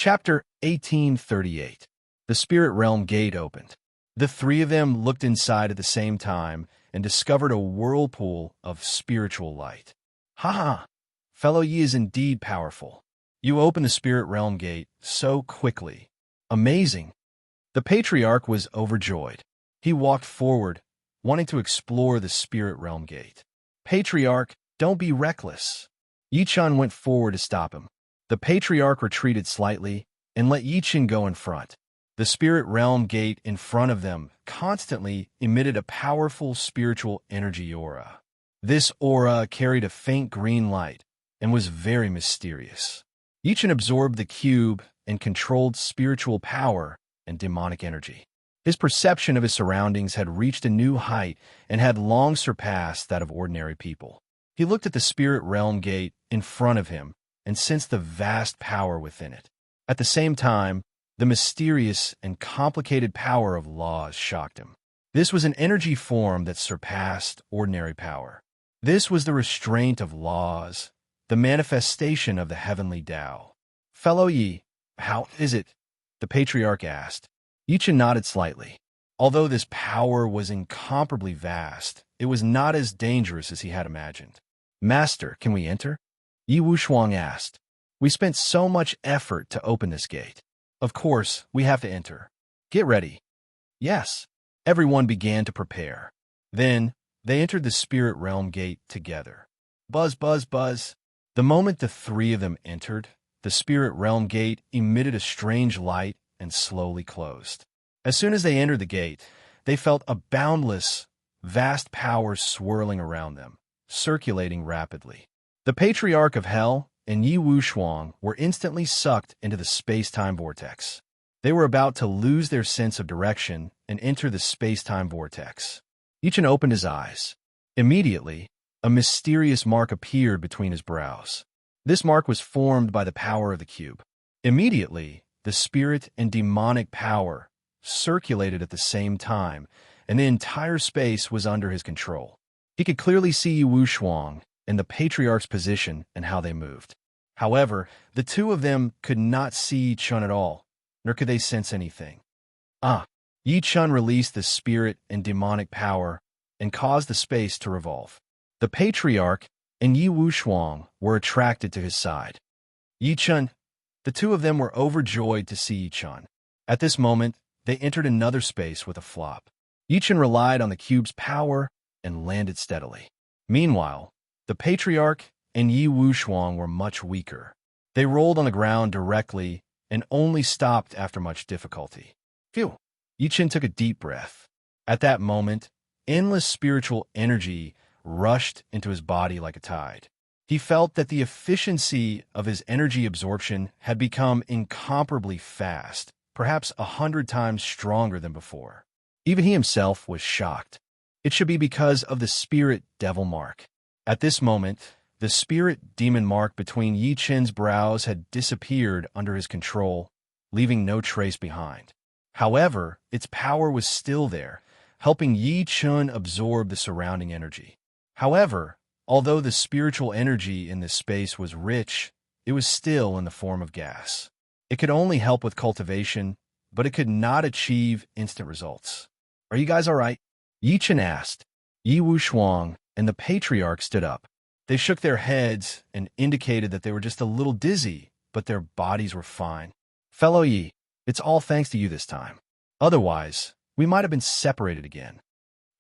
Chapter 1838. The Spirit Realm Gate opened. The three of them looked inside at the same time and discovered a whirlpool of spiritual light. Ha ha! Fellow Yi is indeed powerful. You opened the Spirit Realm Gate so quickly. Amazing! The Patriarch was overjoyed. He walked forward, wanting to explore the Spirit Realm Gate. Patriarch, don't be reckless. Yi-chan went forward to stop him. The Patriarch retreated slightly and let Yi-chan go in front. The Spirit Realm Gate in front of them constantly emitted a powerful spiritual energy aura. This aura carried a faint green light and was very mysterious. Yi-chan absorbed the cube and controlled spiritual power and demonic energy. His perception of his surroundings had reached a new height and had long surpassed that of ordinary people. He looked at the Spirit Realm Gate in front of him and sensed the vast power within it. At the same time, the mysterious and complicated power of laws shocked him. This was an energy form that surpassed ordinary power. This was the restraint of laws, the manifestation of the heavenly Tao. Fellow Yi, how is it? The Patriarch asked. Yi-chan nodded slightly. Although this power was incomparably vast, it was not as dangerous as he had imagined. Master, can we enter? Yi Wushuang asked. We spent so much effort to open this gate. Of course, we have to enter. Get ready. Yes. Everyone began to prepare. Then, they entered the Spirit Realm Gate together. Buzz, buzz, buzz. The moment the three of them entered, the Spirit Realm Gate emitted a strange light and slowly closed. As soon as they entered the gate, they felt a boundless, vast power swirling around them, circulating rapidly. The Patriarch of Hell and Yi Wushuang were instantly sucked into the space-time vortex. They were about to lose their sense of direction and enter the space-time vortex. Yi-chan opened his eyes. Immediately, a mysterious mark appeared between his brows. This mark was formed by the power of the cube. Immediately, the spirit and demonic power circulated at the same time, and the entire space was under his control. He could clearly see Yi Wushuang and the Patriarch's position and how they moved. However, the two of them could not see Yi-chan at all, nor could they sense anything. Yi-chan released the spirit and demonic power and caused the space to revolve. The Patriarch and Yi Wushuang were attracted to his side. Yi-chan, the two of them were overjoyed to see Yi-chan. At this moment, they entered another space with a flop. Yi-chan relied on the cube's power and landed steadily. Meanwhile, the Patriarch and Yi Wushuang were much weaker. They rolled on the ground directly and only stopped after much difficulty. Phew! Yi-chan took a deep breath. At that moment, endless spiritual energy rushed into his body like a tide. He felt that the efficiency of his energy absorption had become incomparably fast, perhaps 100 times stronger than before. Even he himself was shocked. It should be because of the spirit devil mark. At this moment, the spirit demon mark between Yi-chan's brows had disappeared under his control, leaving no trace behind. However, its power was still there, helping Yi-chan absorb the surrounding energy. However, although the spiritual energy in this space was rich, it was still in the form of gas. It could only help with cultivation, but it could not achieve instant results. Are you guys all right? Yi-chan asked. Yi Wushuang and the Patriarch stood up. They shook their heads and indicated that they were just a little dizzy, but their bodies were fine. Fellow Yi, it's all thanks to you this time. Otherwise, we might have been separated again.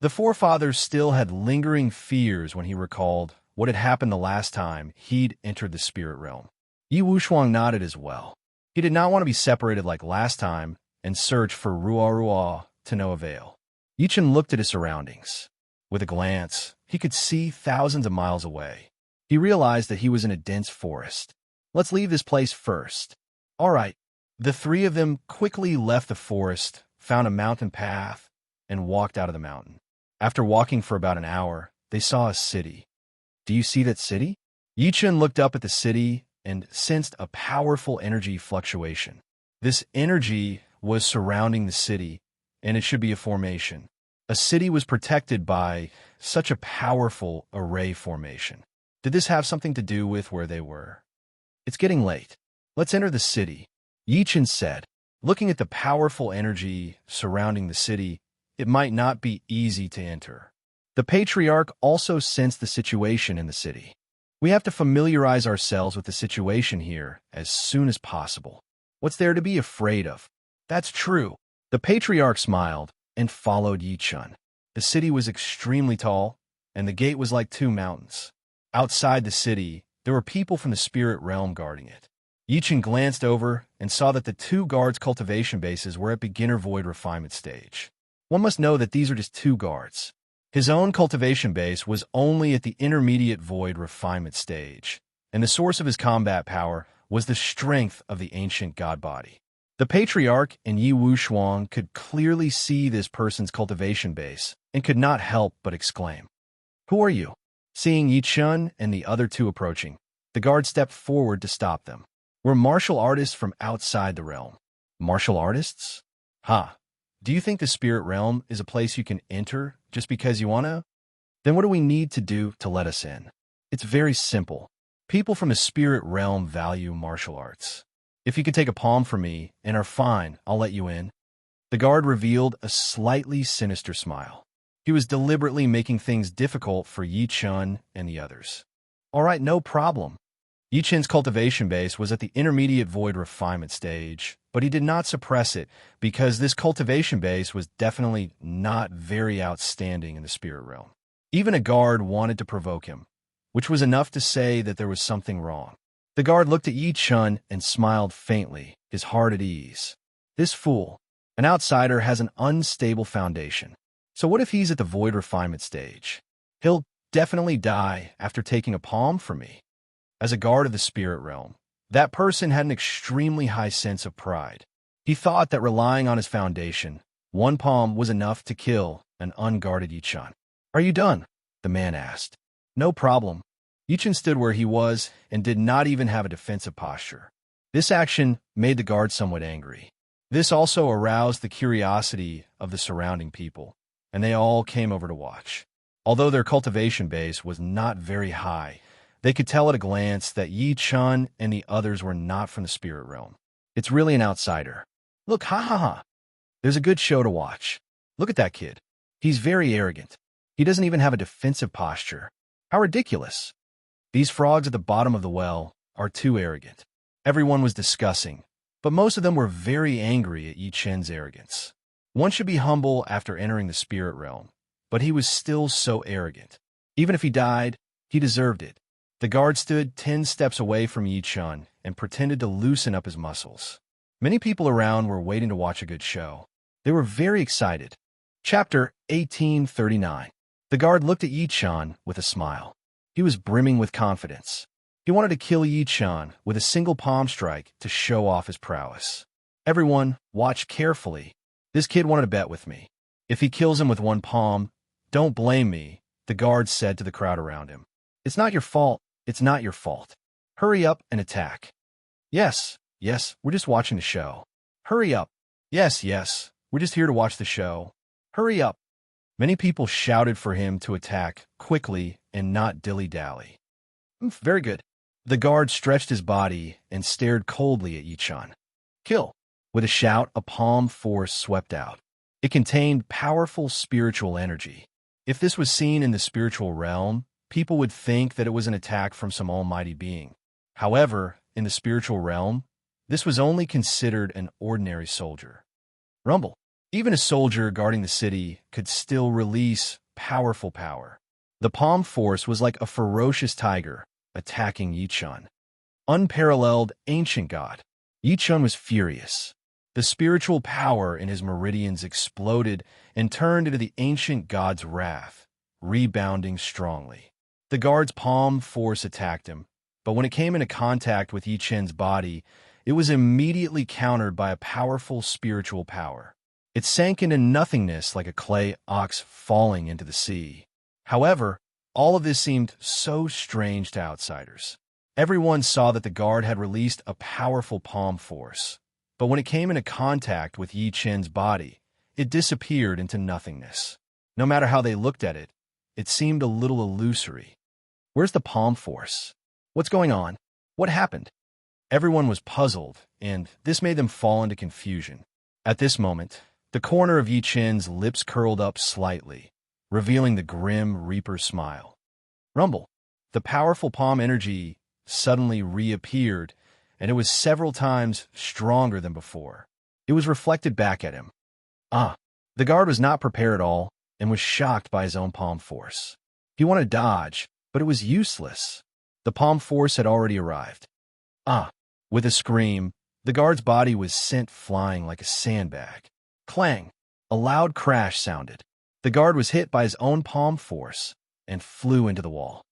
The forefathers still had lingering fears when he recalled what had happened the last time he'd entered the spirit realm. Yi Wushuang nodded as well. He did not want to be separated like last time and search for Ruo to no avail. Yi-chan looked at his surroundings. With a glance, he could see thousands of miles away. He realized that he was in a dense forest. Let's leave this place first. All right. The three of them quickly left the forest, found a mountain path, and walked out of the mountain. After walking for about an hour, they saw a city. Do you see that city? Yi-chan looked up at the city and sensed a powerful energy fluctuation. This energy was surrounding the city, and it should be a formation. A city was protected by such a powerful array formation. Did this have something to do with where they were? It's getting late. Let's enter the city. Yichen said. Looking at the powerful energy surrounding the city, it might not be easy to enter. The patriarch also sensed the situation in the city. We have to familiarize ourselves with the situation here as soon as possible. What's there to be afraid of? That's true. The patriarch smiled and followed Yichun. The city was extremely tall, and the gate was like two mountains. Outside the city, there were people from the spirit realm guarding it. Yichun glanced over and saw that the two guards' cultivation bases were at beginner void refinement stage. One must know that these are just two guards. His own cultivation base was only at the intermediate void refinement stage, and the source of his combat power was the strength of the ancient god body. The patriarch and Yi Wushuang could clearly see this person's cultivation base and could not help but exclaim, "Who are you?" Seeing Yi Chun and the other two approaching, the guard stepped forward to stop them. "We're martial artists from outside the realm." Martial artists? Ha! Do you think the spirit realm is a place you can enter just because you want to? Then what do we need to do to let us in? It's very simple. People from the spirit realm value martial arts. If you could take a palm from me and are fine, I'll let you in. The guard revealed a slightly sinister smile. He was deliberately making things difficult for Yi Chun and the others. All right, no problem. Yi Chun's cultivation base was at the intermediate void refinement stage, but he did not suppress it because this cultivation base was definitely not very outstanding in the spirit realm. Even a guard wanted to provoke him, which was enough to say that there was something wrong. The guard looked at Yi Chun and smiled faintly, his heart at ease. This fool, an outsider, has an unstable foundation. So what if he's at the void refinement stage? He'll definitely die after taking a palm from me. As a guard of the spirit realm, that person had an extremely high sense of pride. He thought that relying on his foundation, one palm was enough to kill an unguarded Yi Chun. "Are you done?" the man asked. "No problem." Yi Chun stood where he was and did not even have a defensive posture. This action made the guard somewhat angry. This also aroused the curiosity of the surrounding people, and they all came over to watch. Although their cultivation base was not very high, they could tell at a glance that Yi Chun and the others were not from the spirit realm. It's really an outsider. Look, ha ha ha. There's a good show to watch. Look at that kid. He's very arrogant. He doesn't even have a defensive posture. How ridiculous. These frogs at the bottom of the well are too arrogant. Everyone was discussing, but most of them were very angry at Yi Chun's arrogance. One should be humble after entering the spirit realm, but he was still so arrogant. Even if he died, he deserved it. The guard stood 10 steps away from Yi Chun and pretended to loosen up his muscles. Many people around were waiting to watch a good show. They were very excited. Chapter 1839. The guard looked at Yi Chun with a smile. He was brimming with confidence. He wanted to kill Yi Chun with a single palm strike to show off his prowess. Everyone, watch carefully. This kid wanted to bet with me. If he kills him with one palm, don't blame me, the guard said to the crowd around him. It's not your fault. It's not your fault. Hurry up and attack. Yes, we're just watching the show. Hurry up. Yes, we're just here to watch the show. Hurry up. Many people shouted for him to attack quickly and not dilly-dally. Very good. The guard stretched his body and stared coldly at Yi Chun. Kill. With a shout, a palm force swept out. It contained powerful spiritual energy. If this was seen in the spiritual realm, people would think that it was an attack from some almighty being. However, in the spiritual realm, this was only considered an ordinary soldier. Rumble. Even a soldier guarding the city could still release powerful power. The palm force was like a ferocious tiger attacking Yi Chun. Unparalleled ancient god. Yi Chun was furious. The spiritual power in his meridians exploded and turned into the ancient god's wrath, rebounding strongly. The guard's palm force attacked him, but when it came into contact with Yi Chun's body, it was immediately countered by a powerful spiritual power. It sank into nothingness like a clay ox falling into the sea. However, all of this seemed so strange to outsiders. Everyone saw that the guard had released a powerful palm force, but when it came into contact with Yi Chun's body, it disappeared into nothingness. No matter how they looked at it, it seemed a little illusory. Where's the palm force? What's going on? What happened? Everyone was puzzled and this made them fall into confusion. At this moment, the corner of Yi Chen's lips curled up slightly, revealing the grim Reaper's smile. Rumble. The powerful palm energy suddenly reappeared, and it was several times stronger than before. It was reflected back at him. The guard was not prepared at all and was shocked by his own palm force. He wanted to dodge, but it was useless. The palm force had already arrived. With a scream, the guard's body was sent flying like a sandbag. Clang! A loud crash sounded. The guard was hit by his own palm force and flew into the wall.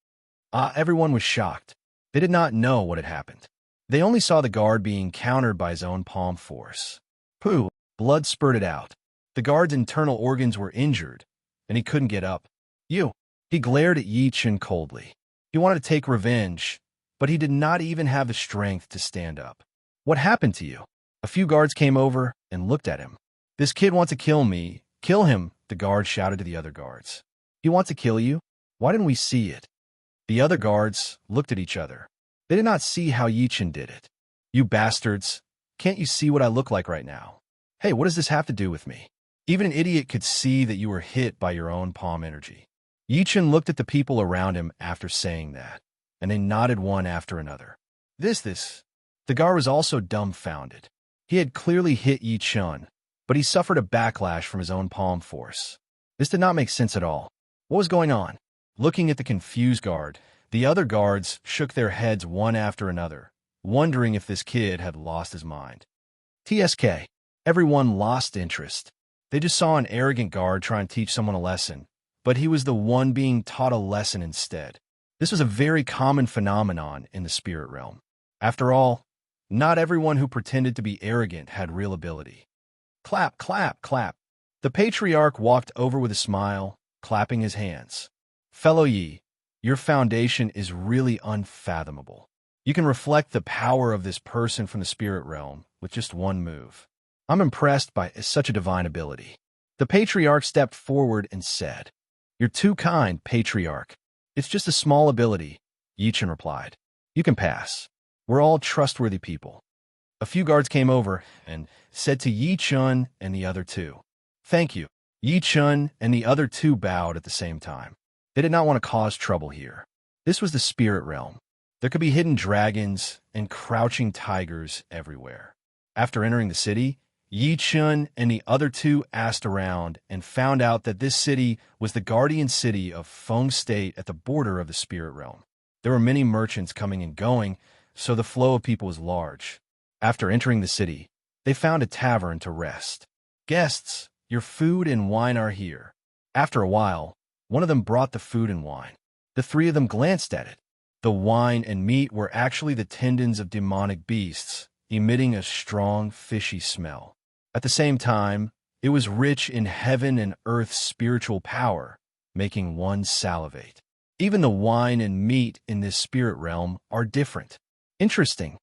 Everyone was shocked. They did not know what had happened. They only saw the guard being countered by his own palm force. Pooh! Blood spurted out. The guard's internal organs were injured, and he couldn't get up. You! He glared at Yi Chen coldly. He wanted to take revenge, but he did not even have the strength to stand up. What happened to you? A few guards came over and looked at him. This kid wants to kill me. Kill him, the guard shouted to the other guards. He wants to kill you? Why didn't we see it? The other guards looked at each other. They did not see how Yi Chen did it. You bastards, can't you see what I look like right now? Hey, what does this have to do with me? Even an idiot could see that you were hit by your own palm energy. Yi Chen looked at the people around him after saying that, and they nodded one after another. This. The guard was also dumbfounded. He had clearly hit Yi Chen, but he suffered a backlash from his own palm force. This did not make sense at all. What was going on? Looking at the confused guard, the other guards shook their heads one after another, wondering if this kid had lost his mind. TSK. Everyone lost interest. They just saw an arrogant guard try and teach someone a lesson, but he was the one being taught a lesson instead. This was a very common phenomenon in the spirit realm. After all, not everyone who pretended to be arrogant had real ability. Clap, clap, clap. The patriarch walked over with a smile, clapping his hands. Fellow Yi, your foundation is really unfathomable. You can reflect the power of this person from the spirit realm with just one move. I'm impressed by such a divine ability. The patriarch stepped forward and said, You're too kind, patriarch. It's just a small ability, Yi Chen replied. You can pass. We're all trustworthy people. A few guards came over and said to Yi Chen and the other two, Thank you. Yi Chen and the other two bowed at the same time. They did not want to cause trouble here. This was the spirit realm. There could be hidden dragons and crouching tigers everywhere. After entering the city, Yi Chen and the other two asked around and found out that this city was the guardian city of Feng State at the border of the spirit realm. There were many merchants coming and going, so the flow of people was large. After entering the city, they found a tavern to rest. Guests, your food and wine are here. After a while, one of them brought the food and wine. The three of them glanced at it. The wine and meat were actually the tendons of demonic beasts, emitting a strong, fishy smell. At the same time, it was rich in heaven and earth's spiritual power, making one salivate. Even the wine and meat in this spirit realm are different. Interesting.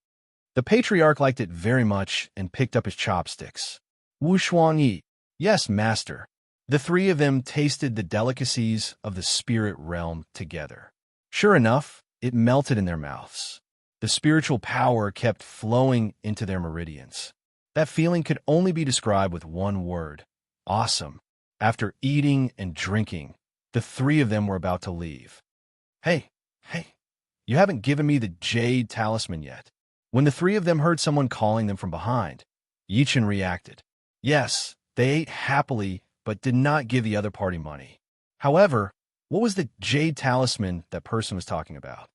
The patriarch liked it very much and picked up his chopsticks. Wu Shuangyi. Yes, master. The three of them tasted the delicacies of the spirit realm together. Sure enough, it melted in their mouths. The spiritual power kept flowing into their meridians. That feeling could only be described with one word: awesome. After eating and drinking, the three of them were about to leave. Hey, you haven't given me the jade talisman yet. When the three of them heard someone calling them from behind, Yi Chen reacted. Yes, they ate happily, but did not give the other party money. However, what was the jade talisman that person was talking about?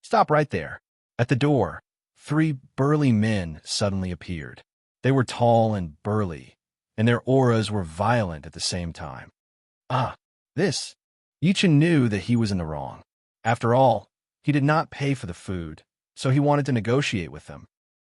Stop right there. At the door, three burly men suddenly appeared. They were tall and burly, and their auras were violent at the same time. This. Yi Chen knew that he was in the wrong. After all, he did not pay for the food, so he wanted to negotiate with them.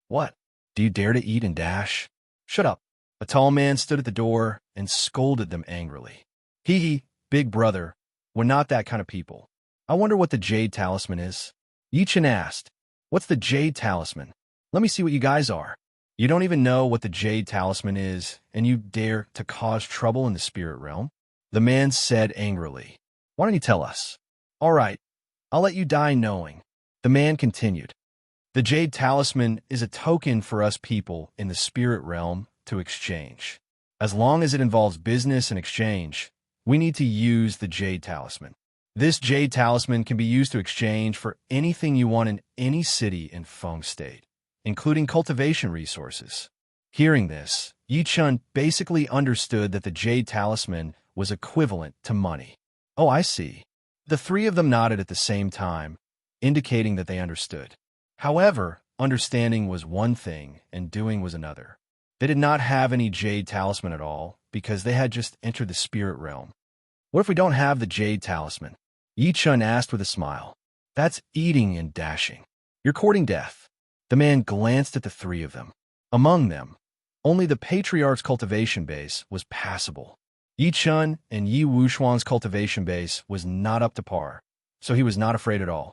What? Do you dare to eat and dash? Shut up. A tall man stood at the door and scolded them angrily. Big brother, we're not that kind of people. I wonder what the jade talisman is. Yi Chen asked, What's the jade talisman? Let me see what you guys are. You don't even know what the jade talisman is, and you dare to cause trouble in the spirit realm? The man said angrily. Why don't you tell us? All right, I'll let you die knowing. The man continued. The jade talisman is a token for us people in the spirit realm to exchange. As long as it involves business and exchange, we need to use the jade talisman. This jade talisman can be used to exchange for anything you want in any city in Feng State, including cultivation resources. Hearing this, Yi Chun basically understood that the jade talisman was equivalent to money. Oh, I see. The three of them nodded at the same time, indicating that they understood. However, understanding was one thing and doing was another. They did not have any jade talisman at all because they had just entered the spirit realm. What if we don't have the jade talisman? Yi Chun asked with a smile. That's eating and dashing. You're courting death. The man glanced at the three of them. Among them, only the patriarch's cultivation base was passable. Yi Chun and Yi Wuxuan's cultivation base was not up to par, so he was not afraid at all.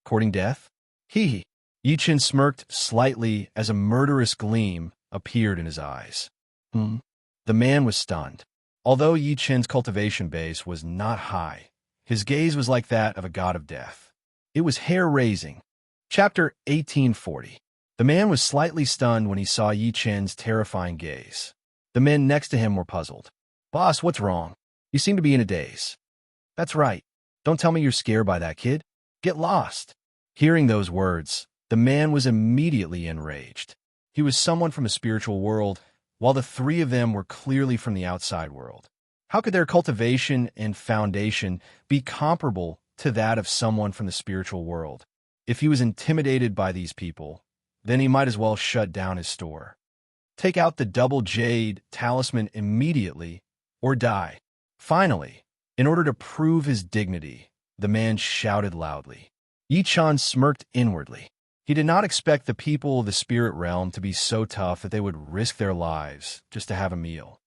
Courting death? Hee. Yi Chun smirked slightly as a murderous gleam appeared in his eyes. The man was stunned. Although Yi Chun's cultivation base was not high, his gaze was like that of a god of death. It was hair-raising. Chapter 1840. The man was slightly stunned when he saw Yi Chun's terrifying gaze. The men next to him were puzzled. Boss, what's wrong? You seem to be in a daze. That's right. Don't tell me you're scared by that kid. Get lost. Hearing those words, the man was immediately enraged. He was someone from a spiritual world, while the three of them were clearly from the outside world. How could their cultivation and foundation be comparable to that of someone from the spiritual world? If he was intimidated by these people, then he might as well shut down his store. Take out the double jade talisman immediately or die. Finally, in order to prove his dignity, the man shouted loudly. Yi Chun smirked inwardly. He did not expect the people of the spirit realm to be so tough that they would risk their lives just to have a meal.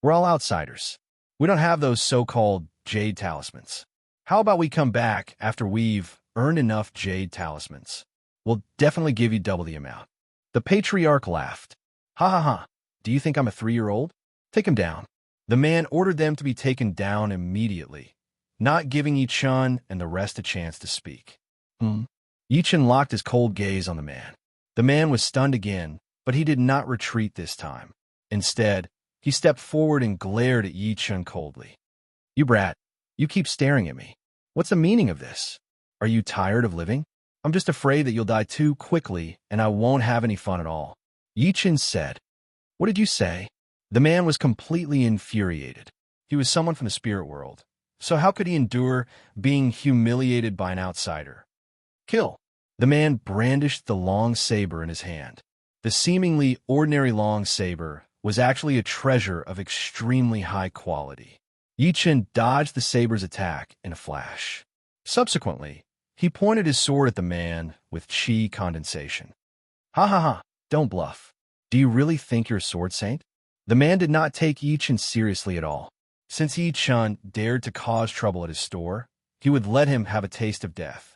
We're all outsiders. We don't have those so-called jade talismans. How about we come back after we've earned enough jade talismans? We'll definitely give you double the amount. The patriarch laughed. Ha ha ha. Do you think I'm a 3-year-old? Take him down. The man ordered them to be taken down immediately, not giving Yi Chun and the rest a chance to speak. Yi Chun locked his cold gaze on the man. The man was stunned again, but he did not retreat this time. Instead, he stepped forward and glared at Yi Chun coldly. You brat, you keep staring at me. What's the meaning of this? Are you tired of living? I'm just afraid that you'll die too quickly and I won't have any fun at all. Yi Chun said. What did you say? The man was completely infuriated. He was someone from the spirit world, so how could he endure being humiliated by an outsider? Kill. The man brandished the long saber in his hand. The seemingly ordinary long saber was actually a treasure of extremely high quality. Yi Chun dodged the saber's attack in a flash. Subsequently, he pointed his sword at the man with chi condensation. Ha ha ha, don't bluff. Do you really think you're a sword saint? The man did not take Yi Chun seriously at all. Since Yi Chun dared to cause trouble at his store, he would let him have a taste of death.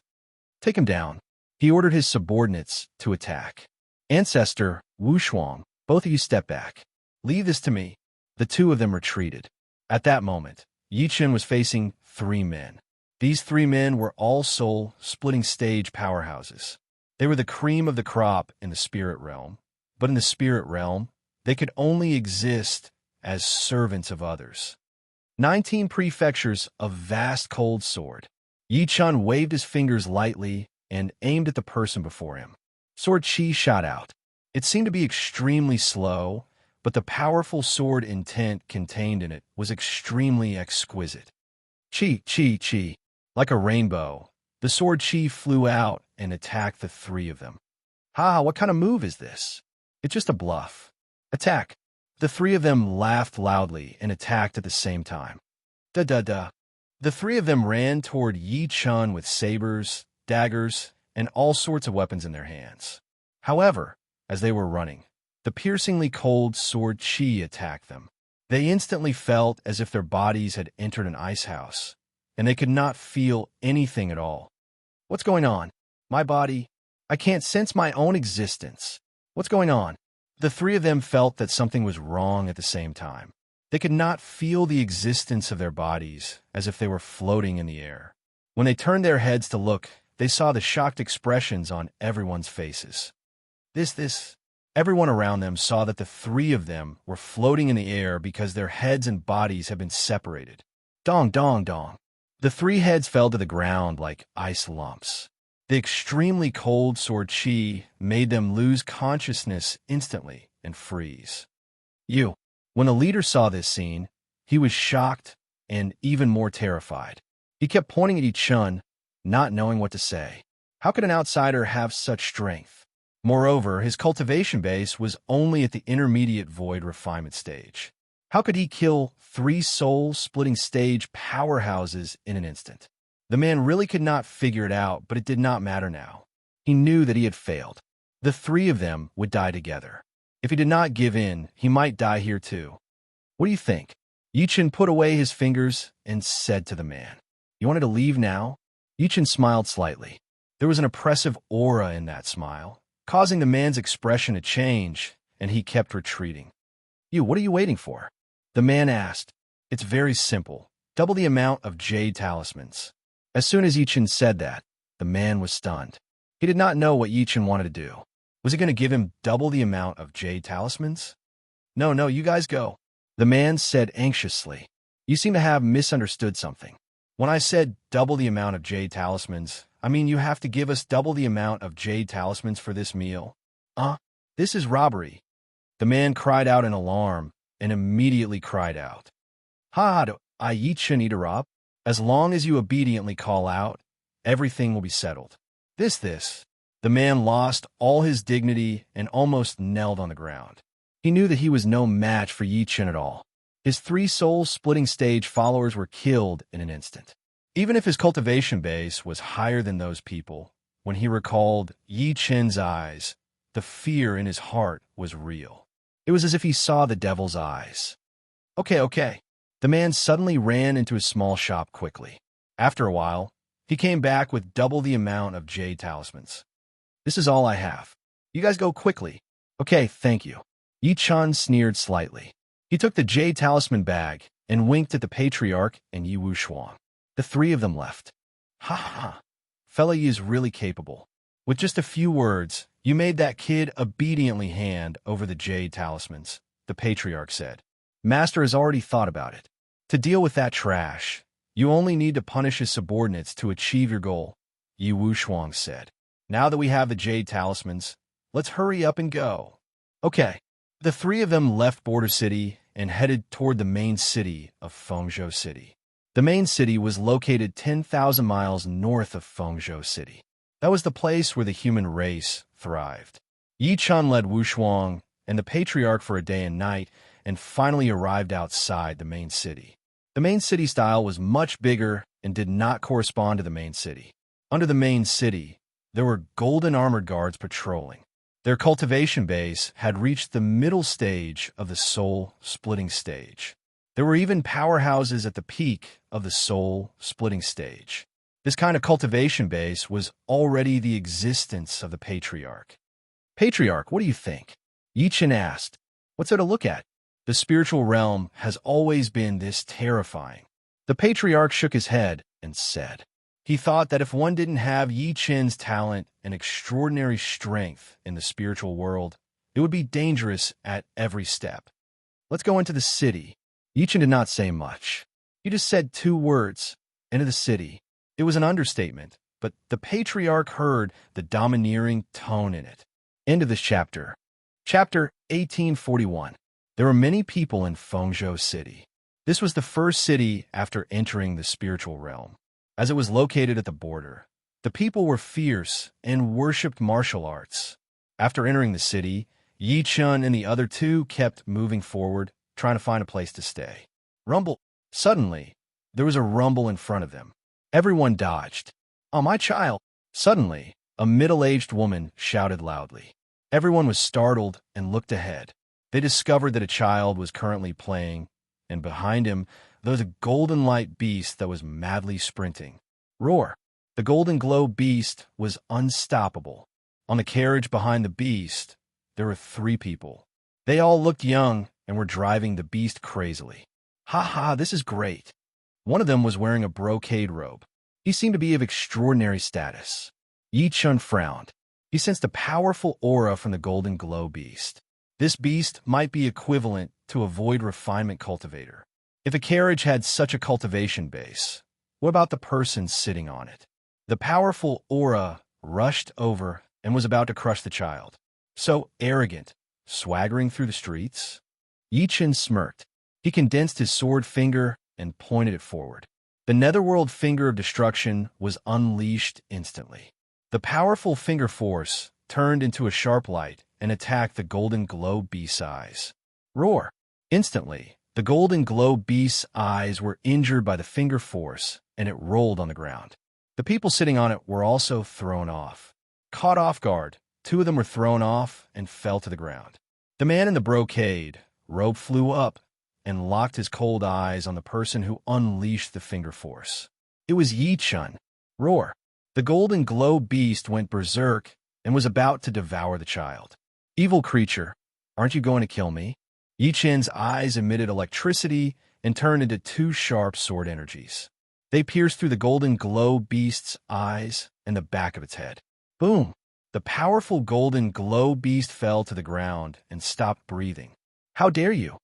Take him down. He ordered his subordinates to attack. Ancestor, Wu Shuang, both of you step back. Leave this to me. The two of them retreated. At that moment, Yi Chun was facing 3 men. These 3 men were all soul-splitting stage powerhouses. They were the cream of the crop in the spirit realm, but in the spirit realm, they could only exist as servants of others. 19 prefectures of vast cold sword. Yi Chun waved his fingers lightly and aimed at the person before him. Sword chi shot out. It seemed to be extremely slow, but the powerful sword intent contained in it was extremely exquisite. Chi, chi, chi. Like a rainbow, the sword chi flew out and attacked the 3 of them. Ha, what kind of move is this? It's just a bluff. Attack. The 3 of them laughed loudly and attacked at the same time. Da-da-da. The 3 of them ran toward Yi Chun with sabers, daggers, and all sorts of weapons in their hands. However, as they were running, the piercingly cold sword chi attacked them. They instantly felt as if their bodies had entered an ice house, and they could not feel anything at all. What's going on? My body? I can't sense my own existence. What's going on? The 3 of them felt that something was wrong at the same time. They could not feel the existence of their bodies, as if they were floating in the air. When they turned their heads to look, they saw the shocked expressions on everyone's faces. Everyone around them saw that the three of them were floating in the air because their heads and bodies had been separated. Dong, dong, dong. The three heads fell to the ground like ice lumps. The extremely cold sword chi made them lose consciousness instantly and freeze. When the leader saw this scene, he was shocked and even more terrified. He kept pointing at Yi-chun, not knowing what to say. How could an outsider have such strength? Moreover, his cultivation base was only at the intermediate void refinement stage. How could he kill three soul-splitting stage powerhouses in an instant? The man really could not figure it out, but it did not matter now. He knew that he had failed. The three of them would die together. If he did not give in, he might die here too. What do you think? Yi-chun put away his fingers and said to the man, "You wanted to leave now?" Yi-chun smiled slightly. There was an oppressive aura in that smile, causing the man's expression to change, and he kept retreating. What are you waiting for?" The man asked. "It's very simple. Double the amount of jade talismans." As soon as Yi-chun said that, the man was stunned. He did not know what Yi-chun wanted to do. Was he going to give him double the amount of jade talismans? No, you guys go," the man said anxiously. "You seem to have misunderstood something. When I said double the amount of jade talismans, I mean you have to give us double the amount of jade talismans for this meal." This is robbery." The man cried out in alarm and immediately cried out, "Ha, do I Yi-chun eat a rob? As long as you obediently call out, everything will be settled." This. The man lost all his dignity and almost knelt on the ground. He knew that he was no match for Yi-chun at all. His three soul-splitting stage followers were killed in an instant. Even if his cultivation base was higher than those people, when he recalled Yi-chun's eyes, the fear in his heart was real. It was as if he saw the devil's eyes. Okay. The man suddenly ran into his small shop quickly. After a while, he came back with double the amount of jade talismans. "This is all I have. You guys go quickly." "Okay, thank you." Yi-chun sneered slightly. He took the jade talisman bag and winked at the patriarch and Yi Wushuang. The three of them left. Ha. Fella Yi is really capable. With just a few words, you made that kid obediently hand over the jade talismans, the patriarch said. Master has already thought about it. To deal with that trash, you only need to punish his subordinates to achieve your goal, Yi Wushuang said. Now that we have the jade talismans, let's hurry up and go. Okay. The three of them left Border City and headed toward the main city of Fengzhou City. The main city was located 10,000 miles north of Fengzhou City. That was the place where the human race thrived. Yi-chun led Wushuang and the patriarch for a day and night and finally arrived outside the main city. The main city style was much bigger and did not correspond to the main city. Under the main city, there were golden armored guards patrolling. Their cultivation base had reached the middle stage of the soul-splitting stage. There were even powerhouses at the peak of the soul-splitting stage. This kind of cultivation base was already the existence of the patriarch. Patriarch, what do you think? Yi-chun asked. What's there to look at? The spiritual realm has always been this terrifying. The patriarch shook his head and said, he thought that if one didn't have Yi-chun's talent and extraordinary strength in the spiritual world, it would be dangerous at every step. Let's go into the city. Yi-chun did not say much. He just said 2 words, into the city. It was an understatement, but the patriarch heard the domineering tone in it. End of this chapter. Chapter 1841. There were many people in Fengzhou City. This was the first city after entering the spiritual realm. As it was located at the border, the people were fierce and worshipped martial arts. After entering the city, Yi-chun and the other 2 kept moving forward, trying to find a place to stay. Rumble. Suddenly, there was a rumble in front of them. Everyone dodged. Oh, my child! Suddenly, a middle-aged woman shouted loudly. Everyone was startled and looked ahead. They discovered that a child was currently playing, and behind him, there was a golden light beast that was madly sprinting. Roar! The golden glow beast was unstoppable. On the carriage behind the beast, there were 3 people. They all looked young and were driving the beast crazily. Ha, this is great. One of them was wearing a brocade robe. He seemed to be of extraordinary status. Yi Chun frowned. He sensed a powerful aura from the golden glow beast. This beast might be equivalent to a void refinement cultivator. If a carriage had such a cultivation base, what about the person sitting on it? The powerful aura rushed over and was about to crush the child. So arrogant, swaggering through the streets. Yi Chun smirked. He condensed his sword finger and pointed it forward. The netherworld finger of destruction was unleashed instantly. The powerful finger force turned into a sharp light and attacked the golden glow beast's eyes. Roar! Instantly, the golden glow beast's eyes were injured by the finger force, and it rolled on the ground. The people sitting on it were also thrown off. Caught off guard, 2 of them were thrown off and fell to the ground. The man in the brocade robe flew up and locked his cold eyes on the person who unleashed the finger force. It was Yi Chun. Roar! The golden glow beast went berserk and was about to devour the child. Evil creature, aren't you going to kill me? Yi Chun's eyes emitted electricity and turned into 2 sharp sword energies. They pierced through the golden glow beast's eyes and the back of its head. Boom! The powerful golden glow beast fell to the ground and stopped breathing. How dare you?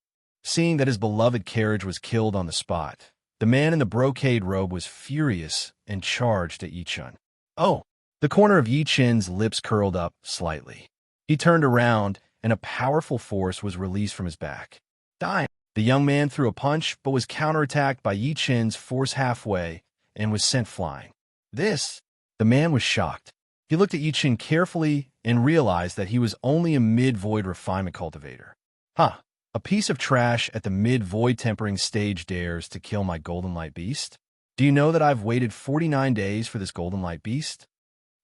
Seeing that his beloved carriage was killed on the spot, the man in the brocade robe was furious and charged at Yi Chun. Oh! The corner of Yi Chun's lips curled up slightly. He turned around, and a powerful force was released from his back. Dime! The young man threw a punch, but was counterattacked by Yi Chun's force halfway and was sent flying. This! The man was shocked. He looked at Yi Chun carefully and realized that he was only a mid-void refinement cultivator. Huh! A piece of trash at the mid-void tempering stage dares to kill my golden light beast? Do you know that I've waited 49 days for this golden light beast?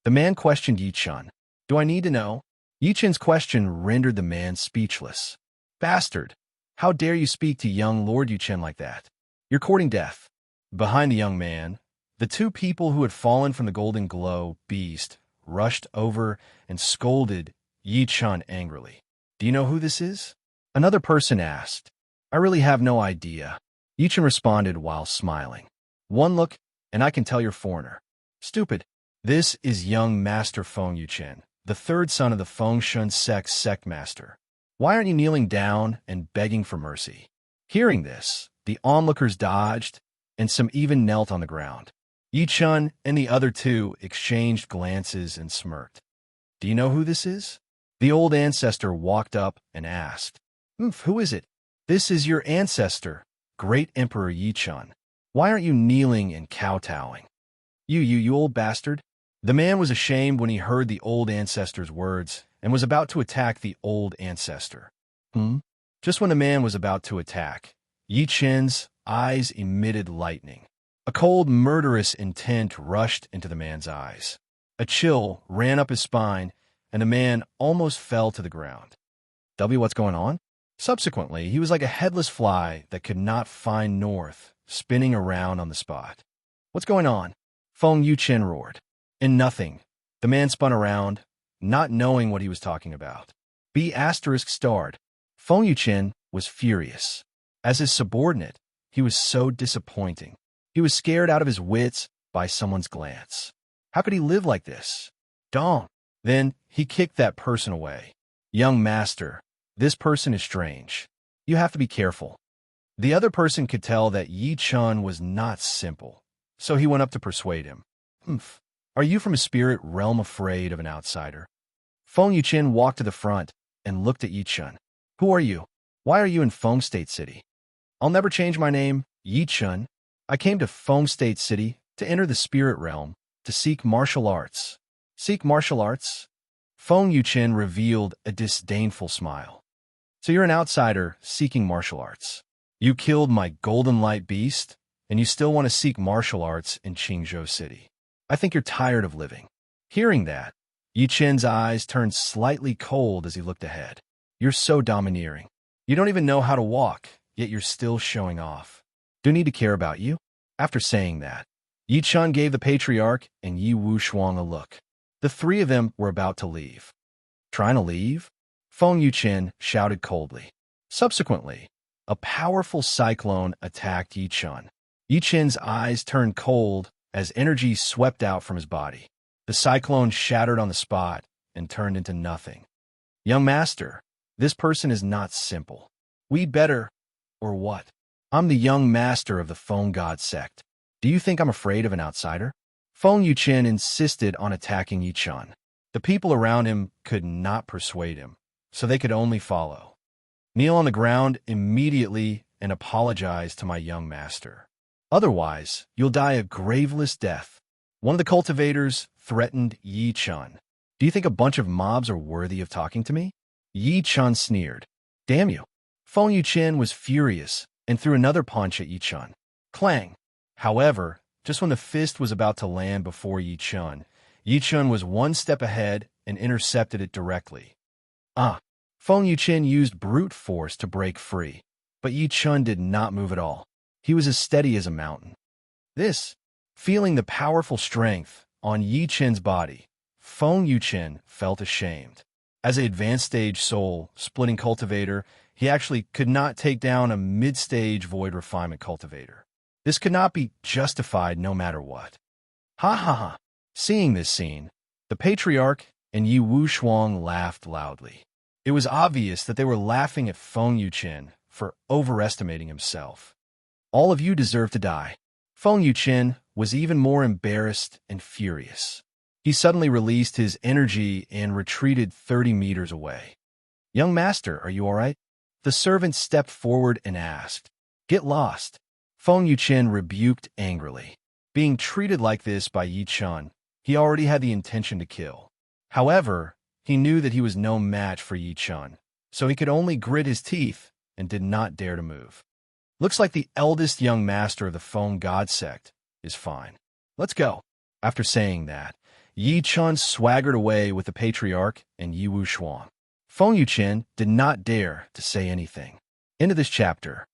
The man questioned Yi Chun. Do I need to know? Yi Chun's question rendered the man speechless. Bastard! How dare you speak to young Lord Yi Chun like that? You're courting death. Behind the young man, the 2 people who had fallen from the golden glow beast rushed over and scolded Yi Chun angrily. Do you know who this is? Another person asked. I really have no idea. Yi Chun responded while smiling. One look, and I can tell you're foreigner. Stupid. This is young Master Feng Yuchen, the 3rd son of the Feng Shun sect master. Why aren't you kneeling down and begging for mercy? Hearing this, the onlookers dodged, and some even knelt on the ground. Yi Chun and the other 2 exchanged glances and smirked. Do you know who this is? The old ancestor walked up and asked. Who is it? This is your ancestor, great Emperor Yi Chun. Why aren't you kneeling and kowtowing? You old bastard. The man was ashamed when he heard the old ancestor's words and was about to attack the old ancestor. Just when the man was about to attack, Yi Chun's eyes emitted lightning. A cold, murderous intent rushed into the man's eyes. A chill ran up his spine, and the man almost fell to the ground. What's going on? Subsequently, he was like a headless fly that could not find north, spinning around on the spot. What's going on? Feng Yuchen roared. In nothing, the man spun around, not knowing what he was talking about. B** starred. Feng Yuchen was furious. As his subordinate, he was so disappointing. He was scared out of his wits by someone's glance. How could he live like this? Dong. Then he kicked that person away. Young master, this person is strange. You have to be careful. The other person could tell that Yi Chun was not simple, so he went up to persuade him. Are you from a spirit realm afraid of an outsider? Feng Yuchen walked to the front and looked at Yi Chun. Who are you? Why are you in Feng State City? I'll never change my name, Yi Chun. I came to Feng State City to enter the spirit realm, to seek martial arts. Seek martial arts? Feng Yuchen revealed a disdainful smile. So you're an outsider seeking martial arts. You killed my golden light beast, and you still want to seek martial arts in Qingzhou City. I think you're tired of living. Hearing that, Yi Chun's eyes turned slightly cold as he looked ahead. You're so domineering. You don't even know how to walk, yet you're still showing off. Do need to care about you? After saying that, Yi Chun gave the patriarch and Yi Wushuang a look. The 3 of them were about to leave. Trying to leave? Feng Yuchen shouted coldly. Subsequently, a powerful cyclone attacked Yi Chun. Yi Chun's eyes turned cold as energy swept out from his body. The cyclone shattered on the spot and turned into nothing. Young master, this person is not simple. We better, or what? I'm the young master of the Feng God sect. Do you think I'm afraid of an outsider? Feng Yuchen insisted on attacking Yichun. The people around him could not persuade him, so they could only follow. Kneel on the ground immediately and apologize to my young master. Otherwise, you'll die a graveless death. One of the cultivators threatened Yichun. Do you think a bunch of mobs are worthy of talking to me? Yichun sneered. Damn you. Feng Yuchen was furious and threw another punch at Yichun. Clang. However, just when the fist was about to land before Yichun, Yichun was one step ahead and intercepted it directly. Feng Yuchen used brute force to break free, but Yichun did not move at all. He was as steady as a mountain. Feeling the powerful strength on Yichun's body, Feng Yuchen felt ashamed. As an advanced stage soul splitting cultivator, he actually could not take down a mid-stage void refinement cultivator. This could not be justified no matter what. Ha ha ha. Seeing this scene, the patriarch and Yi Wushuang laughed loudly. It was obvious that they were laughing at Feng Yuchen for overestimating himself. All of you deserve to die. Feng Yuchen was even more embarrassed and furious. He suddenly released his energy and retreated 30 meters away. Young master, are you all right? The servant stepped forward and asked. Get lost. Feng Yuchen rebuked angrily. Being treated like this by Yichun, he already had the intention to kill. However, he knew that he was no match for Yichun, so he could only grit his teeth and did not dare to move. Looks like the eldest young master of the Feng God sect is fine. Let's go. After saying that, Yichun swaggered away with the patriarch and Yi Wushuang. Feng Yuchen did not dare to say anything. Into this chapter.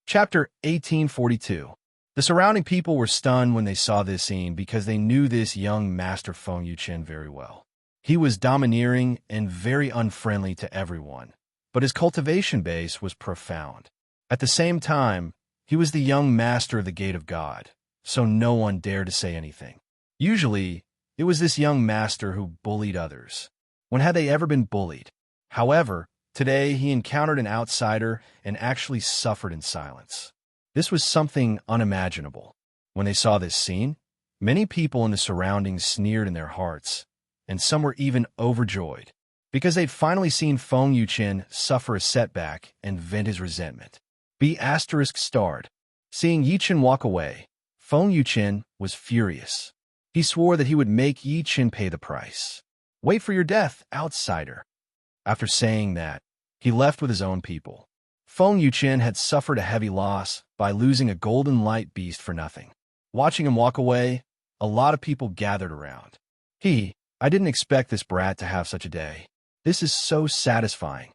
Chapter 1842. The surrounding people were stunned when they saw this scene because they knew this young master Feng Yuchen very well. He was domineering and very unfriendly to everyone, but his cultivation base was profound. At the same time, he was the young master of the Gate of God, so no one dared to say anything. Usually, it was this young master who bullied others. When had they ever been bullied? However, today he encountered an outsider and actually suffered in silence. This was something unimaginable. When they saw this scene, many people in the surroundings sneered in their hearts, and some were even overjoyed, because they'd finally seen Feng Yuchen suffer a setback and vent his resentment. B***starred. Seeing Yichun walk away, Feng Yuchen was furious. He swore that he would make Yichun pay the price. Wait for your death, outsider. After saying that, he left with his own people. Feng Yuchen had suffered a heavy loss by losing a golden light beast for nothing. Watching him walk away, a lot of people gathered around. I didn't expect this brat to have such a day. This is so satisfying.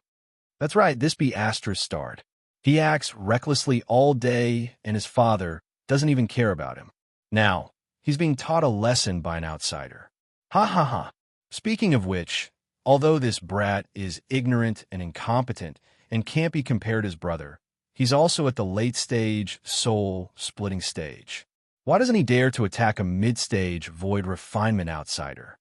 That's right, this B***starred. He acts recklessly all day, and his father doesn't even care about him. Now, he's being taught a lesson by an outsider. Ha ha ha. Speaking of which, although this brat is ignorant and incompetent and can't be compared to his brother, he's also at the late-stage, soul-splitting stage. Why doesn't he dare to attack a mid-stage, void refinement outsider?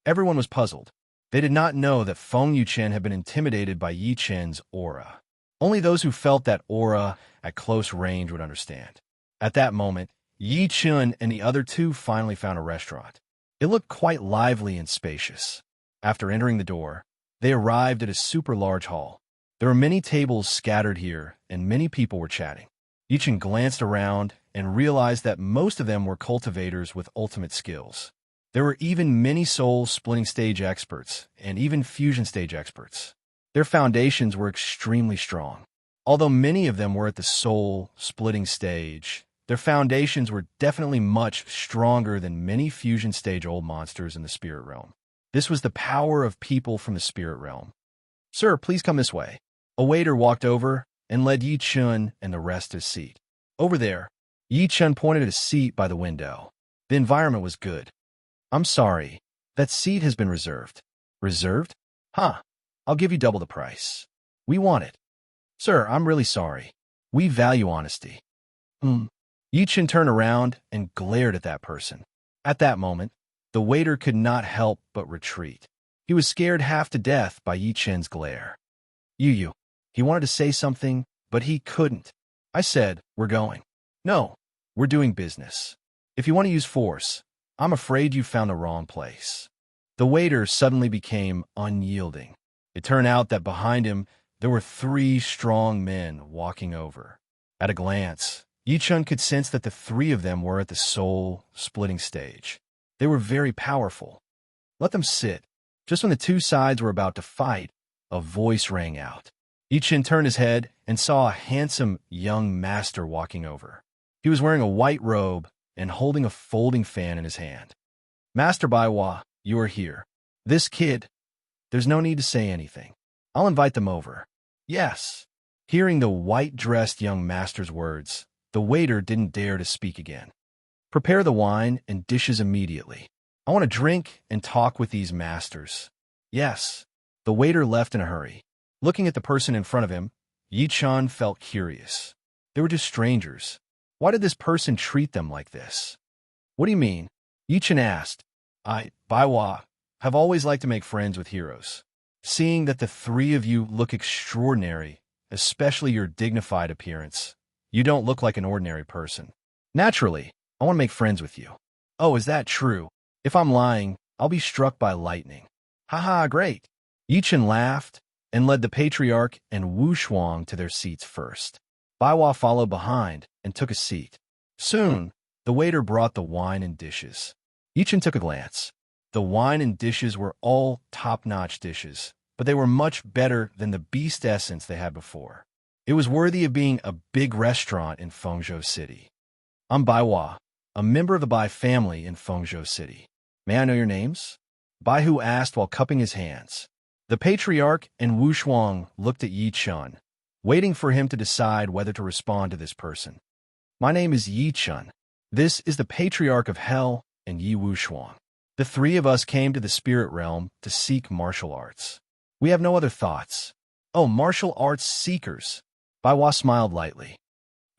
Everyone was puzzled. They did not know that Feng Yuchen had been intimidated by Yichun's aura. Only those who felt that aura at close range would understand. At that moment, Yichun and the other two finally found a restaurant. It looked quite lively and spacious. After entering the door, they arrived at a super large hall. There were many tables scattered here, and many people were chatting. Yichun glanced around and realized that most of them were cultivators with ultimate skills. There were even many soul-splitting stage experts, and even fusion stage experts. Their foundations were extremely strong. Although many of them were at the soul-splitting stage, their foundations were definitely much stronger than many fusion stage old monsters in the spirit realm. This was the power of people from the spirit realm. Sir, please come this way. A waiter walked over and led Yichun and the rest to a seat. Over there, Yichun pointed at a seat by the window. The environment was good. I'm sorry, that seat has been reserved. Reserved? Huh. I'll give you double the price. We want it. Sir, I'm really sorry. We value honesty. Yichun turned around and glared at that person. At that moment, the waiter could not help but retreat. He was scared half to death by Yi Chen's glare. You. He wanted to say something, but he couldn't. I said, we're going. No, we're doing business. If you want to use force, I'm afraid you found the wrong place. The waiter suddenly became unyielding. It turned out that behind him, there were 3 strong men walking over. At a glance, Yi Chen could sense that the 3 of them were at the soul-splitting stage. They were very powerful. Let them sit. Just when the 2 sides were about to fight, a voice rang out. Yi Chen turned his head and saw a handsome young master walking over. He was wearing a white robe and holding a folding fan in his hand. Master Baiwa, you are here. This kid, there's no need to say anything. I'll invite them over. Yes. Hearing the white-dressed young master's words, the waiter didn't dare to speak again. Prepare the wine and dishes immediately. I want to drink and talk with these masters. Yes. The waiter left in a hurry. Looking at the person in front of him, Yi Chen felt curious. They were just strangers. Why did this person treat them like this? What do you mean? Yi Chen asked. Baiwa, have always liked to make friends with heroes. Seeing that the 3 of you look extraordinary, especially your dignified appearance, you don't look like an ordinary person. Naturally, I want to make friends with you. Oh, is that true? If I'm lying, I'll be struck by lightning. Haha, great. Yi Chen laughed and led the patriarch and Wu Shuang to their seats first. Baiwa followed behind and took a seat. Soon, the waiter brought the wine and dishes. Yi Chen took a glance. The wine and dishes were all top-notch dishes, but they were much better than the beast essence they had before. It was worthy of being a big restaurant in Fengzhou City. I'm Baiwa, a member of the Bai family in Fengzhou City. May I know your names? Baihu asked while cupping his hands. The patriarch and Wu Shuang looked at Yi Chen, waiting for him to decide whether to respond to this person. My name is Yi Chen. This is the patriarch of Hell and Yi Wu Shuang. The 3 of us came to the spirit realm to seek martial arts. We have no other thoughts. Oh, martial arts seekers. Baiwa smiled lightly.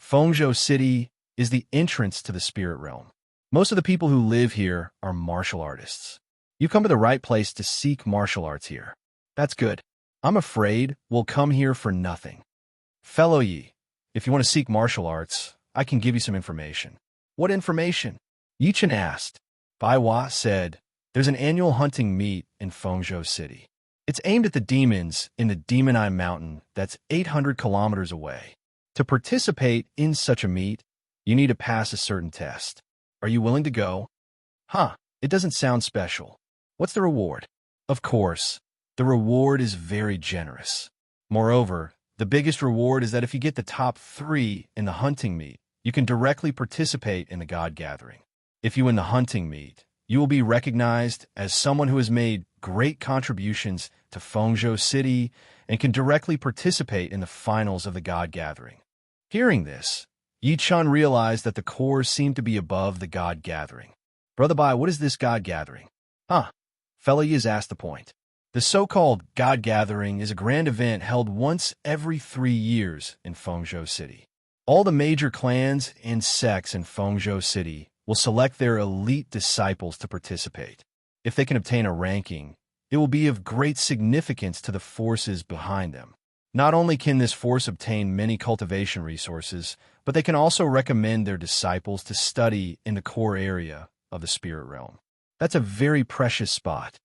Fengzhou City is the entrance to the spirit realm. Most of the people who live here are martial artists. You come to the right place to seek martial arts here. That's good. I'm afraid we'll come here for nothing. Fellow Yi, if you want to seek martial arts, I can give you some information. What information? Yi Chen asked. Baiwa said, there's an annual hunting meet in Fengzhou City. It's aimed at the demons in the Demon Eye Mountain that's 800 kilometers away. To participate in such a meet, you need to pass a certain test. Are you willing to go? Huh, it doesn't sound special. What's the reward? Of course, the reward is very generous. Moreover, the biggest reward is that if you get the top 3 in the hunting meet, you can directly participate in the God Gathering. If you win the hunting meet, you will be recognized as someone who has made great contributions to Fengzhou City and can directly participate in the finals of the God Gathering. Hearing this, Yi Chen realized that the core seemed to be above the God Gathering. Brother Bai, what is this God Gathering? Fella Yi has asked the point. The so-called God Gathering is a grand event held once every 3 years in Fengzhou City. All the major clans and sects in Fengzhou City will select their elite disciples to participate. If they can obtain a ranking, it will be of great significance to the forces behind them. Not only can this force obtain many cultivation resources, but they can also recommend their disciples to study in the core area of the spirit realm. That's a very precious spot.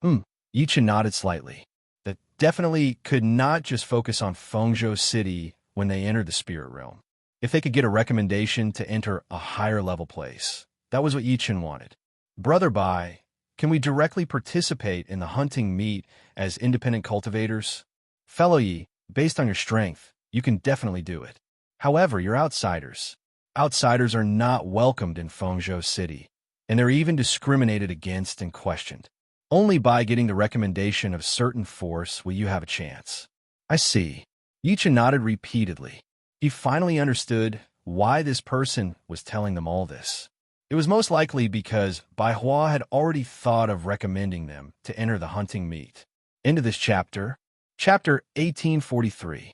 Yi Chen nodded slightly. That definitely could not just focus on Fengzhou City when they entered the spirit realm. If they could get a recommendation to enter a higher level place, that was what Yi Chen wanted. Brother Bai, can we directly participate in the hunting meet as independent cultivators? Fellow Yi, based on your strength, you can definitely do it. However, you're outsiders. Outsiders are not welcomed in Fengzhou City, and they're even discriminated against and questioned. Only by getting the recommendation of certain force will you have a chance. I see. Yi Chen nodded repeatedly. He finally understood why this person was telling them all this. It was most likely because Bai Hua had already thought of recommending them to enter the hunting meet. Into this chapter, Chapter 1843.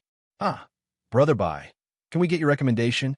Brother Bai, can we get your recommendation?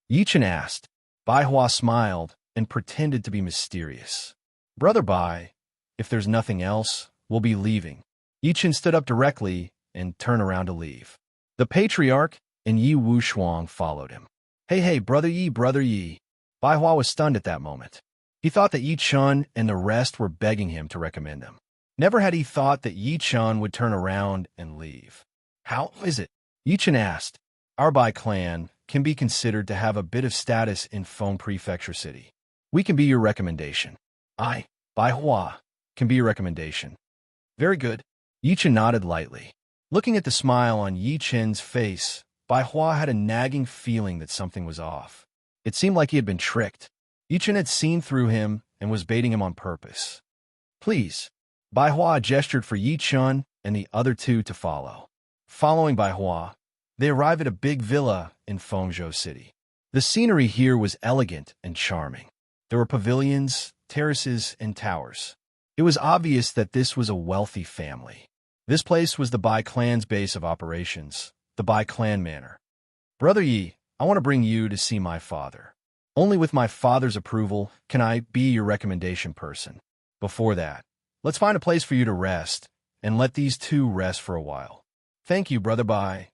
Yi Chen asked. Bai Hua smiled and pretended to be mysterious. "Brother Bai, if there's nothing else, we'll be leaving." Yichen stood up directly and turned around to leave. The patriarch and Yi Wushuang followed him. Hey, brother Yi. Bai Hua was stunned at that moment. He thought that Yi Chun and the rest were begging him to recommend him. Never had he thought that Yi Chun would turn around and leave. "How is it?" Yi Chun asked. "Our Bai clan can be considered to have a bit of status in Feng Prefecture City. We can be your recommendation." Bai Hua, can be your recommendation." "Very good." Yi Chun nodded lightly. Looking at the smile on Yi Chun's face, Bai Hua had a nagging feeling that something was off. It seemed like he had been tricked. Yi Chun had seen through him and was baiting him on purpose. "Please." Bai Hua gestured for Yi Chun and the other two to follow. Following Bai Hua, they arrived at a big villa in Fengzhou City. The scenery here was elegant and charming. There were pavilions, terraces, and towers. It was obvious that this was a wealthy family. This place was the Bai clan's base of operations, the Bai clan manor. "Brother Yi, I want to bring you to see my father. Only with my father's approval can I be your recommendation person. Before that, let's find a place for you to rest, and let these two rest for a while." "Thank you, Brother Bai."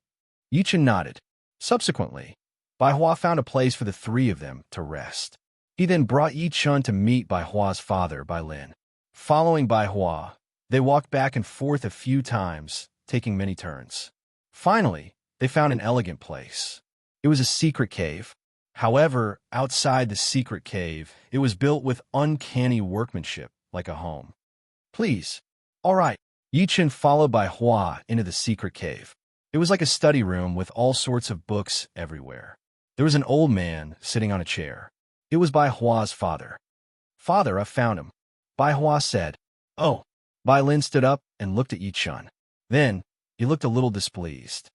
Yi Chun nodded. Subsequently, Bai Hua found a place for the three of them to rest. He then brought Yi Chun to meet Bai Hua's father, Bai Lin. Following Bai Hua, they walked back and forth a few times, taking many turns. Finally, they found an elegant place. It was a secret cave. However, outside the secret cave, it was built with uncanny workmanship, like a home. "Please." "All right." Yi Chun followed Bai Hua into the secret cave. It was like a study room with all sorts of books everywhere. There was an old man sitting on a chair. It was Bai Hua's father. "Father, I've found him," Bai Hua said. "Oh." Bai Lin stood up and looked at Yi Chun. Then, he looked a little displeased.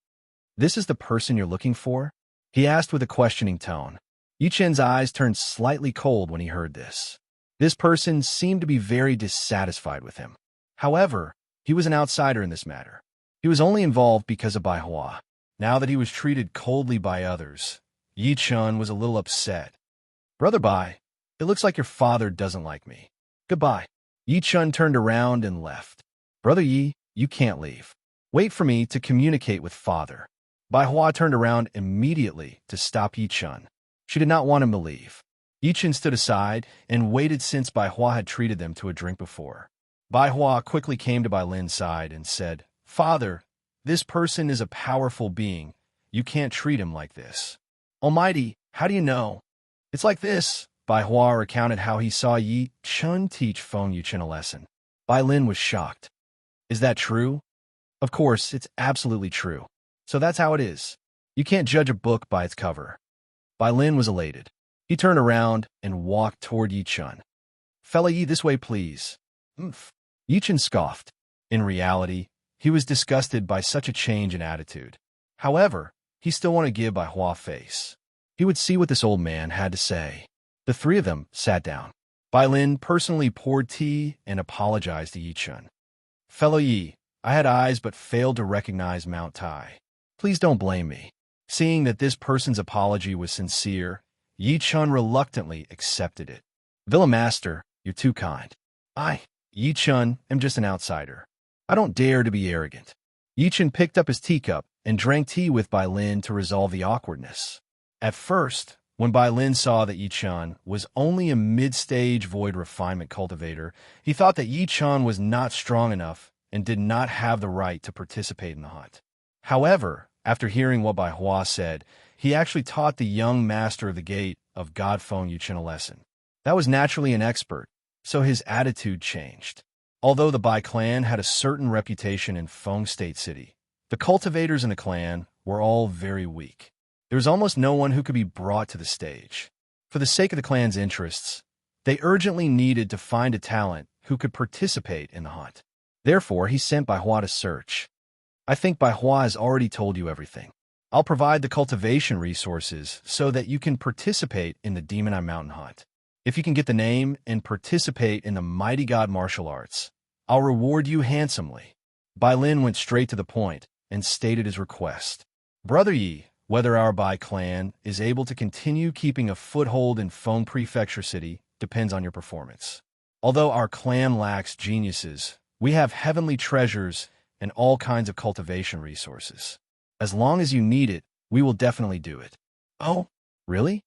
"This is the person you're looking for?" he asked with a questioning tone. Yi Chun's eyes turned slightly cold when he heard this. This person seemed to be very dissatisfied with him. However, he was an outsider in this matter. He was only involved because of Bai Hua. Now that he was treated coldly by others, Yi Chun was a little upset. "Brother Bai, it looks like your father doesn't like me. Goodbye." Yi Chun turned around and left. "Brother Yi, you can't leave. Wait for me to communicate with father." Bai Hua turned around immediately to stop Yi Chun. She did not want him to leave. Yi Chun stood aside and waited since Bai Hua had treated them to a drink before. Bai Hua quickly came to Bai Lin's side and said, "Father, this person is a powerful being. You can't treat him like this." "Almighty, how do you know?" "It's like this." Bai Hua recounted how he saw Yi Chun teach Feng Yuchen a lesson. Bai Lin was shocked. "Is that true?" "Of course, it's absolutely true. So that's how it is. You can't judge a book by its cover." Bai Lin was elated. He turned around and walked toward Yi Chun. "Fella Yi, this way, please." "Umph." Yi Chun scoffed. In reality, he was disgusted by such a change in attitude. However, he still wanted to give Bai Hua face. He would see what this old man had to say. The three of them sat down. Bai Lin personally poured tea and apologized to Yi Chun. "Fellow Yi, I had eyes but failed to recognize Mount Tai. Please don't blame me." Seeing that this person's apology was sincere, Yi Chun reluctantly accepted it. "Villa Master, you're too kind. Yi Chun, am just an outsider. I don't dare to be arrogant." Yi Chun picked up his teacup and drank tea with Bai Lin to resolve the awkwardness. At first, when Bai Lin saw that Yi Chun was only a mid-stage void refinement cultivator, he thought that Yi Chun was not strong enough and did not have the right to participate in the hunt. However, after hearing what Bai Hua said, he actually taught the young master of the gate of God Feng Yuchen a lesson. That was naturally an expert, so his attitude changed. Although the Bai clan had a certain reputation in Feng State City, the cultivators in the clan were all very weak. There was almost no one who could be brought to the stage. For the sake of the clan's interests, they urgently needed to find a talent who could participate in the hunt. Therefore, he sent Bai Hua to search. "I think Bai Hua has already told you everything. I'll provide the cultivation resources so that you can participate in the Demon Eye Mountain hunt. If you can get the name and participate in the Mighty God martial arts, I'll reward you handsomely." Bai Lin went straight to the point and stated his request. "Brother Yi, whether our Bai clan is able to continue keeping a foothold in Feng Prefecture City depends on your performance. Although our clan lacks geniuses, we have heavenly treasures and all kinds of cultivation resources. As long as you need it, we will definitely do it. Oh, really?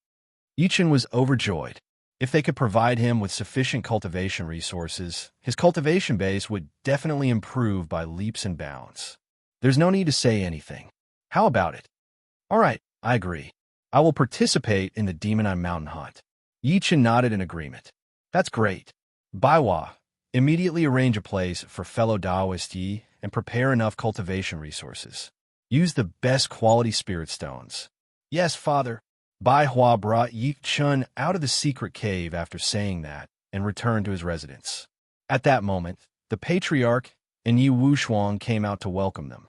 Yichin was overjoyed. If they could provide him with sufficient cultivation resources, his cultivation base would definitely improve by leaps and bounds. There's no need to say anything. How about it? All right, I agree. I will participate in the Demon Eye Mountain Hunt. Yichin nodded in agreement. That's great. Baiwa, immediately arrange a place for fellow Taoist Yi and prepare enough cultivation resources. Use the best quality spirit stones. Yes, father. Bai Hua brought Yi Chun out of the secret cave after saying that and returned to his residence. At that moment, the patriarch and Yi Wushuang came out to welcome them.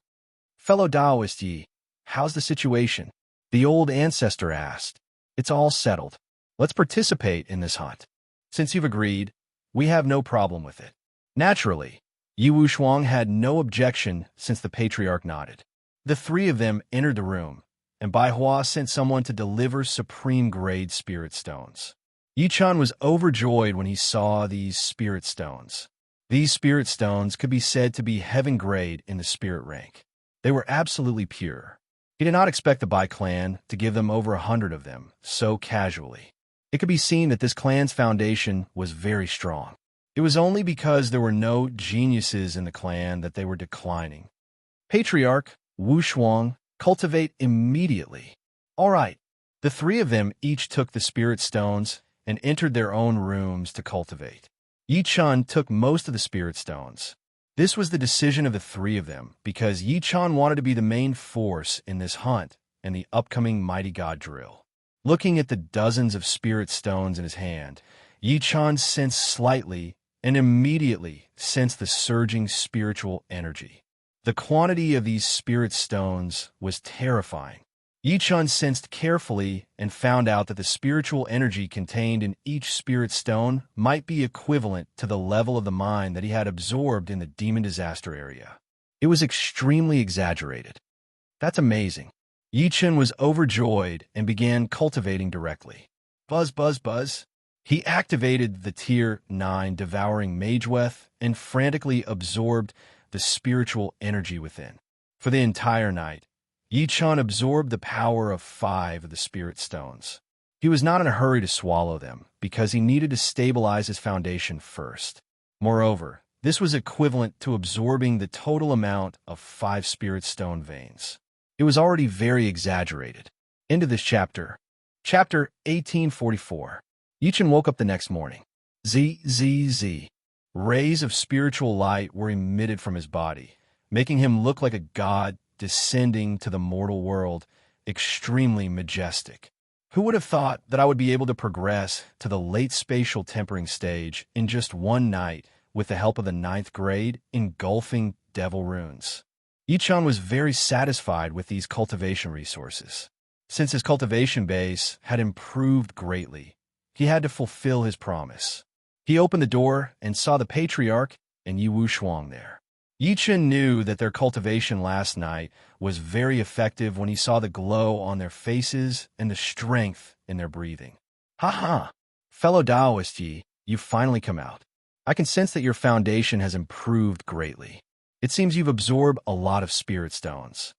Fellow Taoist Yi, how's the situation? The old ancestor asked. It's all settled. Let's participate in this hunt. Since you've agreed, we have no problem with it. Naturally, Yi Wushuang had no objection since the patriarch nodded. The three of them entered the room, and Bai Hua sent someone to deliver supreme-grade spirit stones. Yi Chun was overjoyed when he saw these spirit stones. These spirit stones could be said to be heaven-grade in the spirit rank. They were absolutely pure. He did not expect the Bai clan to give them over 100 of them so casually. It could be seen that this clan's foundation was very strong. It was only because there were no geniuses in the clan that they were declining. Patriarch Wu Shuang, cultivate immediately. All right. The three of them each took the spirit stones and entered their own rooms to cultivate. Yi Chun took most of the spirit stones. This was the decision of the three of them because Yi Chun wanted to be the main force in this hunt and the upcoming Mighty God drill. Looking at the dozens of spirit stones in his hand, Yi Chun sensed slightly and immediately sensed the surging spiritual energy. The quantity of these spirit stones was terrifying. Yi Chun sensed carefully and found out that the spiritual energy contained in each spirit stone might be equivalent to the level of the mind that he had absorbed in the demon disaster area. It was extremely exaggerated. That's amazing. Yi Chun was overjoyed and began cultivating directly. Buzz, buzz, buzz. He activated the Tier 9 Devouring Mageweth and frantically absorbed the spiritual energy within. For the entire night, Yi Chun absorbed the power of 5 of the spirit stones. He was not in a hurry to swallow them because he needed to stabilize his foundation first. Moreover, this was equivalent to absorbing the total amount of 5 spirit stone veins. It was already very exaggerated. End of this chapter. Chapter 1844. Yi Chun woke up the next morning. Z. Rays of spiritual light were emitted from his body, making him look like a god descending to the mortal world, extremely majestic. Who would have thought that I would be able to progress to the late spatial tempering stage in just one night with the help of the 9th grade engulfing devil runes? Yi Chun was very satisfied with these cultivation resources. Since his cultivation base had improved greatly, he had to fulfill his promise. He opened the door and saw the patriarch and Yi Wushuang there. Yi Chun knew that their cultivation last night was very effective when he saw the glow on their faces and the strength in their breathing. Ha! Fellow Taoist Yi, you've finally come out. I can sense that your foundation has improved greatly. It seems you've absorbed a lot of spirit stones.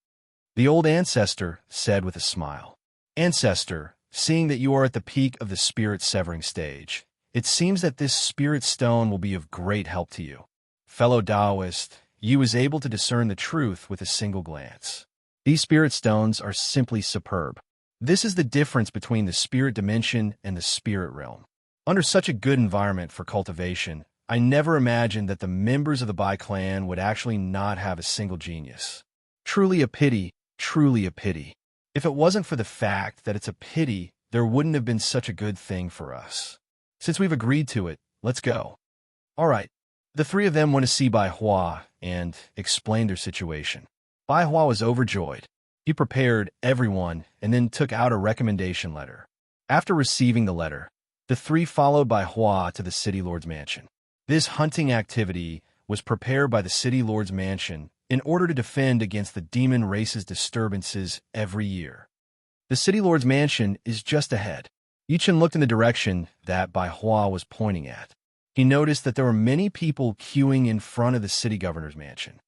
The old ancestor said with a smile. Ancestor, seeing that you are at the peak of the spirit severing stage, it seems that this spirit stone will be of great help to you. Fellow Taoist, Yi was able to discern the truth with a single glance. These spirit stones are simply superb. This is the difference between the spirit dimension and the spirit realm. Under such a good environment for cultivation, I never imagined that the members of the Bai clan would actually not have a single genius. Truly a pity, truly a pity. If it wasn't for the fact that it's a pity, there wouldn't have been such a good thing for us. Since we've agreed to it, let's go. All right. The three of them went to see Bai Hua and explained their situation. Bai Hua was overjoyed. He prepared everyone and then took out a recommendation letter. After receiving the letter, the three followed Bai Hua to the city lord's mansion. This hunting activity was prepared by the city lord's mansion in order to defend against the demon race's disturbances every year. The city lord's mansion is just ahead. Yichen looked in the direction that Bai Hua was pointing at. He noticed that there were many people queuing in front of the city governor's mansion.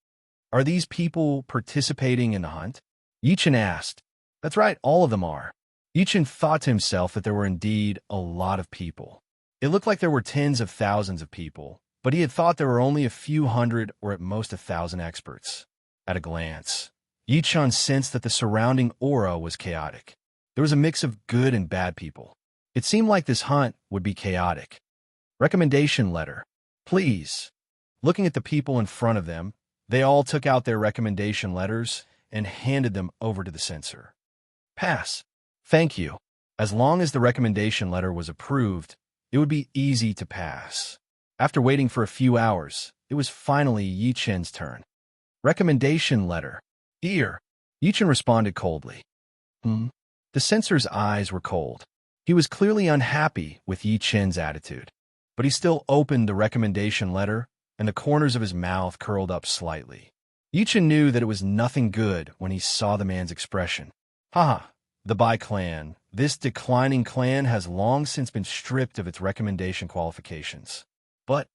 Are these people participating in the hunt? Yichen asked. That's right, all of them are. Yichen thought to himself that there were indeed a lot of people. It looked like there were tens of thousands of people, but he had thought there were only a few hundred or at most 1,000 experts. At a glance, Yichen sensed that the surrounding aura was chaotic. There was a mix of good and bad people. It seemed like this hunt would be chaotic. Recommendation letter. Please. Looking at the people in front of them, they all took out their recommendation letters and handed them over to the censor. Pass. Thank you. As long as the recommendation letter was approved, it would be easy to pass. After waiting for a few hours, it was finally Yichen's turn. Recommendation letter. Here. Yichen responded coldly. The censor's eyes were cold. He was clearly unhappy with Yichen's attitude, but he still opened the recommendation letter, and the corners of his mouth curled up slightly. Yichen knew that it was nothing good when he saw the man's expression. Haha, the Bai clan, this declining clan has long since been stripped of its recommendation qualifications. But,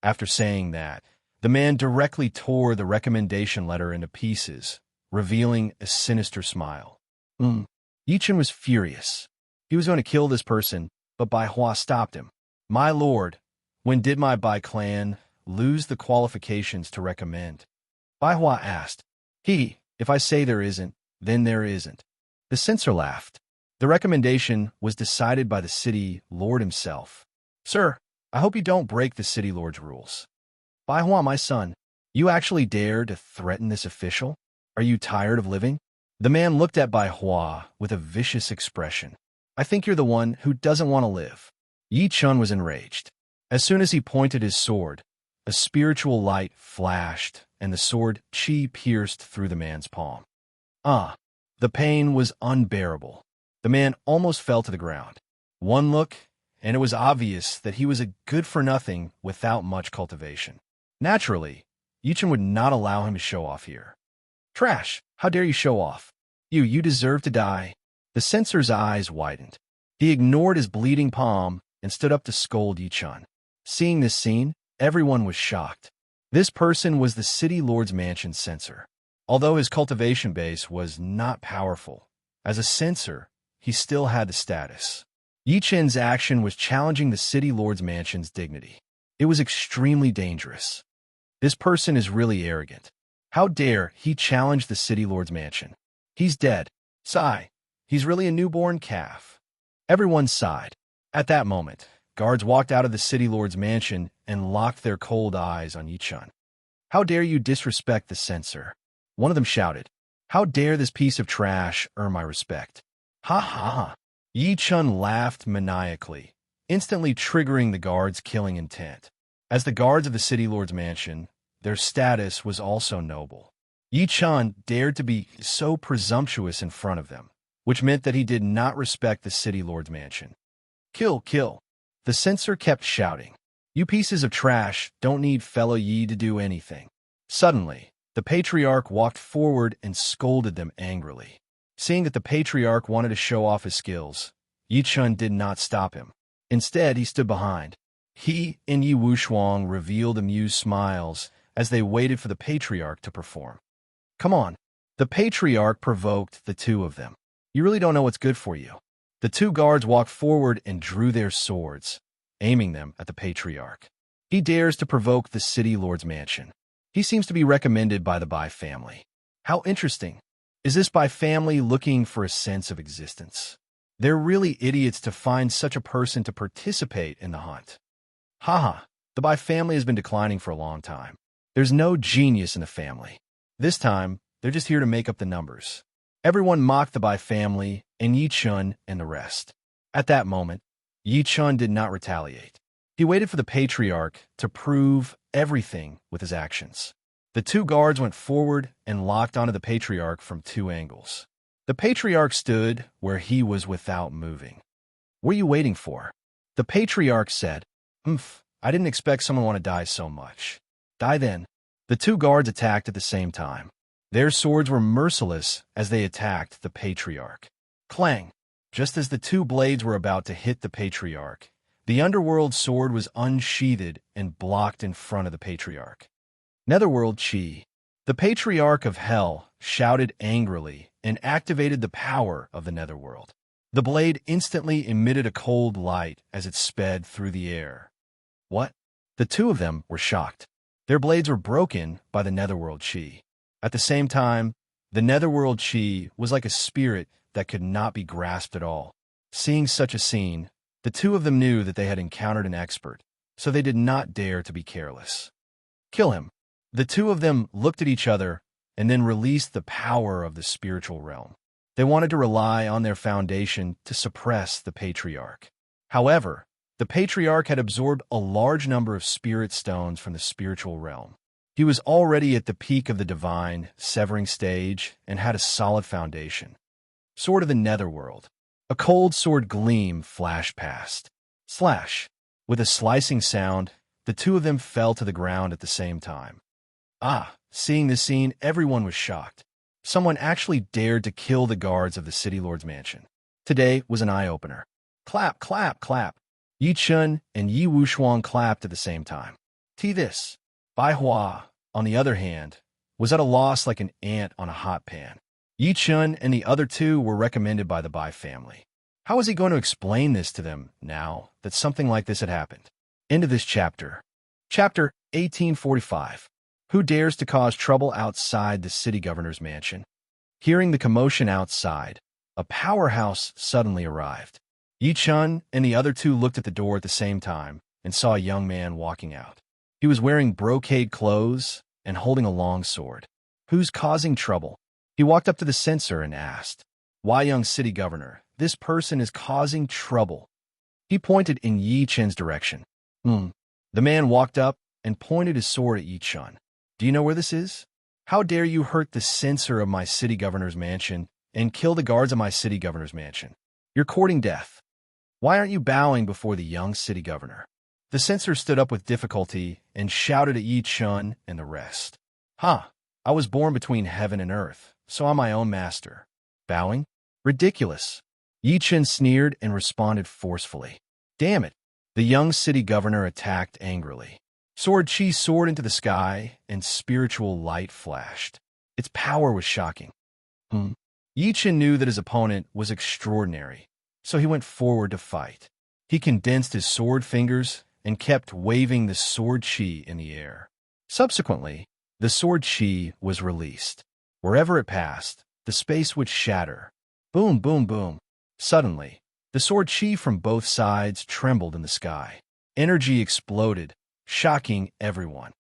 after saying that, the man directly tore the recommendation letter into pieces, revealing a sinister smile. Yichen was furious. He was going to kill this person, but Bai Hua stopped him. My lord, when did my Bai clan lose the qualifications to recommend? Bai Hua asked. If I say there isn't, then there isn't. The censor laughed. The recommendation was decided by the city lord himself. Sir, I hope you don't break the city lord's rules. Bai Hua, my son, you actually dare to threaten this official? Are you tired of living? The man looked at Bai Hua with a vicious expression. I think you're the one who doesn't want to live. Yichen was enraged. As soon as he pointed his sword, a spiritual light flashed, and the sword chi pierced through the man's palm. The pain was unbearable. The man almost fell to the ground. One look, and it was obvious that he was a good-for-nothing without much cultivation. Naturally, Yichen would not allow him to show off here. Trash! How dare you show off? You deserve to die. The censor's eyes widened. He ignored his bleeding palm and stood up to scold Yichen. Seeing this scene, everyone was shocked. This person was the city lord's mansion censor. Although his cultivation base was not powerful, as a censor, he still had the status. Yichen's action was challenging the city lord's mansion's dignity. It was extremely dangerous. This person is really arrogant. How dare he challenge the city lord's mansion? He's dead. Sigh. He's really a newborn calf. Everyone sighed. At that moment, guards walked out of the city lord's mansion and locked their cold eyes on Yichen. How dare you disrespect the censor? One of them shouted. How dare this piece of trash earn my respect? Ha ha ha. Yichen laughed maniacally, instantly triggering the guards' killing intent. As the guards of the city lord's mansion, their status was also noble. Yichen dared to be so presumptuous in front of them, which meant that he did not respect the city lord's mansion. Kill, kill. The censor kept shouting. You pieces of trash don't need fellow Yi to do anything. Suddenly, the patriarch walked forward and scolded them angrily. Seeing that the patriarch wanted to show off his skills, Yichen did not stop him. Instead, he stood behind. He and Yi Wushuang revealed amused smiles as they waited for the patriarch to perform. Come on. The patriarch provoked the two of them. You really don't know what's good for you. The two guards walked forward and drew their swords, aiming them at the patriarch. He dares to provoke the city lord's mansion. He seems to be recommended by the Bai family. How interesting. Is this Bai family looking for a sense of existence? They're really idiots to find such a person to participate in the hunt. Haha, the Bai family has been declining for a long time. There's no genius in the family. This time, they're just here to make up the numbers. Everyone mocked the Bai family and Yichen and the rest. At that moment, Yichen did not retaliate. He waited for the patriarch to prove everything with his actions. The two guards went forward and locked onto the patriarch from two angles. The patriarch stood where he was without moving. What are you waiting for? The patriarch said, I didn't expect someone to want to die so much. Die then. The two guards attacked at the same time. Their swords were merciless as they attacked the patriarch. Clang! Just as the two blades were about to hit the patriarch, the underworld sword was unsheathed and blocked in front of the patriarch. Netherworld Chi. The patriarch of hell shouted angrily and activated the power of the netherworld. The blade instantly emitted a cold light as it sped through the air. What? The two of them were shocked. Their blades were broken by the netherworld Chi. At the same time, the netherworld Chi was like a spirit that could not be grasped at all. Seeing such a scene, the two of them knew that they had encountered an expert, so they did not dare to be careless. Kill him. The two of them looked at each other and then released the power of the spiritual realm. They wanted to rely on their foundation to suppress the patriarch. However, the patriarch had absorbed a large number of spirit stones from the spiritual realm. He was already at the peak of the divine, severing stage and had a solid foundation. Sword of the Netherworld. A cold sword gleam flashed past. Slash. With a slicing sound, the two of them fell to the ground at the same time. Seeing this scene, everyone was shocked. Someone actually dared to kill the guards of the City Lord's mansion. Today was an eye-opener. Clap, clap, clap. Yi Chun and Yi Wushuang clapped at the same time. This. Bai Hua, on the other hand, was at a loss like an ant on a hot pan. Yi Chun and the other two were recommended by the Bai family. How was he going to explain this to them now that something like this had happened? End of this chapter. Chapter 1845. Who dares to cause trouble outside the city governor's mansion? Hearing the commotion outside, a powerhouse suddenly arrived. Yi Chun and the other two looked at the door at the same time and saw a young man walking out. He was wearing brocade clothes and holding a long sword. Who's causing trouble? He walked up to the censor and asked, "Why, young city governor, this person is causing trouble." He pointed in Yi Chun's direction. The man walked up and pointed his sword at Yi Chun. "Do you know where this is? How dare you hurt the censor of my city governor's mansion and kill the guards of my city governor's mansion? You're courting death. Why aren't you bowing before the young city governor?" The censor stood up with difficulty and shouted at Yi Chun and the rest. I was born between heaven and earth, so I'm my own master. Bowing? Ridiculous. Yi Chun sneered and responded forcefully. Damn it. The young city governor attacked angrily. Sword Chi soared into the sky, and spiritual light flashed. Its power was shocking. Yi Chun knew that his opponent was extraordinary, so he went forward to fight. He condensed his sword fingers and kept waving the sword Chi in the air. Subsequently, the sword Chi was released. Wherever it passed, the space would shatter. Boom, boom, boom. Suddenly, the sword Chi from both sides trembled in the sky. Energy exploded, shocking everyone.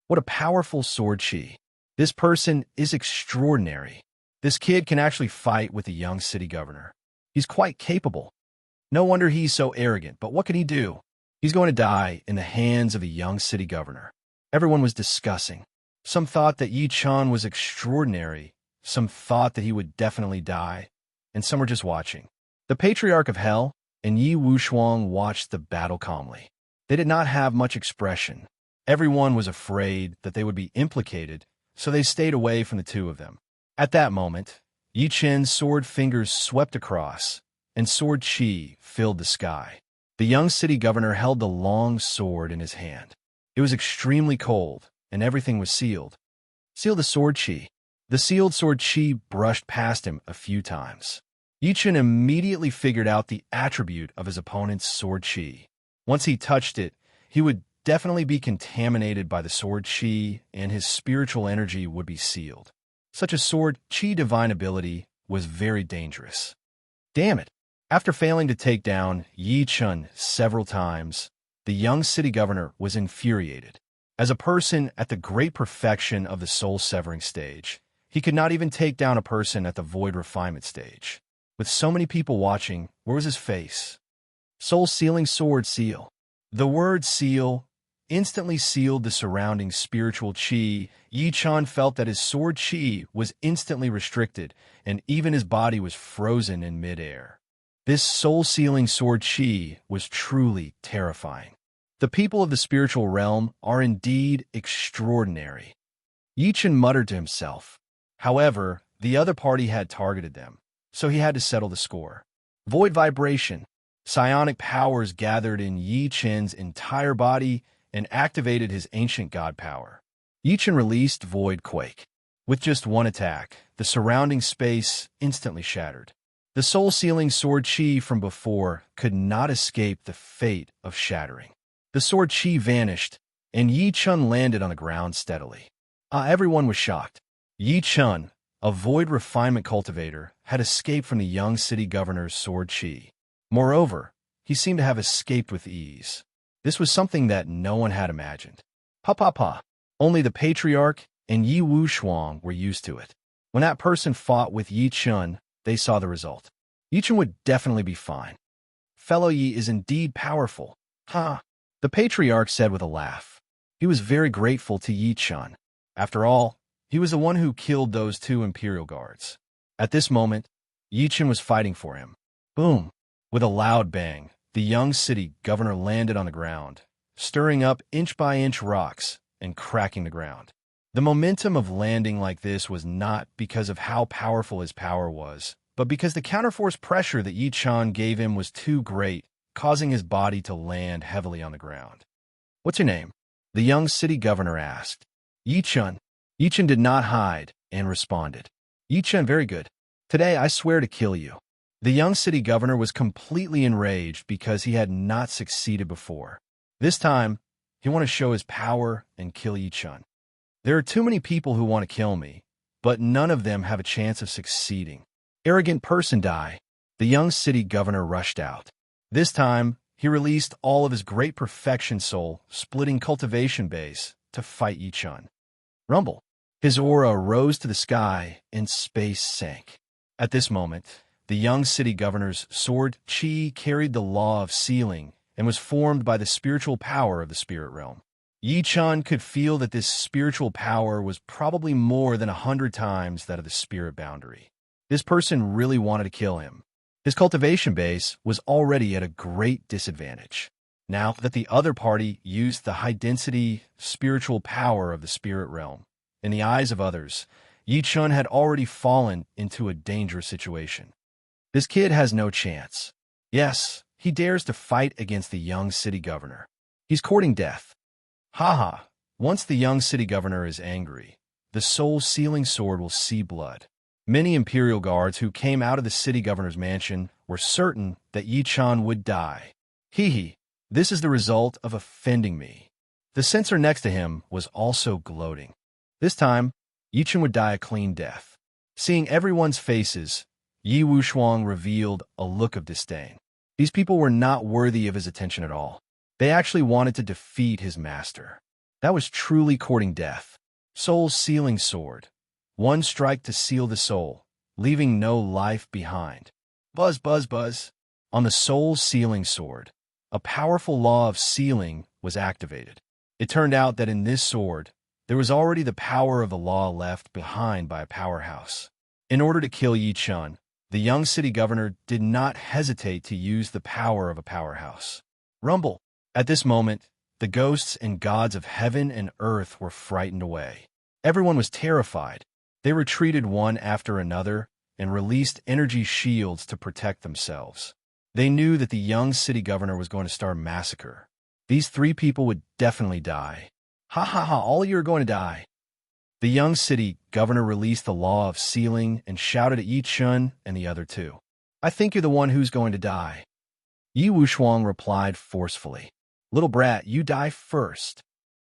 What a powerful sword Chi. This person is extraordinary. This kid can actually fight with the young city governor. He's quite capable. No wonder he's so arrogant, but what can he do? He's going to die in the hands of the young city governor. Everyone was discussing. Some thought that Yi Chun was extraordinary, some thought that he would definitely die, and some were just watching. The patriarch of hell and Yi Wushuang watched the battle calmly. They did not have much expression. Everyone was afraid that they would be implicated, so they stayed away from the two of them. At that moment, Yi Chun's sword fingers swept across, and sword Chi filled the sky. The young city governor held the long sword in his hand. It was extremely cold, and everything was sealed. Seal the sword Chi. The sealed sword Chi brushed past him a few times. Yi Chun immediately figured out the attribute of his opponent's sword Chi. Once he touched it, he would definitely be contaminated by the sword Chi, and his spiritual energy would be sealed. Such a sword Chi divine ability was very dangerous. Damn it! After failing to take down Yi Chun several times, the young city governor was infuriated. As a person at the great perfection of the soul-severing stage, he could not even take down a person at the void refinement stage. With so many people watching, where was his face? Soul-sealing sword seal. The word seal instantly sealed the surrounding spiritual Chi. Yi Chun felt that his sword Chi was instantly restricted, and even his body was frozen in midair. This soul-sealing sword Chi was truly terrifying. The people of the spiritual realm are indeed extraordinary. Yi Chun muttered to himself. However, the other party had targeted them, so he had to settle the score. Void vibration. Psionic powers gathered in Yi Chen's entire body and activated his ancient god power. Yi Chen released Void Quake. With just one attack, the surrounding space instantly shattered. The soul-sealing sword chi from before could not escape the fate of shattering. The sword chi vanished, and Yi Chen landed on the ground steadily. Everyone was shocked. Yi Chen, a void refinement cultivator, had escaped from the young city governor's sword chi. Moreover, he seemed to have escaped with ease. This was something that no one had imagined. Pa. Only the patriarch and Yi Wushuang were used to it. When that person fought with Yi Chen, they saw the result. Yi Chen would definitely be fine. Fellow Yi is indeed powerful. The patriarch said with a laugh. He was very grateful to Yi Chen. After all, he was the one who killed those 2 imperial guards. At this moment, Yi Chen was fighting for him. Boom! With a loud bang, the young city governor landed on the ground, stirring up inch-by-inch rocks and cracking the ground. The momentum of landing like this was not because of how powerful his power was, but because the counterforce pressure that Yi Chen gave him was too great, causing his body to land heavily on the ground. "What's your name?" the young city governor asked. Yi Chen. Yi Chen did not hide and responded. "Yi Chen, very good. Today I swear to kill you." The young city governor was completely enraged because he had not succeeded before. This time, he wanted to show his power and kill Yi Chen. "There are too many people who want to kill me, but none of them have a chance of succeeding. Arrogant person, die." The young city governor rushed out. This time, he released all of his great perfection soul, splitting cultivation base, to fight Yi Chen. Rumble. His aura rose to the sky and space sank. At this moment, the young city governor's sword chi carried the law of sealing and was formed by the spiritual power of the spirit realm. Yi Chen could feel that this spiritual power was probably more than 100 times that of the spirit boundary. This person really wanted to kill him. His cultivation base was already at a great disadvantage. Now that the other party used the high-density spiritual power of the spirit realm, in the eyes of others, Yi Chen had already fallen into a dangerous situation. This kid has no chance. Yes, he dares to fight against the young city governor. He's courting death. Once the young city governor is angry, the soul-sealing sword will see blood. Many imperial guards who came out of the city governor's mansion were certain that Yi Chen would die. This is the result of offending me. The censor next to him was also gloating. This time, Yi Chen would die a clean death. Seeing everyone's faces, Yi Wushuang revealed a look of disdain. These people were not worthy of his attention at all. They actually wanted to defeat his master. That was truly courting death. Soul-sealing sword. One strike to seal the soul, leaving no life behind. Buzz. On the soul-sealing sword, a powerful law of sealing was activated. It turned out that in this sword, there was already the power of the law left behind by a powerhouse. In order to kill Yi Chen, the young city governor did not hesitate to use the power of a powerhouse. Rumble. At this moment, the ghosts and gods of heaven and earth were frightened away. Everyone was terrified. They retreated one after another and released energy shields to protect themselves. They knew that the young city governor was going to start a massacre. These 3 people would definitely die. All of you are going to die. The young city governor released the law of sealing and shouted at Yi Chen and the other 2. "I think you're the one who's going to die." Yi Wushuang replied forcefully. "Little brat, you die first."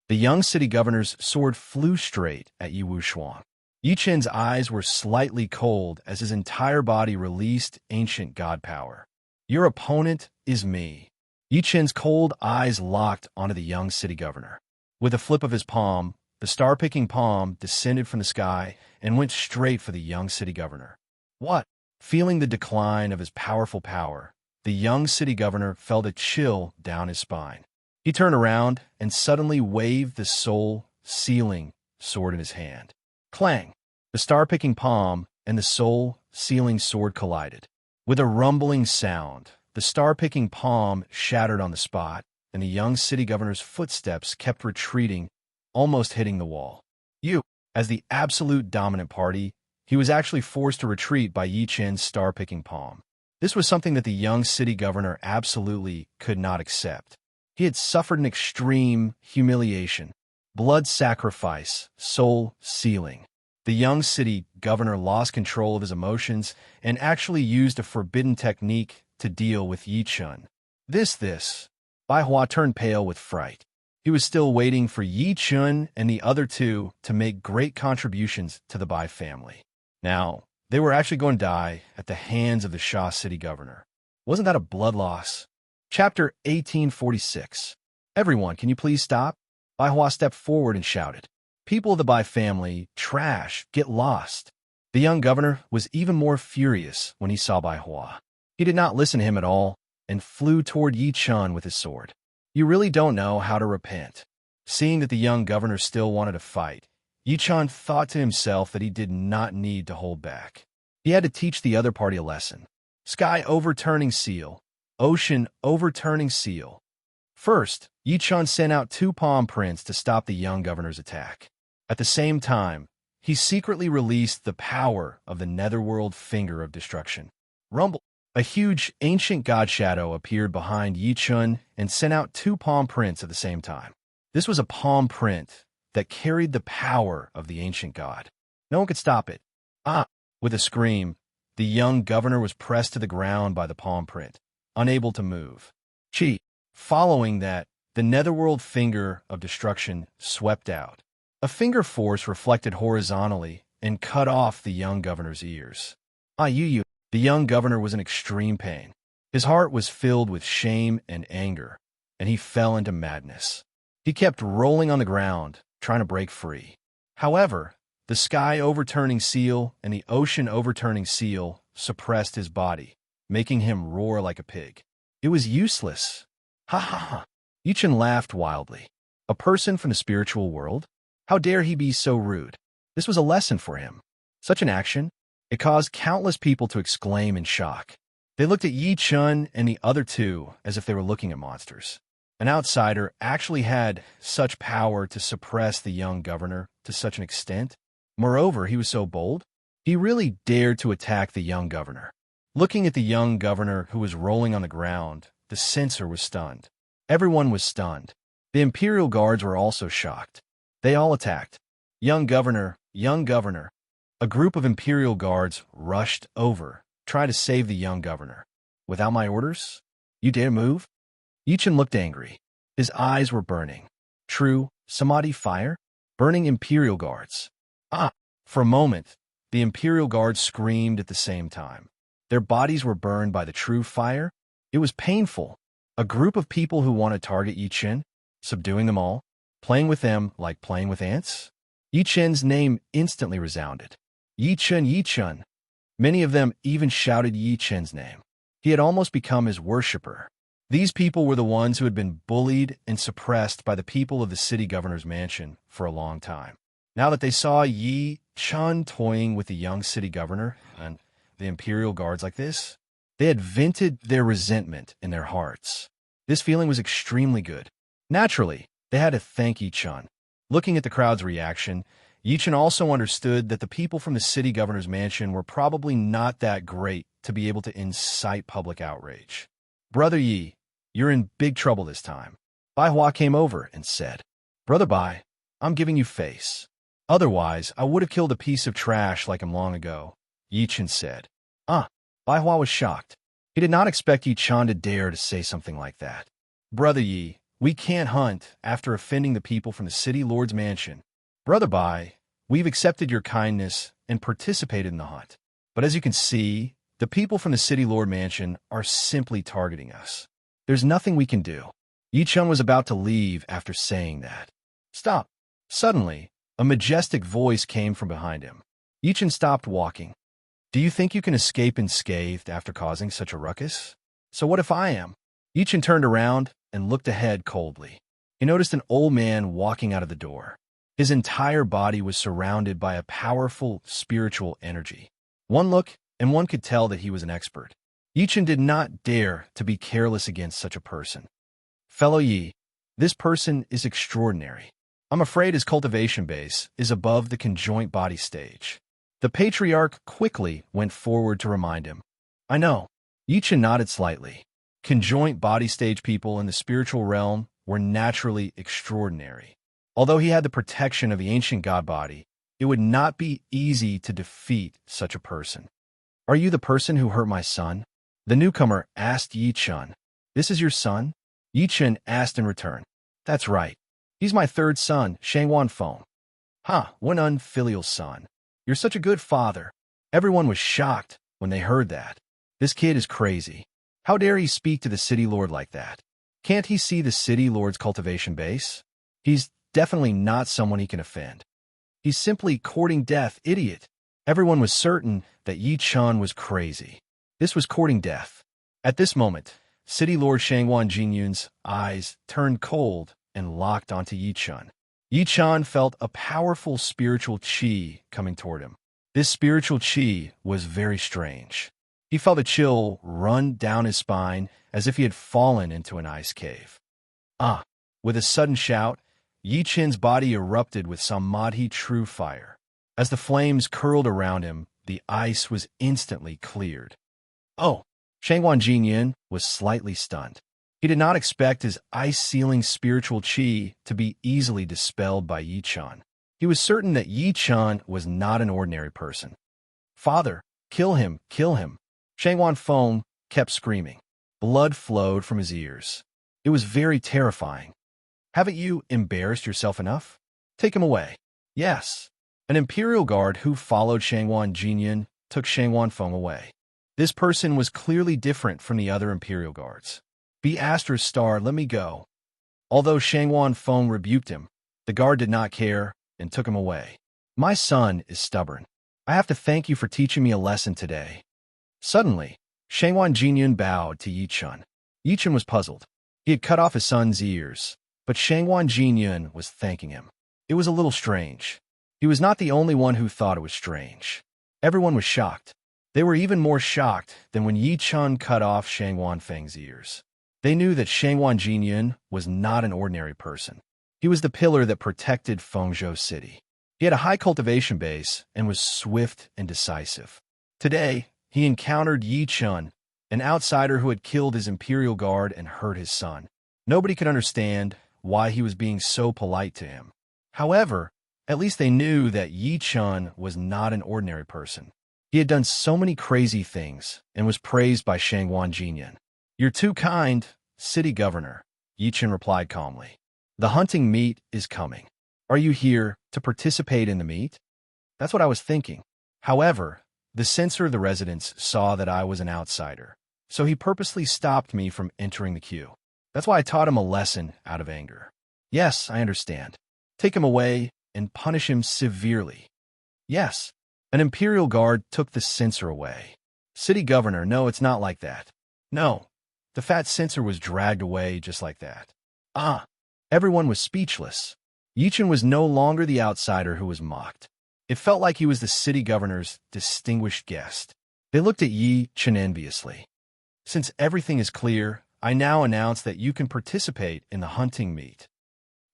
The young city governor's sword flew straight at Yi Wushuang. Yi Chen's eyes were slightly cold as his entire body released ancient god power. "Your opponent is me." Yi Chen's cold eyes locked onto the young city governor. With a flip of his palm, the star-picking palm descended from the sky and went straight for the young city governor. What? Feeling the decline of his powerful power, the young city governor felt a chill down his spine. He turned around and suddenly waved the soul-sealing sword in his hand. Clang! The star-picking palm and the soul-sealing sword collided. With a rumbling sound, the star-picking palm shattered on the spot, and the young city governor's footsteps kept retreating, almost hitting the wall. As the absolute dominant party, he was actually forced to retreat by Yi Chen's star-picking palm. This was something that the young city governor absolutely could not accept. He had suffered an extreme humiliation, blood sacrifice, soul sealing. The young city governor lost control of his emotions and actually used a forbidden technique to deal with Yi Chun. Bai Hua turned pale with fright. He was still waiting for Yi Chun and the other two to make great contributions to the Bai family. Now, they were actually going to die at the hands of the Sha city governor. Wasn't that a blood loss? Chapter 1846. Everyone, can you please stop? Bai Hua stepped forward and shouted. People of the Bai family, trash, get lost. The young governor was even more furious when he saw Bai Hua. He did not listen to him at all and flew toward Yi Chun with his sword. You really don't know how to repent. Seeing that the young governor still wanted to fight, Yi Chun thought to himself that he did not need to hold back. He had to teach the other party a lesson. Sky overturning seal, ocean overturning seal. First, Yi Chun sent out 2 palm prints to stop the young governor's attack. At the same time, he secretly released the power of the netherworld finger of destruction. Rumble. A huge, ancient god shadow appeared behind Yi Chun and sent out 2 palm prints at the same time. This was a palm print that carried the power of the ancient god. No one could stop it. With a scream, the young governor was pressed to the ground by the palm print, unable to move. Following that, the netherworld finger of destruction swept out. A finger force reflected horizontally and cut off the young governor's ears. The young governor was in extreme pain. His heart was filled with shame and anger, and he fell into madness. He kept rolling on the ground, trying to break free. However, the sky overturning seal and the ocean overturning seal suppressed his body, making him roar like a pig. It was useless. Ha ha ha. Yi Chun laughed wildly. A person from the spiritual world? How dare he be so rude? This was a lesson for him. Such an action? It caused countless people to exclaim in shock. They looked at Yi Chun and the other two as if they were looking at monsters. An outsider actually had such power to suppress the young governor to such an extent. Moreover, he was so bold. He really dared to attack the young governor. Looking at the young governor who was rolling on the ground, the censor was stunned. Everyone was stunned. The imperial guards were also shocked. They all attacked. Young governor, young governor. A group of imperial guards rushed over, trying to save the young governor. Without my orders? You dare move? Yi Chun looked angry. His eyes were burning. True, samadhi fire? Burning imperial guards. For a moment, the imperial guards screamed at the same time. Their bodies were burned by the true fire. It was painful. A group of people who want to target Yi Chun, subduing them all, playing with them like playing with ants? Yi Chun's name instantly resounded. Yi Chun, Yi Chun. Many of them even shouted Yi Chun's name. He had almost become his worshipper. These people were the ones who had been bullied and suppressed by the people of the city governor's mansion for a long time. Now that they saw Yi Chun toying with the young city governor and the imperial guards like this, they had vented their resentment in their hearts. This feeling was extremely good. Naturally, they had to thank Yi Chun. Looking at the crowd's reaction, Yi Chun also understood that the people from the city governor's mansion were probably not that great to be able to incite public outrage. Brother Yi, you're in big trouble this time. Bai Hua came over and said, Brother Bai, I'm giving you face. Otherwise, I would have killed a piece of trash like him long ago, Yi Chun said. Bai Hua was shocked. He did not expect Yi Chun to dare to say something like that. Brother Yi, we can't hunt after offending the people from the city lord's mansion. Brother Bai, we've accepted your kindness and participated in the hunt. But as you can see, the people from the city lord mansion are simply targeting us. There's nothing we can do. Yi Chun was about to leave after saying that. Stop. Suddenly, a majestic voice came from behind him. Yi Chun stopped walking. Do you think you can escape unscathed after causing such a ruckus? So what if I am? Yi Chun turned around and looked ahead coldly. He noticed an old man walking out of the door. His entire body was surrounded by a powerful spiritual energy. One look, and one could tell that he was an expert. Yi Chun did not dare to be careless against such a person. Fellow Yi, this person is extraordinary. I'm afraid his cultivation base is above the conjoint body stage. The patriarch quickly went forward to remind him. I know. Yi Chen nodded slightly. Conjoint body stage people in the spiritual realm were naturally extraordinary. Although he had the protection of the ancient god body, it would not be easy to defeat such a person. Are you the person who hurt my son? The newcomer asked Yi Chen. This is your son? Yi Chen asked in return. That's right. He's my third son, Shangwan Feng. Ha, what an unfilial son. You're such a good father. Everyone was shocked when they heard that. This kid is crazy. How dare he speak to the city lord like that? Can't he see the city lord's cultivation base? He's definitely not someone he can offend. He's simply courting death, idiot. Everyone was certain that Yi Chen was crazy. This was courting death. At this moment, City Lord Shangwan Jinyun's eyes turned cold and locked onto Yi Chen. Yi Chen felt a powerful spiritual qi coming toward him. This spiritual qi was very strange. He felt a chill run down his spine as if he had fallen into an ice cave. Ah! With a sudden shout, Yi Chen's body erupted with samadhi true fire. As the flames curled around him, the ice was instantly cleared. Oh! Shangwan Jinyun was slightly stunned. He did not expect his ice-sealing spiritual qi to be easily dispelled by Yi Chen. He was certain that Yi Chen was not an ordinary person. Father, kill him, kill him. Shangwan Feng kept screaming. Blood flowed from his ears. It was very terrifying. Haven't you embarrassed yourself enough? Take him away. Yes. An imperial guard who followed Shangwan Jinyun took Shangwan Feng away. This person was clearly different from the other imperial guards. Be Astra's star, let me go. Although Shangwan Feng rebuked him, the guard did not care and took him away. My son is stubborn. I have to thank you for teaching me a lesson today. Suddenly, Shangwan Jinyun bowed to Yi Chen. Yi Chen was puzzled. He had cut off his son's ears, but Shangwan Jinyun was thanking him. It was a little strange. He was not the only one who thought it was strange. Everyone was shocked. They were even more shocked than when Yi Chen cut off Shangwan Feng's ears. They knew that Shangwan Jinyun was not an ordinary person. He was the pillar that protected Fengzhou City. He had a high cultivation base and was swift and decisive. Today, he encountered Yi Chen, an outsider who had killed his imperial guard and hurt his son. Nobody could understand why he was being so polite to him. However, at least they knew that Yi Chen was not an ordinary person. He had done so many crazy things and was praised by Shangwan Jinyun. You're too kind, city governor, Yi Chen replied calmly. The hunting meet is coming. Are you here to participate in the meet? That's what I was thinking. However, the censor of the residence saw that I was an outsider, so he purposely stopped me from entering the queue. That's why I taught him a lesson out of anger. Yes, I understand. Take him away and punish him severely. Yes. An imperial guard took the censor away. City governor, no, it's not like that. No. The fat censor was dragged away just like that. Ah! Everyone was speechless. Yi Chen was no longer the outsider who was mocked. It felt like he was the city governor's distinguished guest. They looked at Yi Chen enviously. Since everything is clear, I now announce that you can participate in the hunting meet.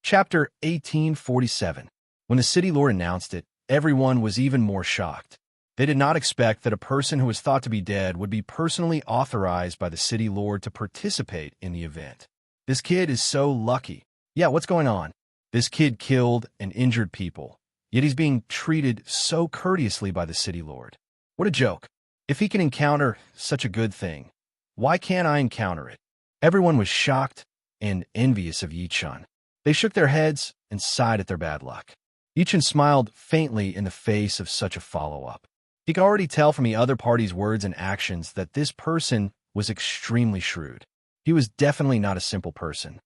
Chapter 1847. When the city lord announced it, everyone was even more shocked. They did not expect that a person who was thought to be dead would be personally authorized by the city lord to participate in the event. This kid is so lucky. Yeah, what's going on? This kid killed and injured people, yet he's being treated so courteously by the city lord. What a joke. If he can encounter such a good thing, why can't I encounter it? Everyone was shocked and envious of Yi Chen. They shook their heads and sighed at their bad luck. Yi Chen smiled faintly in the face of such a follow-up. He could already tell from the other party's words and actions that this person was extremely shrewd. He was definitely not a simple person.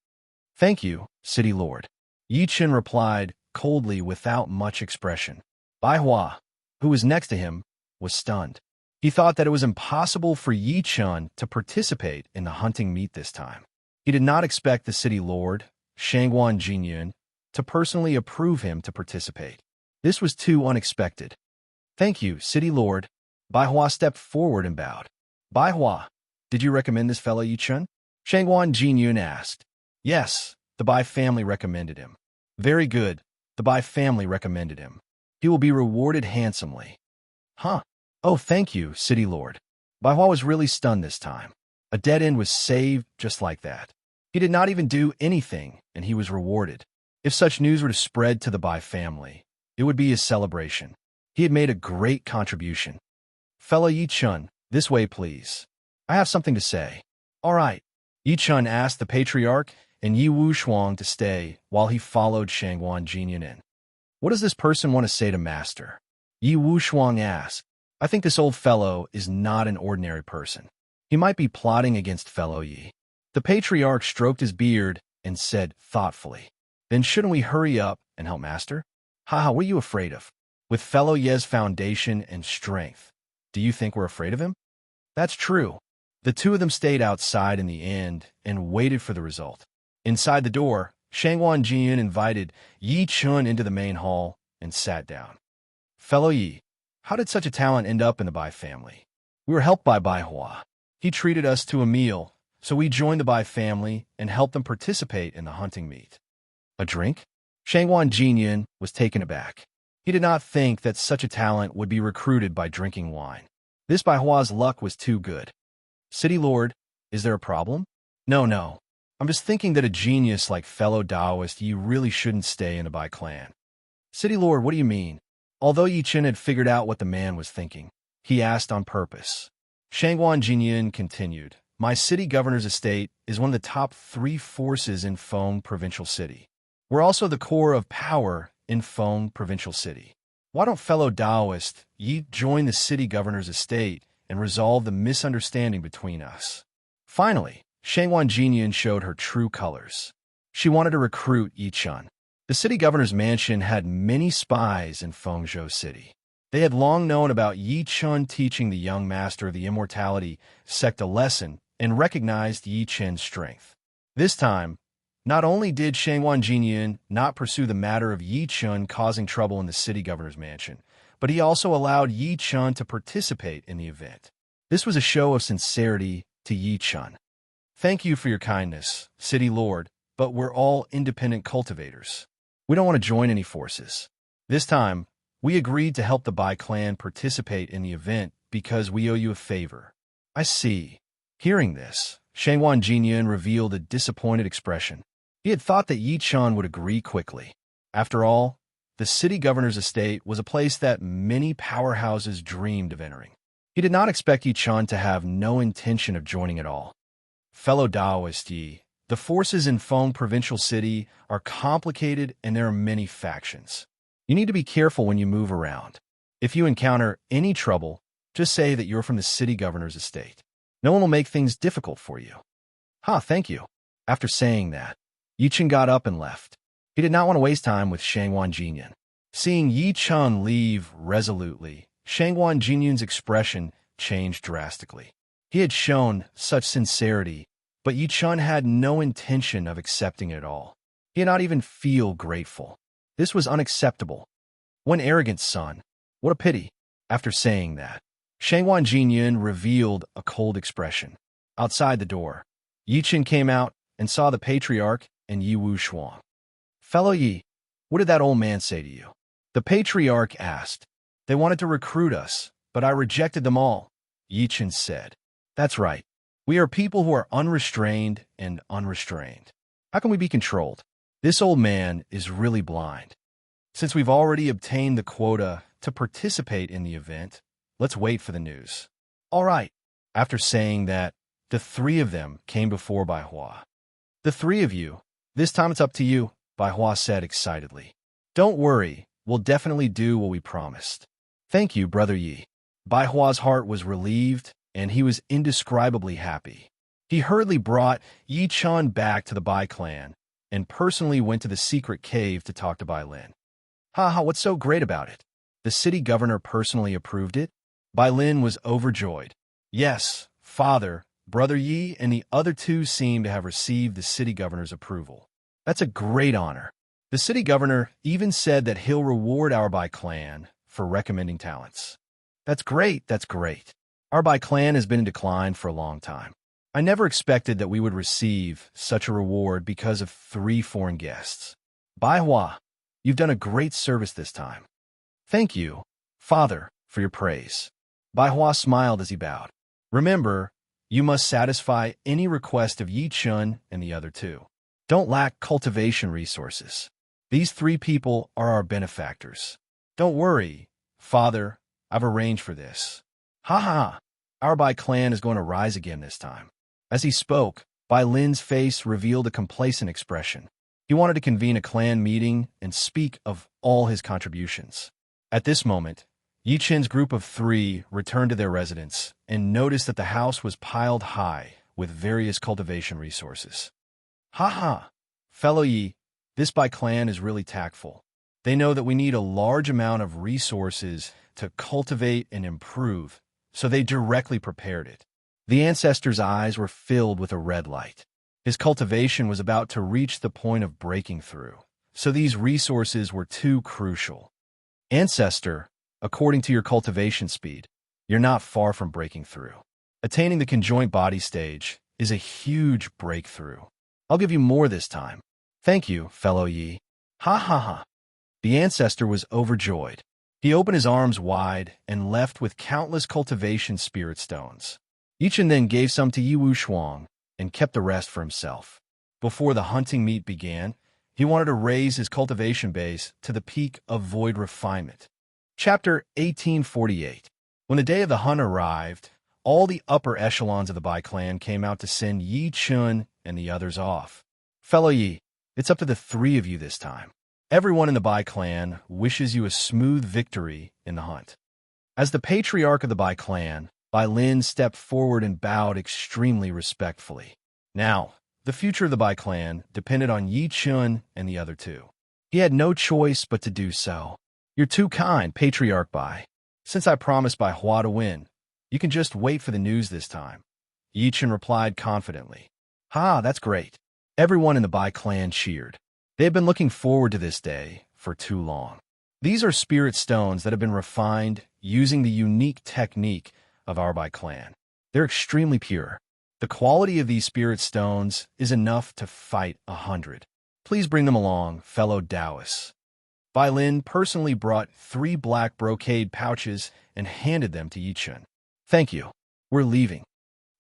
Thank you, City Lord. Yi Chen replied coldly without much expression. Bai Hua, who was next to him, was stunned. He thought that it was impossible for Yi Chen to participate in the hunting meet this time. He did not expect the City Lord, Shangwan Jinyun, to personally approve him to participate. This was too unexpected. Thank you, City Lord. Bai Hua stepped forward and bowed. Bai Hua, did you recommend this fellow Yi Chen? Shangwan Jinyun asked. Yes, the Bai family recommended him. Very good, the Bai family recommended him. He will be rewarded handsomely. Huh? Oh, thank you, City Lord. Bai Hua was really stunned this time. A dead end was saved just like that. He did not even do anything, and he was rewarded. If such news were to spread to the Bai family, it would be a celebration. He had made a great contribution. Fellow Yi Chun, this way please. I have something to say. All right. Yi Chun asked the patriarch and Yi Wu Shuang to stay while he followed Shangguan Jinyan in. What does this person want to say to master? Yi Wu Shuang asked. I think this old fellow is not an ordinary person. He might be plotting against fellow Yi. The patriarch stroked his beard and said thoughtfully, then shouldn't we hurry up and help master? Haha, what are you afraid of? With fellow Ye's foundation and strength, do you think we're afraid of him? That's true. The two of them stayed outside in the end and waited for the result. Inside the door, Shangguan Jian invited Yi Chun into the main hall and sat down. Fellow Yi, how did such a talent end up in the Bai family? We were helped by Bai Hua. He treated us to a meal, so we joined the Bai family and helped them participate in the hunting meet. A drink? Shangguan Jinyan was taken aback. He did not think that such a talent would be recruited by drinking wine. This Bai Hua's luck was too good. City Lord, is there a problem? No. I'm just thinking that a genius like fellow Taoist Yi really shouldn't stay in the Bai clan. City Lord, what do you mean? Although Yi Chen had figured out what the man was thinking, he asked on purpose. Shangguan Jinyan continued, my city governor's estate is one of the top 3 forces in Feng Provincial City. We're also the core of power in Feng Provincial City. Why don't fellow Taoist Yi join the city governor's estate and resolve the misunderstanding between us? Finally, Shangguan Jinyan showed her true colors. She wanted to recruit Yi Chun. The city governor's mansion had many spies in Fengzhou City. They had long known about Yi Chun teaching the young master of the immortality sect a lesson and recognized Yi Chen's strength. This time, not only did Shangguan Jinyan not pursue the matter of Yi Chun causing trouble in the city governor's mansion, but he also allowed Yi Chun to participate in the event. This was a show of sincerity to Yi Chun. Thank you for your kindness, City Lord, but we're all independent cultivators. We don't want to join any forces. This time, we agreed to help the Bai clan participate in the event because we owe you a favor. I see. Hearing this, Shangguan Jinyan revealed a disappointed expression. He had thought that Yi Chun would agree quickly. After all, the city governor's estate was a place that many powerhouses dreamed of entering. He did not expect Yi Chun to have no intention of joining at all. Fellow Taoist Yi, the forces in Feng Provincial City are complicated and there are many factions. You need to be careful when you move around. If you encounter any trouble, just say that you're from the city governor's estate. No one will make things difficult for you. Thank you. After saying that, Yi Chun got up and left. He did not want to waste time with Shangguan Jinyan. Seeing Yi Chun leave resolutely, Shangguan Jinyan's expression changed drastically. He had shown such sincerity, but Yi Chun had no intention of accepting it at all. He did not even feel grateful. This was unacceptable. What an arrogant son. What a pity. After saying that, Shangguan Jinyan revealed a cold expression. Outside the door, Yi Chun came out and saw the patriarch and Yi Wu Shuang. Fellow Yi, what did that old man say to you? The patriarch asked. They wanted to recruit us, but I rejected them all, Yi Chun said. That's right. We are people who are unrestrained and unrestrained. How can we be controlled? This old man is really blind. Since we've already obtained the quota to participate in the event, let's wait for the news. All right. After saying that, the 3 of them came before Bai Hua. The 3 of you, this time it's up to you, Bai Hua said excitedly. Don't worry, we'll definitely do what we promised. Thank you, Brother Yi. Bai Hua's heart was relieved, and he was indescribably happy. He hurriedly brought Yi Chun back to the Bai clan, and personally went to the secret cave to talk to Bai Lin. What's so great about it? The city governor personally approved it? Bai Lin was overjoyed. Yes, father, Brother Yi, and the other 2 seem to have received the city governor's approval. That's a great honor. The city governor even said that he'll reward our Bai clan for recommending talents. That's great. Our Bai clan has been in decline for a long time. I never expected that we would receive such a reward because of 3 foreign guests. Bai Hua, you've done a great service this time. Thank you, Father, for your praise. Bai Hua smiled as he bowed. Remember, you must satisfy any request of Yi Chun and the other two. Don't lack cultivation resources. These three people are our benefactors. Don't worry, Father, I've arranged for this. Ha ha! Our Bai clan is going to rise again this time. As he spoke, Bai Lin's face revealed a complacent expression. He wanted to convene a clan meeting and speak of all his contributions. At this moment, Yi Chen's group of three returned to their residence and noticed that the house was piled high with various cultivation resources. Ha ha! Fellow Yi, this Bai clan is really tactful. They know that we need a large amount of resources to cultivate and improve, so they directly prepared it. The ancestor's eyes were filled with a red light. His cultivation was about to reach the point of breaking through, so these resources were too crucial. Ancestor, according to your cultivation speed, you're not far from breaking through. Attaining the conjoint body stage is a huge breakthrough. I'll give you more this time. Thank you, fellow Yi. Ha ha ha. The ancestor was overjoyed. He opened his arms wide and left with countless cultivation spirit stones. Yichen then gave some to Yi Shuang and kept the rest for himself. Before the hunting meet began, he wanted to raise his cultivation base to the peak of void refinement. Chapter 1848. When the day of the hunt arrived, all the upper echelons of the Bai clan came out to send Yi Chun and the others off. Fellow Yi, it's up to the three of you this time. Everyone in the Bai clan wishes you a smooth victory in the hunt. As the patriarch of the Bai clan, Bai Lin stepped forward and bowed extremely respectfully. Now, the future of the Bai clan depended on Yi Chun and the other two. He had no choice but to do so. You're too kind, Patriarch Bai. Since I promised Bai Hua to win, you can just wait for the news this time. Yi Chun replied confidently. Ha, that's great. Everyone in the Bai clan cheered. They had been looking forward to this day for too long. These are spirit stones that have been refined using the unique technique of our Bai clan. They're extremely pure. The quality of these spirit stones is enough to fight 100. Please bring them along, fellow Taoists. Bai Lin personally brought 3 black brocade pouches and handed them to Yi Chun. Thank you. We're leaving.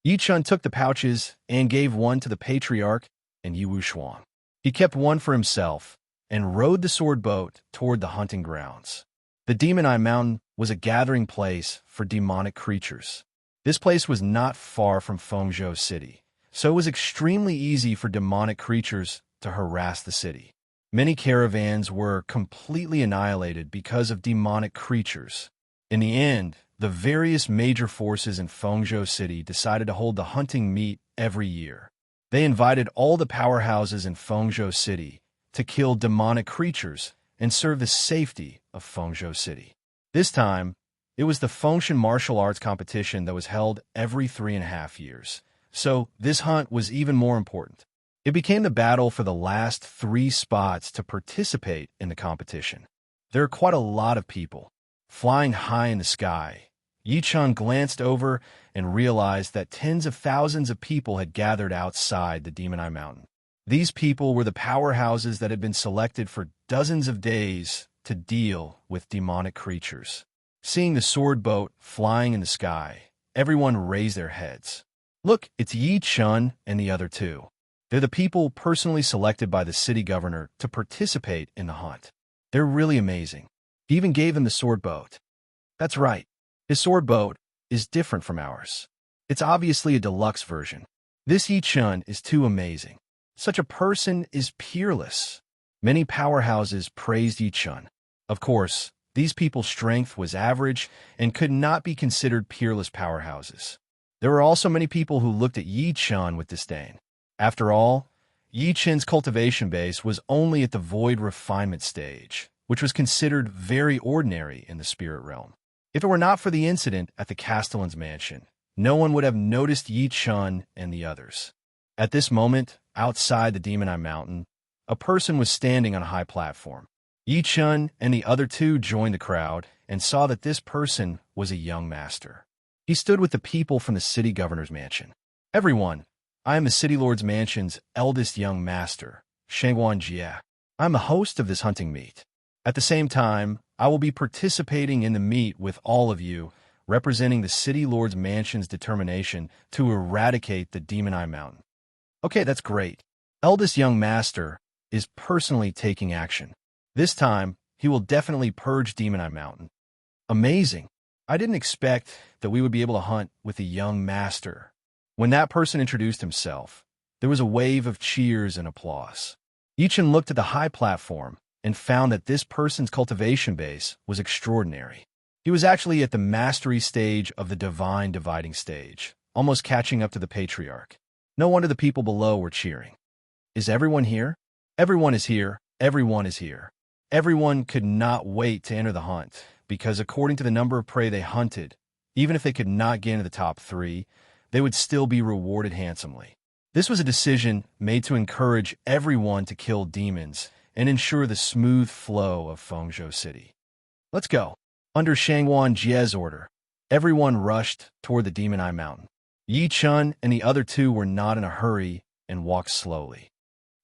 Yi Chun took the pouches and gave one to the patriarch and Yi Shuang. He kept one for himself and rowed the sword boat toward the hunting grounds. The Demon Eye Mountain was a gathering place for demonic creatures. This place was not far from Fengzhou City, so it was extremely easy for demonic creatures to harass the city. Many caravans were completely annihilated because of demonic creatures. In the end, the various major forces in Fengzhou City decided to hold the hunting meet every year. They invited all the powerhouses in Fengzhou City to kill demonic creatures and serve the safety of Fengzhou City. This time, it was the Fengshan martial arts competition that was held every 3.5 years, so this hunt was even more important. It became the battle for the last 3 spots to participate in the competition. There are quite a lot of people. Flying high in the sky, Yi Chun glanced over and realized that tens of thousands of people had gathered outside the Demon Eye Mountain. These people were the powerhouses that had been selected for dozens of days to deal with demonic creatures. Seeing the sword boat flying in the sky, everyone raised their heads. Look, it's Yi Chun and the other two. They're the people personally selected by the city governor to participate in the hunt. They're really amazing. He even gave them the sword boat. That's right. His sword boat is different from ours. It's obviously a deluxe version. This Yi Chun is too amazing. Such a person is peerless. Many powerhouses praised Yi Chun. Of course, these people's strength was average and could not be considered peerless powerhouses. There were also many people who looked at Yi Chun with disdain. After all, Yi Chun's cultivation base was only at the void refinement stage, which was considered very ordinary in the spirit realm. If it were not for the incident at the Castellan's mansion, no one would have noticed Yi Chun and the others. At this moment, outside the Demon Eye Mountain, a person was standing on a high platform. Yi Chun and the other two joined the crowd and saw that this person was a young master. He stood with the people from the city governor's mansion. Everyone, I am the city lord's mansion's eldest young master, Shengguan Jie. I am the host of this hunting meet. At the same time, I will be participating in the meet with all of you representing the City Lord's mansion's determination to eradicate the Demon Eye Mountain. Okay, that's great. Eldest Young Master is personally taking action. This time, he will definitely purge Demon Eye Mountain. Amazing. I didn't expect that we would be able to hunt with a young master. When that person introduced himself, there was a wave of cheers and applause. Yichen looked at the high platform and found that this person's cultivation base was extraordinary. He was actually at the mastery stage of the divine dividing stage, almost catching up to the patriarch. No wonder the people below were cheering. Is everyone here? Everyone is here. Everyone is here. Everyone could not wait to enter the hunt, because according to the number of prey they hunted, even if they could not get into the top 3, they would still be rewarded handsomely. This was a decision made to encourage everyone to kill demons and ensure the smooth flow of Fengzhou City. Let's go. Under Shanghuan Jie's order, everyone rushed toward the Demon Eye Mountain. Yi Chun and the other 2 were not in a hurry and walked slowly.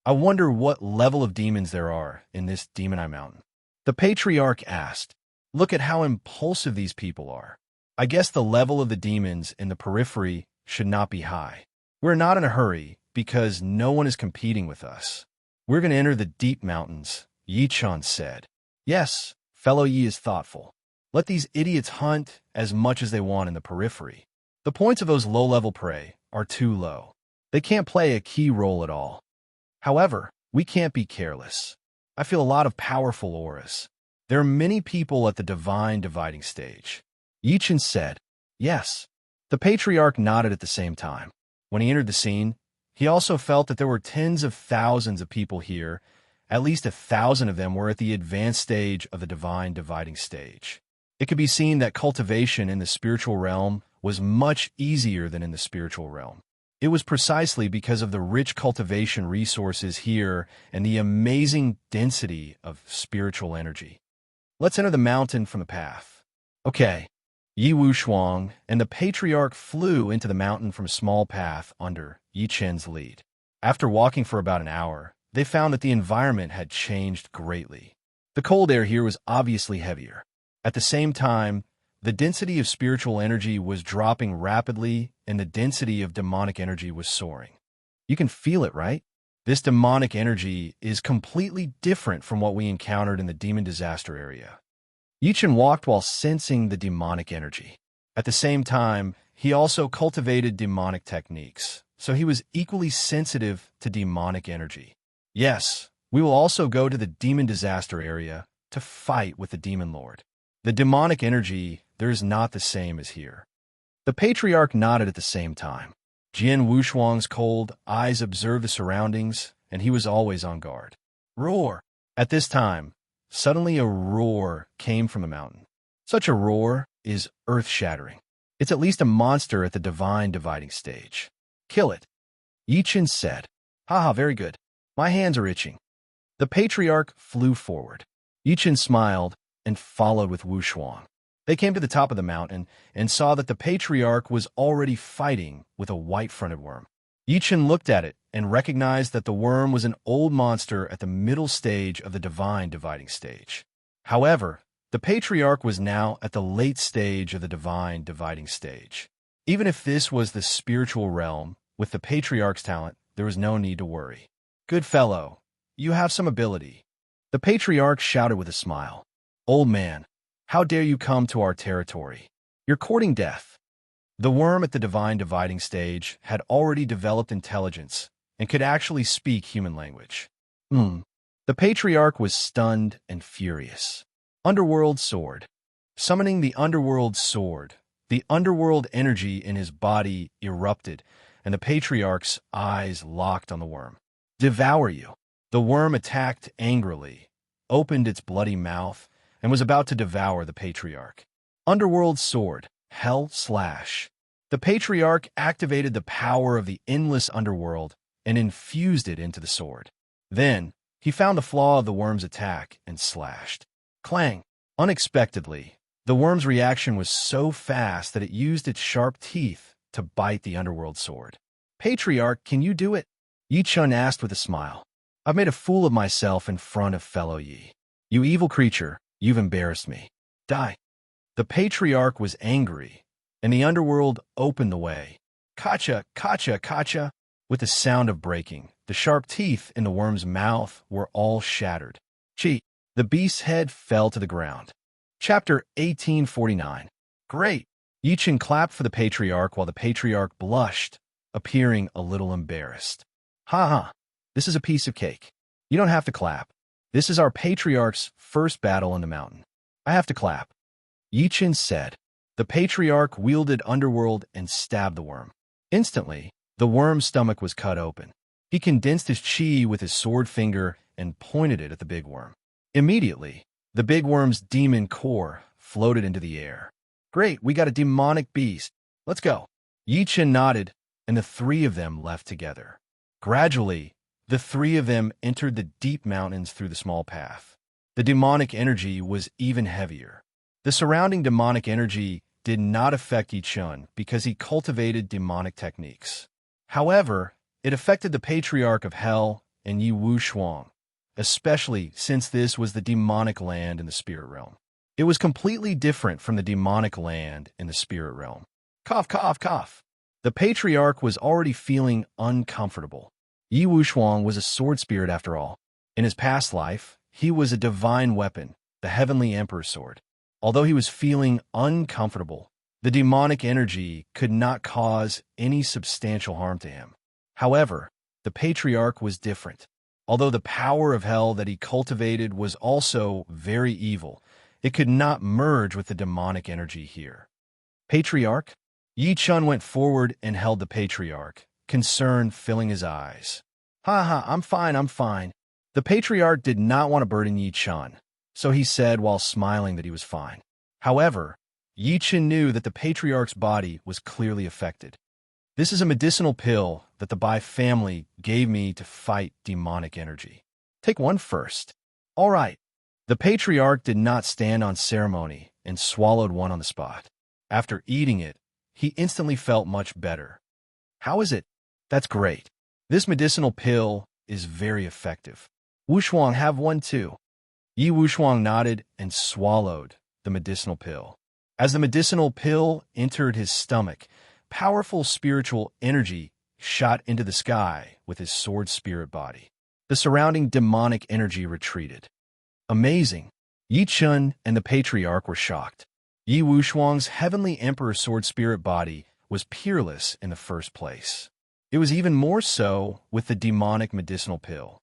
I wonder what level of demons there are in this Demon Eye Mountain. The patriarch asked. Look at how impulsive these people are. I guess the level of the demons in the periphery should not be high. We're not in a hurry because no one is competing with us. We're going to enter the deep mountains, Yi Chun said. Yes, fellow Yi is thoughtful. Let these idiots hunt as much as they want in the periphery. The points of those low-level prey are too low. They can't play a key role at all. However, we can't be careless. I feel a lot of powerful auras. There are many people at the divine dividing stage. Yichen said, yes. The patriarch nodded at the same time. When he entered the scene, he also felt that there were tens of thousands of people here. At least 1,000 of them were at the advanced stage of the divine dividing stage. It could be seen that cultivation in the spiritual realm was much easier than in the spiritual realm. It was precisely because of the rich cultivation resources here and the amazing density of spiritual energy. Let's enter the mountain from the path. Okay. Yi Wushuang and the patriarch flew into the mountain from a small path under Yi Chen's lead. After walking for about an hour, they found that the environment had changed greatly. The cold air here was obviously heavier. At the same time, the density of spiritual energy was dropping rapidly and the density of demonic energy was soaring. You can feel it, right? This demonic energy is completely different from what we encountered in the demon disaster area. Yichen walked while sensing the demonic energy. At the same time, he also cultivated demonic techniques, so he was equally sensitive to demonic energy. Yes, we will also go to the demon disaster area to fight with the demon lord. The demonic energy there is not the same as here. The patriarch nodded at the same time. Jian Wushuang's cold eyes observed the surroundings, and he was always on guard. Roar! At this time, suddenly a roar came from the mountain. Such a roar is earth-shattering. It's at least a monster at the divine dividing stage. Kill it. Yichen said. Haha, very good. My hands are itching. The patriarch flew forward. Yichen smiled and followed with Wushuang. They came to the top of the mountain and saw that the patriarch was already fighting with a white-fronted worm. Yichen looked at it and recognized that the worm was an old monster at the middle stage of the divine dividing stage. However, the patriarch was now at the late stage of the divine dividing stage. Even if this was the spiritual realm, with the patriarch's talent, there was no need to worry. Good fellow, you have some ability. The patriarch shouted with a smile. Old man, how dare you come to our territory? You're courting death. The worm at the divine dividing stage had already developed intelligence and could actually speak human language. The patriarch was stunned and furious. Underworld sword. Summoning the underworld sword, the underworld energy in his body erupted, and the patriarch's eyes locked on the worm. Devour you. The worm attacked angrily, opened its bloody mouth, and was about to devour the patriarch. Underworld sword, hell slash. The patriarch activated the power of the endless underworld and infused it into the sword. Then, he found the flaw of the worm's attack and slashed. Clang! Unexpectedly, the worm's reaction was so fast that it used its sharp teeth to bite the underworld sword. Patriarch, can you do it? Yi Chun asked with a smile. I've made a fool of myself in front of fellow Yi. You evil creature, you've embarrassed me. Die. The patriarch was angry, and the underworld opened the way. Kacha, kacha, kacha! With the sound of breaking, the sharp teeth in the worm's mouth were all shattered. Chi! The beast's head fell to the ground. Chapter 1849. Great! Yichin clapped for the patriarch while the patriarch blushed, appearing a little embarrassed. Ha ha! This is a piece of cake. You don't have to clap. This is our patriarch's first battle in the mountain. I have to clap. Yichin said. The patriarch wielded underworld and stabbed the worm. Instantly, the worm's stomach was cut open. He condensed his chi with his sword finger and pointed it at the big worm. Immediately, the big worm's demon core floated into the air. Great, we got a demonic beast. Let's go. Yichin nodded, and the three of them left together. Gradually, the three of them entered the deep mountains through the small path. The demonic energy was even heavier. The surrounding demonic energy did not affect Yichin because he cultivated demonic techniques. However, it affected the Patriarch of Hell and Yi Wushuang, especially since this was the demonic land in the spirit realm. It was completely different from the demonic land in the spirit realm. Cough, cough, cough. The Patriarch was already feeling uncomfortable. Yi Wushuang was a sword spirit after all. In his past life, he was a divine weapon, the Heavenly Emperor's sword. Although he was feeling uncomfortable, the demonic energy could not cause any substantial harm to him. However, the Patriarch was different. Although the power of hell that he cultivated was also very evil, it could not merge with the demonic energy here. Patriarch? Yichin went forward and held the Patriarch, concern filling his eyes. Ha ha, I'm fine. The Patriarch did not want to burden Yichin, so he said while smiling that he was fine. However, Yichin knew that the Patriarch's body was clearly affected. This is a medicinal pill that the Bai family gave me to fight demonic energy. Take one first. All right. The Patriarch did not stand on ceremony and swallowed one on the spot. After eating it, he instantly felt much better. How is it? That's great. This medicinal pill is very effective. Wushuang, have one too. Yi Wushuang nodded and swallowed the medicinal pill. As the medicinal pill entered his stomach, powerful spiritual energy shot into the sky with his sword spirit body. The surrounding demonic energy retreated. Amazing! Yichin and the Patriarch were shocked. Yi Wushuang's Heavenly Emperor sword spirit body was peerless in the first place. It was even more so with the demonic medicinal pill.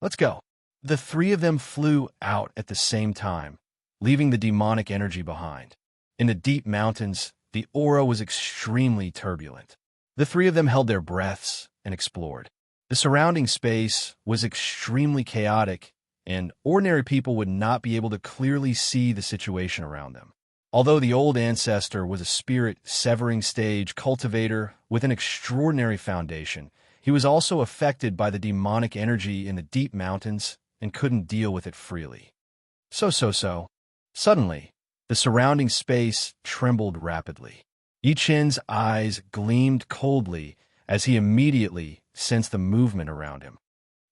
Let's go. The three of them flew out at the same time, leaving the demonic energy behind. In the deep mountains, the aura was extremely turbulent. The three of them held their breaths and explored. The surrounding space was extremely chaotic, and ordinary people would not be able to clearly see the situation around them. Although the old ancestor was a spirit severing stage cultivator with an extraordinary foundation, he was also affected by the demonic energy in the deep mountains and couldn't deal with it freely. Suddenly, the surrounding space trembled rapidly. Yichin's eyes gleamed coldly as he immediately sensed the movement around him.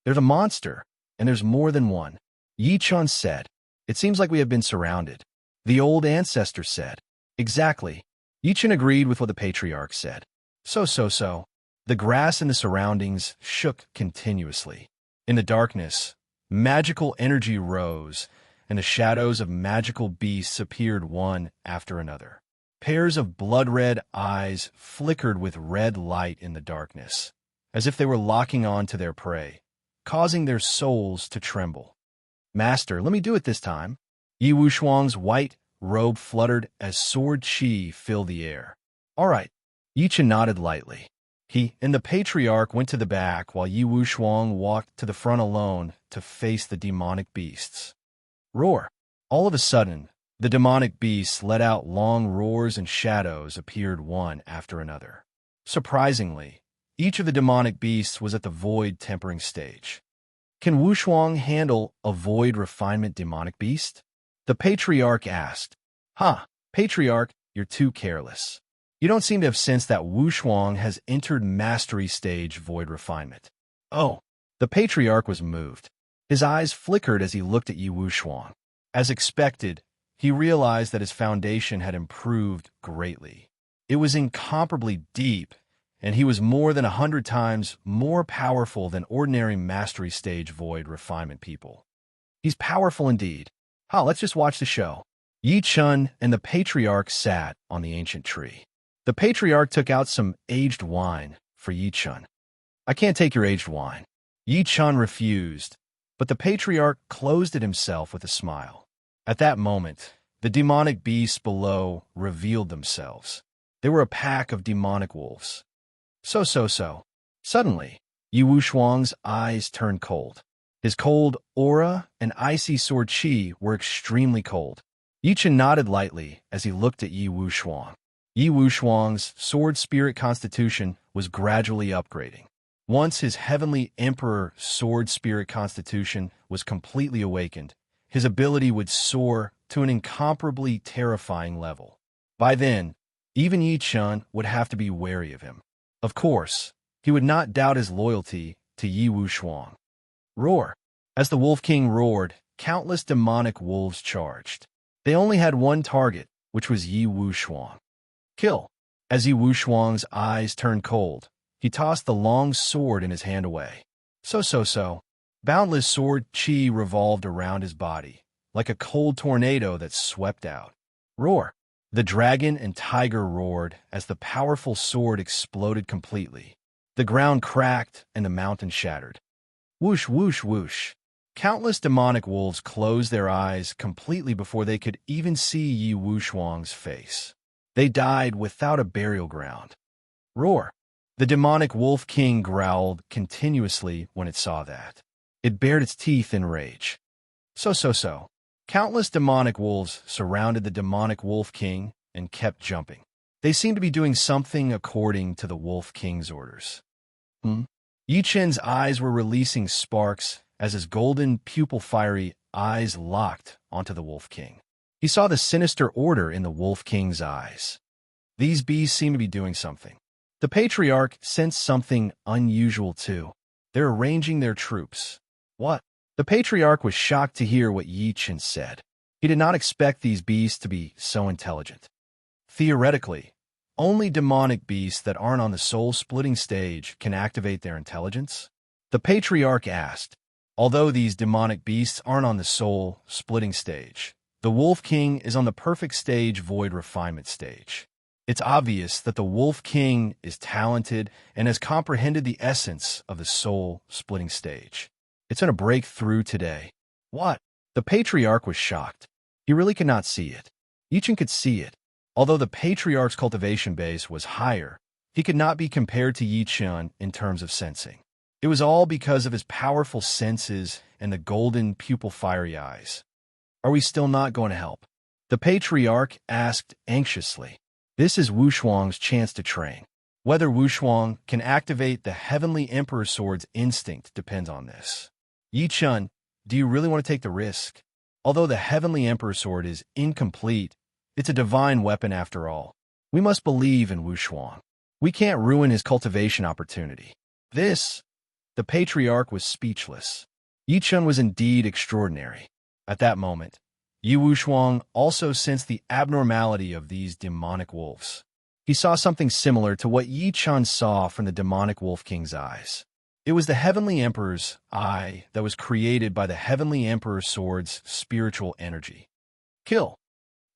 There's a monster, and there's more than one. Yichin said, It seems like we have been surrounded. The old ancestor said. Exactly. Yichin agreed with what the Patriarch said. The grass in the surroundings shook continuously. In the darkness, magical energy rose, and the shadows of magical beasts appeared one after another. Pairs of blood-red eyes flickered with red light in the darkness, as if they were locking on to their prey, causing their souls to tremble. Master, let me do it this time. Yi Wushuang's white robe fluttered as sword chi filled the air. All right. Yichin nodded lightly. He and the Patriarch went to the back while Yi Wushuang walked to the front alone to face the demonic beasts. Roar! All of a sudden, the demonic beasts let out long roars and shadows appeared one after another. Surprisingly, each of the demonic beasts was at the void tempering stage. Can Wushuang handle a void refinement demonic beast? The Patriarch asked. Patriarch, you're too careless. You don't seem to have sensed that Wushuang has entered mastery stage void refinement. Oh, the Patriarch was moved. His eyes flickered as he looked at Yi Wushuang. As expected, he realized that his foundation had improved greatly. It was incomparably deep, and he was more than 100 times more powerful than ordinary mastery stage void refinement people. He's powerful indeed. Let's just watch the show. Yi Chun and the patriarch sat on the ancient tree. The patriarch took out some aged wine for Yi Chun. I can't take your aged wine. Yi Chun refused, but the patriarch closed it himself with a smile. At that moment, the demonic beasts below revealed themselves. They were a pack of demonic wolves. So. Suddenly, Yi Wushuang's eyes turned cold. His cold aura and icy sword qi were extremely cold. Yi Chun nodded lightly as he looked at Yi Wushuang. Yi Wushuang's sword spirit constitution was gradually upgrading. Once his heavenly emperor sword spirit constitution was completely awakened, his ability would soar to an incomparably terrifying level. By then, even Yi Chun would have to be wary of him. Of course, he would not doubt his loyalty to Yi Wushuang. Roar! As the Wolf King roared, countless demonic wolves charged. They only had one target, which was Yi Wushuang. Kill! As Yi Wushuang's eyes turned cold, he tossed the long sword in his hand away. So. Boundless sword qi revolved around his body, like a cold tornado that swept out. Roar! The dragon and tiger roared as the powerful sword exploded completely. The ground cracked and the mountain shattered. Whoosh, whoosh, whoosh. Countless demonic wolves closed their eyes completely before they could even see Yi Wushuang's face. They died without a burial ground. Roar! The demonic wolf king growled continuously when it saw that. It bared its teeth in rage. So. Countless demonic wolves surrounded the demonic wolf king and kept jumping. They seemed to be doing something according to the wolf king's orders. Yi Chun's eyes were releasing sparks as his golden pupil-fiery eyes locked onto the Wolf King. He saw the sinister order in the Wolf King's eyes. These beasts seemed to be doing something. The patriarch sensed something unusual too. They're arranging their troops. What? The patriarch was shocked to hear what Yi Chun said. He did not expect these beasts to be so intelligent. Theoretically, only demonic beasts that aren't on the soul-splitting stage can activate their intelligence? The patriarch asked. Although these demonic beasts aren't on the soul-splitting stage, the Wolf King is on the perfect stage void refinement stage. It's obvious that the Wolf King is talented and has comprehended the essence of the soul-splitting stage. It's going to break through today. What? The patriarch was shocked. He really could not see it. Yi Chun could see it. Although the patriarch's cultivation base was higher, he could not be compared to Yi Chun in terms of sensing. It was all because of his powerful senses and the golden pupil-fiery eyes. Are we still not going to help? The patriarch asked anxiously. This is Wushuang's chance to train. Whether Wushuang can activate the Heavenly Emperor Sword's instinct depends on this. Yi Chun, do you really want to take the risk? Although the Heavenly Emperor Sword is incomplete, it's a divine weapon after all. We must believe in Wushuang. We can't ruin his cultivation opportunity. The patriarch was speechless. Yi Chun was indeed extraordinary. At that moment, Yi Wushuang also sensed the abnormality of these demonic wolves. He saw something similar to what Yi Chun saw from the demonic Wolf King's eyes. It was the Heavenly Emperor's eye that was created by the Heavenly Emperor Sword's spiritual energy. Kill!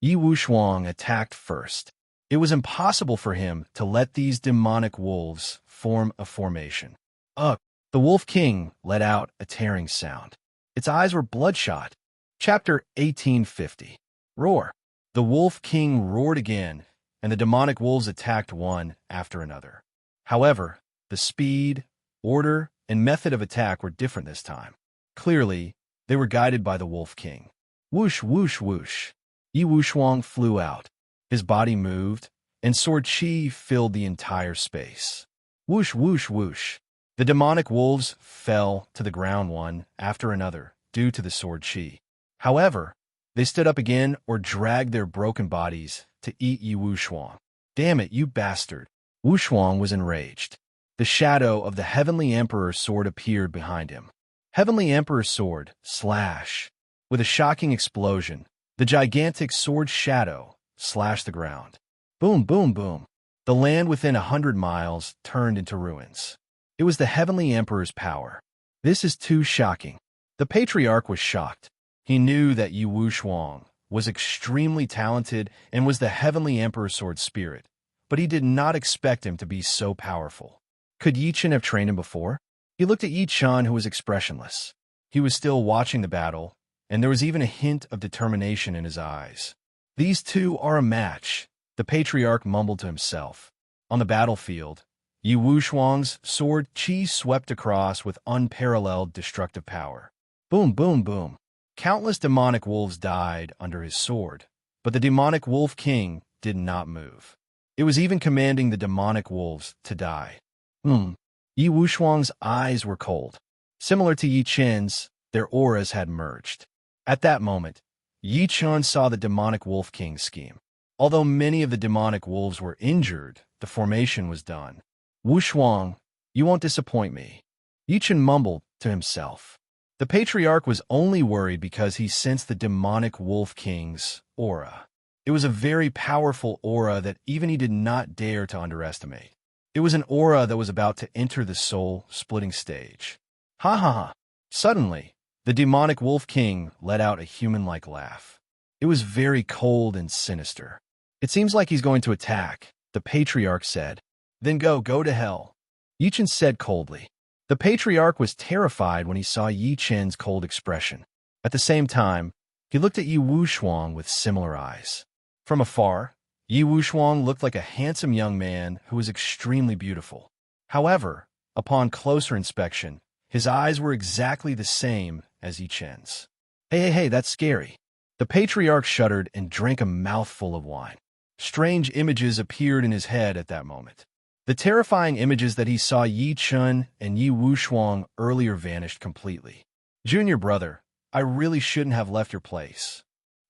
Yi Wushuang attacked first. It was impossible for him to let these demonic wolves form a formation. The Wolf King let out a tearing sound. Its eyes were bloodshot. Chapter 1850. Roar. The Wolf King roared again, and the demonic wolves attacked one after another. However, the speed, order, and method of attack were different this time. Clearly, they were guided by the Wolf King. Whoosh, whoosh, whoosh. Yi Wushuang flew out. His body moved, and sword qi filled the entire space. Whoosh, whoosh, whoosh. The demonic wolves fell to the ground one after another due to the sword qi. However, they stood up again or dragged their broken bodies to eat Yi Wushuang. Damn it, you bastard! Wushuang was enraged. The shadow of the Heavenly Emperor Sword appeared behind him. Heavenly Emperor Sword, slash! With a shocking explosion, The gigantic sword shadow slashed the ground. Boom, boom, boom. The land within 100 miles turned into ruins. It was the Heavenly Emperor's power. This is too shocking. The patriarch was shocked. He knew that Yi Wuxuang was extremely talented and was the Heavenly Emperor's sword spirit, but he did not expect him to be so powerful. Could Yi Chen have trained him before? He looked at Yi Chen, who was expressionless. He was still watching the battle, and there was even a hint of determination in his eyes. These two are a match, the patriarch mumbled to himself. On the battlefield, Yi Wuxuang's sword qi swept across with unparalleled destructive power. Boom, boom, boom. Countless demonic wolves died under his sword, but the demonic wolf king did not move. It was even commanding the demonic wolves to die. Yi Wuxuang's eyes were cold. Similar to Yi Chen's, their auras had merged. At that moment, Yi Chen saw the demonic wolf king's scheme. Although many of the demonic wolves were injured, the formation was done. Wuxuang, you won't disappoint me. Yi Chen mumbled to himself. The patriarch was only worried because he sensed the demonic wolf king's aura. It was a very powerful aura that even he did not dare to underestimate. It was an aura that was about to enter the soul-splitting stage. Ha ha ha. Suddenly, the demonic wolf king let out a human-like laugh. It was very cold and sinister. It seems like he's going to attack, the patriarch said. Then go to hell. Yi Chen said coldly. The patriarch was terrified when he saw Yi Chen's cold expression. At the same time, he looked at Yi Wuxuang with similar eyes. From afar, Yi Wuxuang looked like a handsome young man who was extremely beautiful. However, upon closer inspection, his eyes were exactly the same as Yi Chen's. Hey, that's scary. The patriarch shuddered and drank a mouthful of wine. Strange images appeared in his head at that moment. The terrifying images that he saw Yi Chen and Yi Wuxuang earlier vanished completely. Junior brother, I really shouldn't have left your place,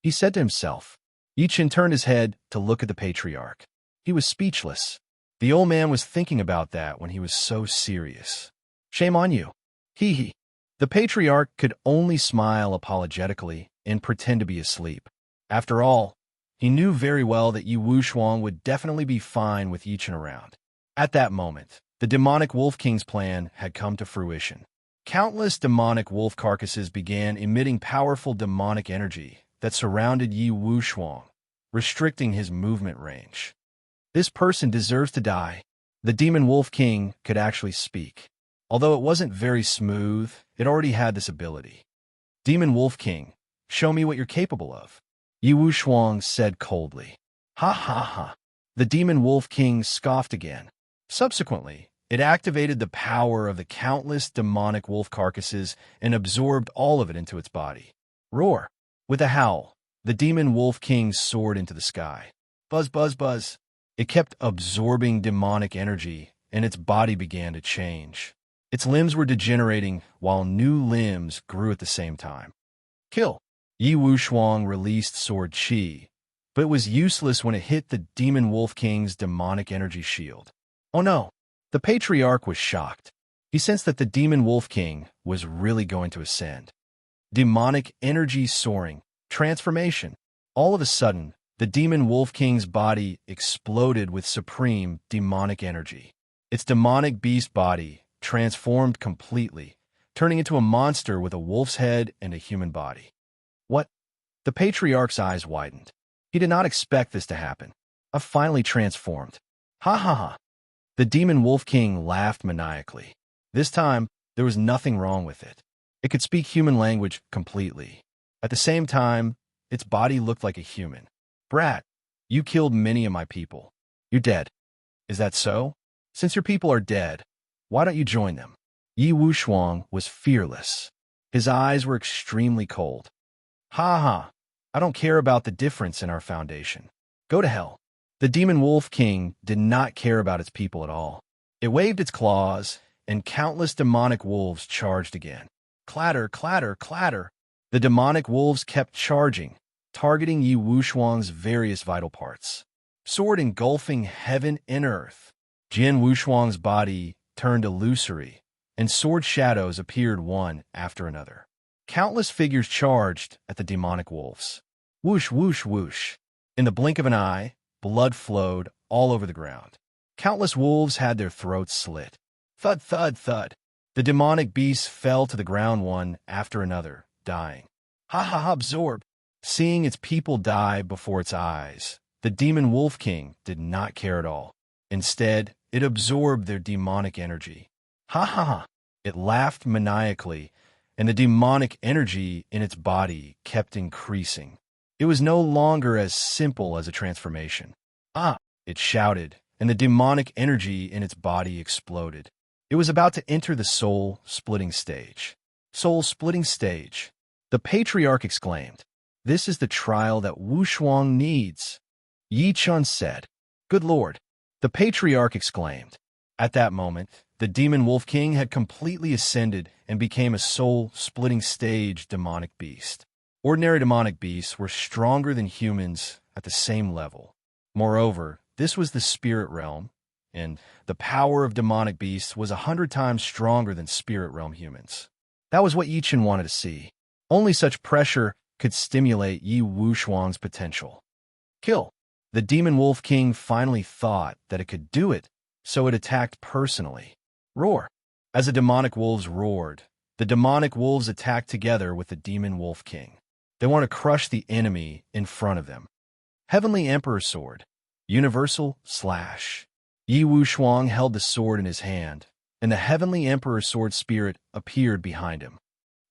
he said to himself. Yi Chen turned his head to look at the patriarch. He was speechless. The old man was thinking about that when he was so serious. Shame on you. Hee. The patriarch could only smile apologetically and pretend to be asleep. After all, he knew very well that Yi Wuxuang would definitely be fine with Yi Chen around. At that moment, the demonic wolf king's plan had come to fruition. Countless demonic wolf carcasses began emitting powerful demonic energy that surrounded Yi Wuxuang, restricting his movement range. This person deserves to die. The demon wolf king could actually speak. Although it wasn't very smooth, it already had this ability. Demon wolf king, show me what you're capable of, Yi Wuxuang said coldly. Ha ha ha. The demon wolf king scoffed again. Subsequently, it activated the power of the countless demonic wolf carcasses and absorbed all of it into its body. Roar! With a howl, the demon wolf king soared into the sky. Buzz, buzz, buzz. It kept absorbing demonic energy, and its body began to change. Its limbs were degenerating, while new limbs grew at the same time. Kill! Yi Wuxuang released sword qi, but it was useless when it hit the demon wolf king's demonic energy shield. Oh no! The patriarch was shocked. He sensed that the demon wolf king was really going to ascend. Demonic energy soaring. Transformation. All of a sudden, the demon wolf king's body exploded with supreme demonic energy. Its demonic beast body transformed completely, turning into a monster with a wolf's head and a human body. What? The patriarch's eyes widened. He did not expect this to happen. I've finally transformed. Ha ha ha. The demon wolf king laughed maniacally. This time, there was nothing wrong with it. It could speak human language completely. At the same time, its body looked like a human. Brat, you killed many of my people. You're dead. Is that so? Since your people are dead, why don't you join them? Yi Wuxuang was fearless. His eyes were extremely cold. Ha ha. I don't care about the difference in our foundation. Go to hell. The demon wolf king did not care about its people at all. It waved its claws, and countless demonic wolves charged again. Clatter, clatter, clatter. The demonic wolves kept charging, targeting Yi Wuxuang's various vital parts. Sword engulfing heaven and earth. Jin Wuxuang's body turned illusory, and sword shadows appeared one after another. Countless figures charged at the demonic wolves. Whoosh, whoosh, whoosh. In the blink of an eye, blood flowed all over the ground. Countless wolves had their throats slit. Thud, thud, thud. The demonic beasts fell to the ground one after another, dying. Ha ha ha, absorb. Seeing its people die before its eyes, the demon wolf king did not care at all. Instead, it absorbed their demonic energy. Ha ha ha. It laughed maniacally, and the demonic energy in its body kept increasing. It was no longer as simple as a transformation. Ah! It shouted, and the demonic energy in its body exploded. It was about to enter the soul-splitting stage. Soul-splitting stage. The patriarch exclaimed, "This is the trial that Wu Shuang needs." Yi Chun said, "Good Lord." The patriarch exclaimed. At that moment, the demon wolf king had completely ascended and became a soul-splitting stage demonic beast. Ordinary demonic beasts were stronger than humans at the same level. Moreover, this was the spirit realm, and the power of demonic beasts was 100 times stronger than spirit realm humans. That was what Yi Chen wanted to see. Only such pressure could stimulate Yi Wushuang's potential. Kill. The demon wolf king finally thought that it could do it, so it attacked personally. Roar. As the demonic wolves roared, the demonic wolves attacked together with the demon wolf king. They want to crush the enemy in front of them. Heavenly Emperor Sword. Universal slash. Yi Wushuang held the sword in his hand, and the Heavenly Emperor Sword spirit appeared behind him.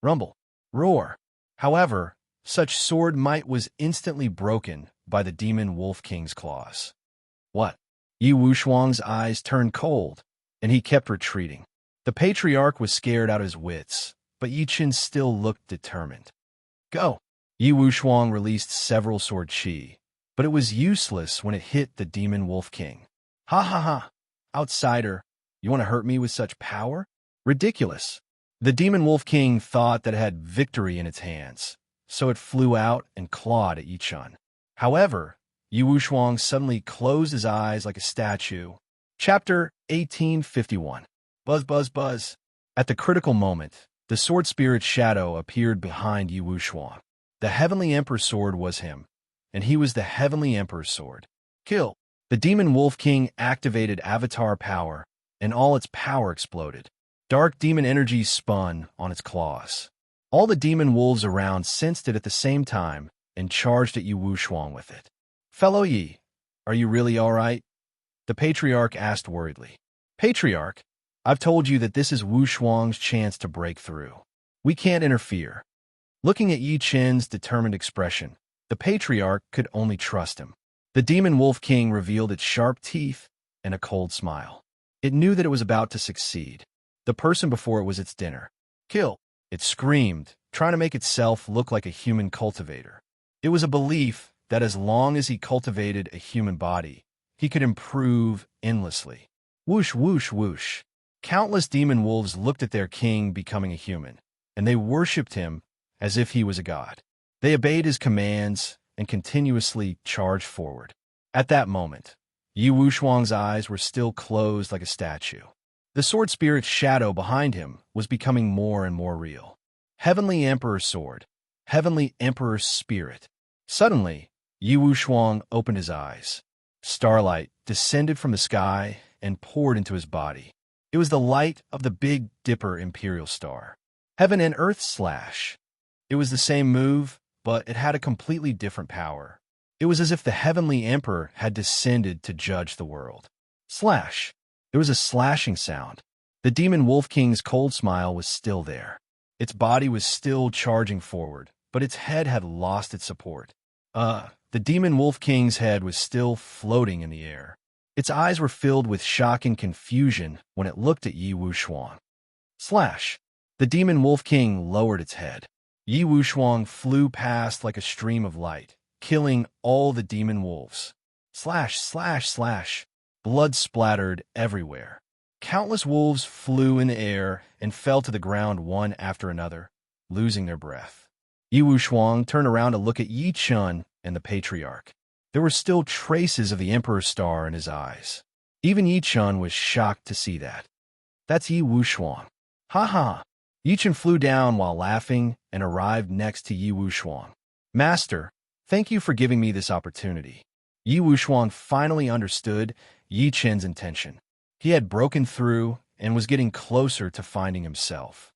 Rumble. Roar. However, such sword might was instantly broken by the demon wolf king's claws. What? Yi Wushuang's eyes turned cold, and he kept retreating. The patriarch was scared out of his wits, but Yi Chen still looked determined. Go! Yi Wushuang released several sword chi, but it was useless when it hit the demon wolf king. Ha ha ha! Outsider, you want to hurt me with such power? Ridiculous! The demon wolf king thought that it had victory in its hands, so it flew out and clawed at Yi Chen. However, Yi Wushuang suddenly closed his eyes like a statue. Chapter 1851. Buzz, buzz, buzz. At the critical moment, the sword spirit's shadow appeared behind Yi Wushuang. The Heavenly Emperor Sword was him, and he was the Heavenly Emperor's Sword. Kill. The demon wolf king activated avatar power, and all its power exploded. Dark demon energy spun on its claws. All the demon wolves around sensed it at the same time and charged at Yi Wushuang with it. Fellow Yi, are you really all right? The patriarch asked worriedly. Patriarch, I've told you that this is Wushuang's chance to break through. We can't interfere. Looking at Yi Chen's determined expression, the patriarch could only trust him. The demon wolf king revealed its sharp teeth and a cold smile. It knew that it was about to succeed. The person before it was its dinner. Kill! It screamed, trying to make itself look like a human cultivator. It was a belief that as long as he cultivated a human body, he could improve endlessly. Whoosh, whoosh, whoosh. Countless demon wolves looked at their king becoming a human, and they worshipped him as if he was a god. They obeyed his commands and continuously charged forward. At that moment, Yi Wushuang's eyes were still closed like a statue. The sword spirit's shadow behind him was becoming more and more real. Heavenly Emperor Sword. Heavenly Emperor Spirit. Suddenly, Yi Wushuang opened his eyes. Starlight descended from the sky and poured into his body. It was the light of the Big Dipper Imperial Star. Heaven and Earth slash. It was the same move, but it had a completely different power. It was as if the Heavenly Emperor had descended to judge the world. Slash. There was a slashing sound. The demon wolf king's cold smile was still there. Its body was still charging forward, but its head had lost its support. The demon wolf king's head was still floating in the air. Its eyes were filled with shock and confusion when it looked at Yi Wushuang. Slash. The demon wolf king lowered its head. Yi Wushuang flew past like a stream of light, killing all the demon wolves. Slash, slash, slash. Blood splattered everywhere. Countless wolves flew in the air and fell to the ground one after another, losing their breath. Yi Wushuang turned around to look at Yi Chen and the patriarch. There were still traces of the Emperor's star in his eyes. Even Yi Chen was shocked to see that. That's Yi Wushuang. Ha ha! Yi Chen flew down while laughing and arrived next to Yi Wushuang. Master, Thank you for giving me this opportunity. Yi Wuxuang finally understood Yi Chen's intention. He had broken through and was getting closer to finding himself.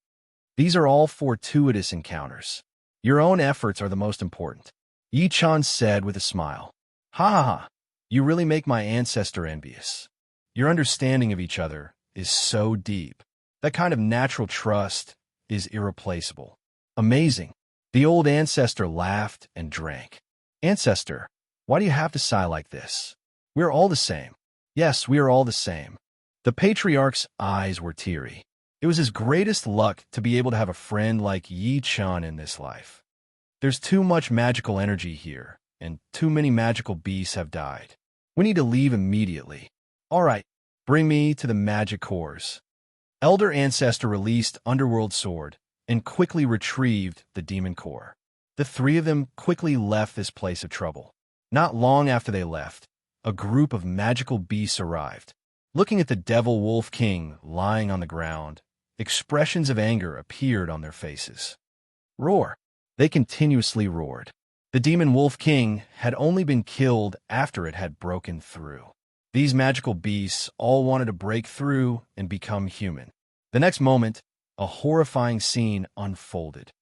These are all fortuitous encounters. Your own efforts are the most important. Yi Chen said with a smile. Ha ha ha, you really make my ancestor envious. Your understanding of each other is so deep. That kind of natural trust is irreplaceable. Amazing. The old ancestor laughed and drank. Ancestor, why do you have to sigh like this? We're all the same. Yes, we are all the same. The patriarch's eyes were teary. It was his greatest luck to be able to have a friend like Yi Chen in this life. There's too much magical energy here, and too many magical beasts have died. We need to leave immediately. All right, bring me to the magic cores. Elder Ancestor released Underworld Sword and quickly retrieved the demon core. The three of them quickly left this place of trouble. Not long after they left, a group of magical beasts arrived. Looking at the Devil Wolf King lying on the ground, expressions of anger appeared on their faces. Roar! They continuously roared. The Demon Wolf King had only been killed after it had broken through. These magical beasts all wanted to break through and become human. The next moment, a horrifying scene unfolded.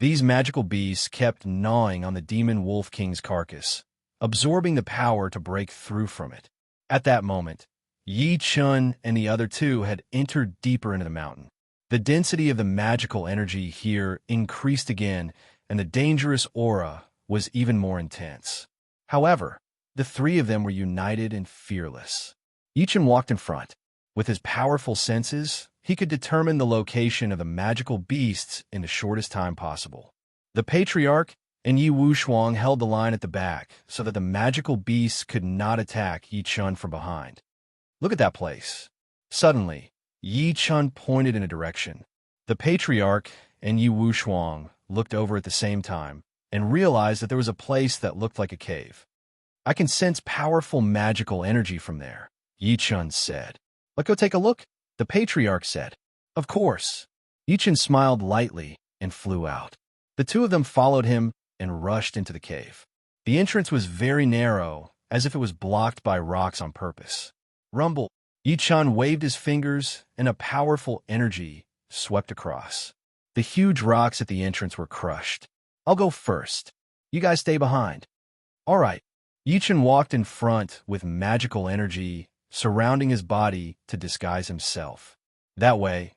These magical beasts kept gnawing on the Demon Wolf King's carcass, absorbing the power to break through from it. At that moment, Yi Chen and the other two had entered deeper into the mountain. The density of the magical energy here increased again, and the dangerous aura was even more intense. However, the three of them were united and fearless. Yi Chen walked in front. With his powerful senses, he could determine the location of the magical beasts in the shortest time possible. The Patriarch and Yi Wuxuang held the line at the back so that the magical beasts could not attack Yi Chen from behind. Look at that place. Suddenly, Yi Chen pointed in a direction. The Patriarch and Yi Wuxuang looked over at the same time and realized that there was a place that looked like a cave. I can sense powerful magical energy from there, Yi Chen said. Let's go take a look, the Patriarch said. Of course. Yi Chen smiled lightly and flew out. The two of them followed him and rushed into the cave. The entrance was very narrow, as if it was blocked by rocks on purpose. Rumble! Yi Chen waved his fingers, and a powerful energy swept across. The huge rocks at the entrance were crushed. I'll go first. You guys stay behind. All right. Yi Chen walked in front with magical energy surrounding his body to disguise himself. That way,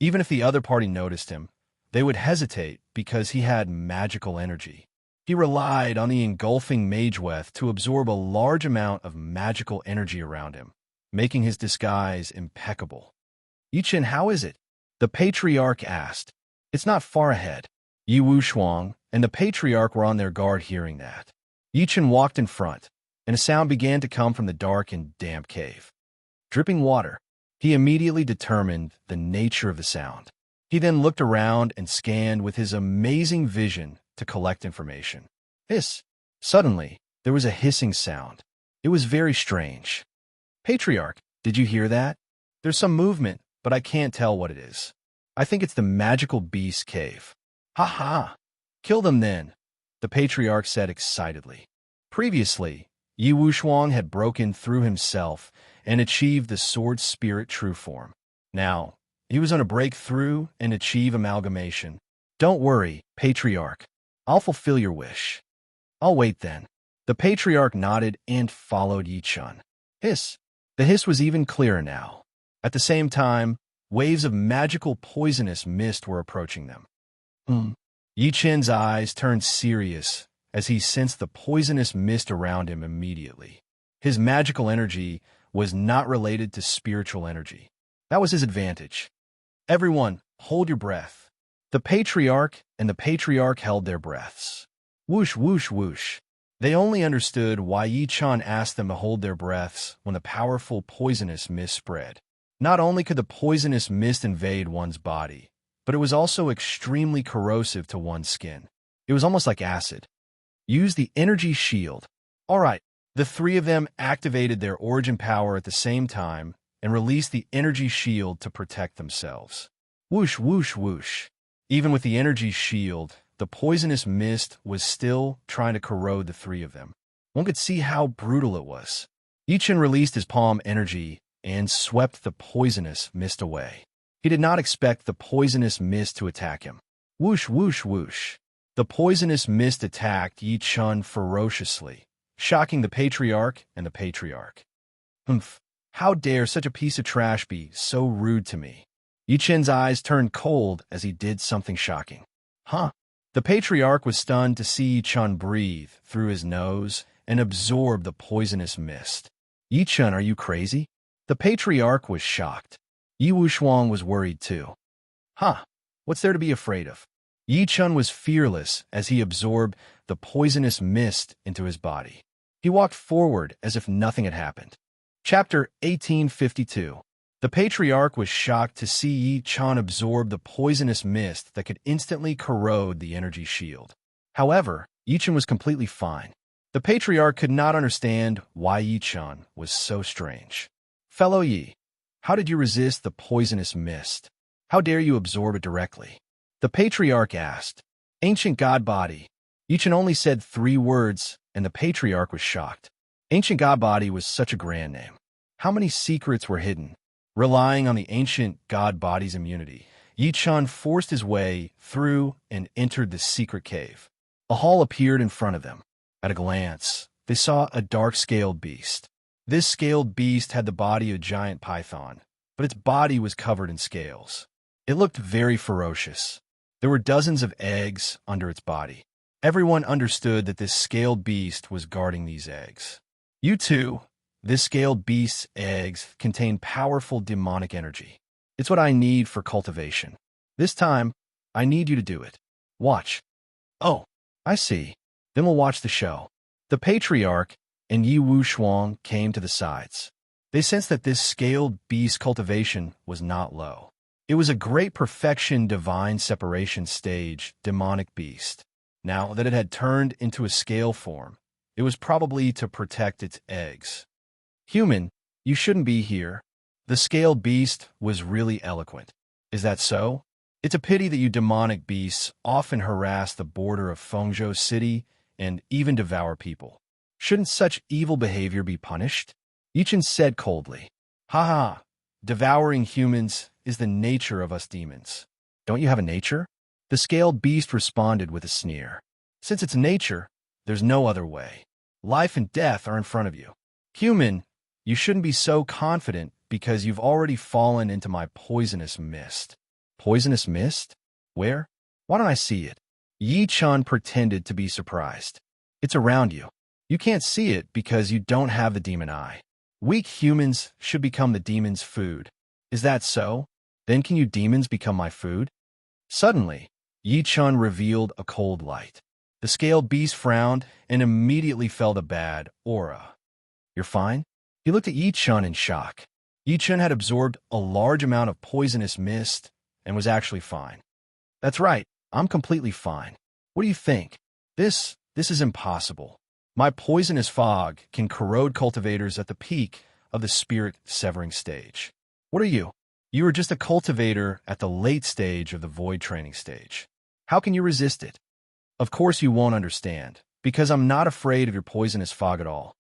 even if the other party noticed him, they would hesitate because he had magical energy. He relied on the engulfing Mageweth to absorb a large amount of magical energy around him, making his disguise impeccable. Yi Chen, how is it? The Patriarch asked. It's not far ahead. Yi Wuxuang and the Patriarch were on their guard hearing that. Yi Chen walked in front, and a sound began to come from the dark and damp cave. Dripping water. He immediately determined the nature of the sound. He then looked around and scanned with his amazing vision to collect information. Hiss! Suddenly, there was a hissing sound. It was very strange. Patriarch, did you hear that? There's some movement, but I can't tell what it is. I think it's the magical beast cave. Ha ha! Kill them then, the Patriarch said excitedly. Previously, Yi Wuxuang had broken through himself and achieved the sword spirit true form. Now, he was on a breakthrough and achieve amalgamation. Don't worry, Patriarch. I'll fulfill your wish. I'll wait then. The Patriarch nodded and followed Yi Chen. Hiss. The hiss was even clearer now. At the same time, waves of magical poisonous mist were approaching them. Yi Chen's eyes turned serious as he sensed the poisonous mist around him immediately. His magical energy was not related to spiritual energy. That was his advantage. Everyone, hold your breath. The Patriarch and the Patriarch held their breaths. Whoosh, whoosh, whoosh. They only understood why Yi Chen asked them to hold their breaths when the powerful poisonous mist spread. Not only could the poisonous mist invade one's body, but it was also extremely corrosive to one's skin. It was almost like acid. Use the energy shield. All right, the three of them activated their origin power at the same time and released the energy shield to protect themselves. Whoosh, whoosh, whoosh. Even with the energy shield, the the poisonous mist was still trying to corrode the three of them. One could see how brutal it was. Yichen released his palm energy and swept the poisonous mist away. He did not expect the poisonous mist to attack him. Whoosh, whoosh, whoosh. The poisonous mist attacked Yichen ferociously, shocking the patriarch and the patriarch. Humph! How dare such a piece of trash be so rude to me? Yichen's eyes turned cold as he did something shocking. Huh? The patriarch was stunned to see Yichen breathe through his nose and absorb the poisonous mist. Yichen, are you crazy? The patriarch was shocked. Yi Wushuang was worried too. Huh? What's there to be afraid of? Yichen was fearless as he absorbed the poisonous mist into his body. He walked forward as if nothing had happened. Chapter 1852. The patriarch was shocked to see Yichen absorb the poisonous mist that could instantly corrode the energy shield. However, Yichen was completely fine. The patriarch could not understand why Yichen was so strange. Fellow Yi, how did you resist the poisonous mist? How dare you absorb it directly? The patriarch asked. Ancient God Body. Yichen only said 3 words, and the patriarch was shocked. Ancient God Body was such a grand name. How many secrets were hidden? Relying on the ancient God Body's immunity, Yichen forced his way through and entered the secret cave. A hall appeared in front of them. At a glance, they saw a dark-scaled beast. This scaled beast had the body of a giant python, but its body was covered in scales. It looked very ferocious. There were dozens of eggs under its body. Everyone understood that this scaled beast was guarding these eggs. You too. This scaled beast's eggs contain powerful demonic energy. It's what I need for cultivation. This time, I need you to do it. Watch. Oh, I see. Then we'll watch the show. The patriarch and Yi Wushuang came to the sides. They sensed that this scaled beast cultivation was not low. It was a great perfection divine separation stage demonic beast. Now that it had turned into a scale form, it was probably to protect its eggs. Human, you shouldn't be here. The scaled beast was really eloquent. Is that so? It's a pity that you demonic beasts often harass the border of Fengzhou City and even devour people. Shouldn't such evil behavior be punished? Yichen said coldly. Ha ha, devouring humans is the nature of us demons. Don't you have a nature? The scaled beast responded with a sneer. Since it's nature, there's no other way. Life and death are in front of you. Human, you shouldn't be so confident because you've already fallen into my poisonous mist. Poisonous mist? Where? Why don't I see it? Yichen pretended to be surprised. It's around you. You can't see it because you don't have the demon eye. Weak humans should become the demon's food. Is that so? Then can you demons become my food? Suddenly, Yichen revealed a cold light. The scaled beast frowned and immediately felt a bad aura. You're fine? He looked at Yichen in shock. Yichen had absorbed a large amount of poisonous mist and was actually fine. That's right, I'm completely fine. What do you think? This is impossible. My poisonous fog can corrode cultivators at the peak of the spirit-severing stage. What are you? You are just a cultivator at the late stage of the void training stage. How can you resist it? Of course you won't understand, because I'm not afraid of your poisonous fog at all.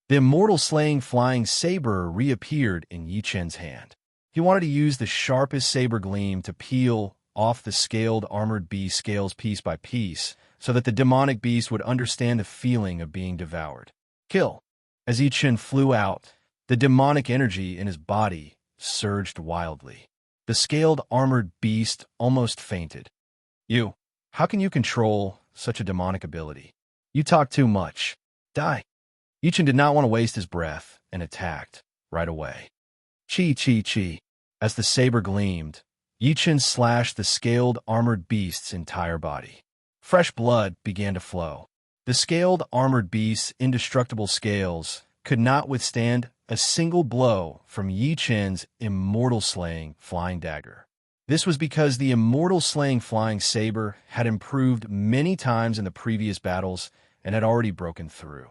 The immortal slaying flying saber reappeared in Yichen's hand. He wanted to use the sharpest saber gleam to peel off the scaled armored beast scales piece by piece, so that the demonic beast would understand the feeling of being devoured. Kill. As Yichen flew out, the demonic energy in his body surged wildly. The scaled armored beast almost fainted. You, how can you control such a demonic ability? You talk too much. Die. Yichen did not want to waste his breath and attacked right away. Chi, chi, chi. As the saber gleamed, Yichen slashed the scaled armored beast's entire body. Fresh blood began to flow. The scaled armored beast's indestructible scales could not withstand a single blow from Yichen's immortal slaying flying dagger. This was because the immortal slaying flying saber had improved many times in the previous battles and had already broken through.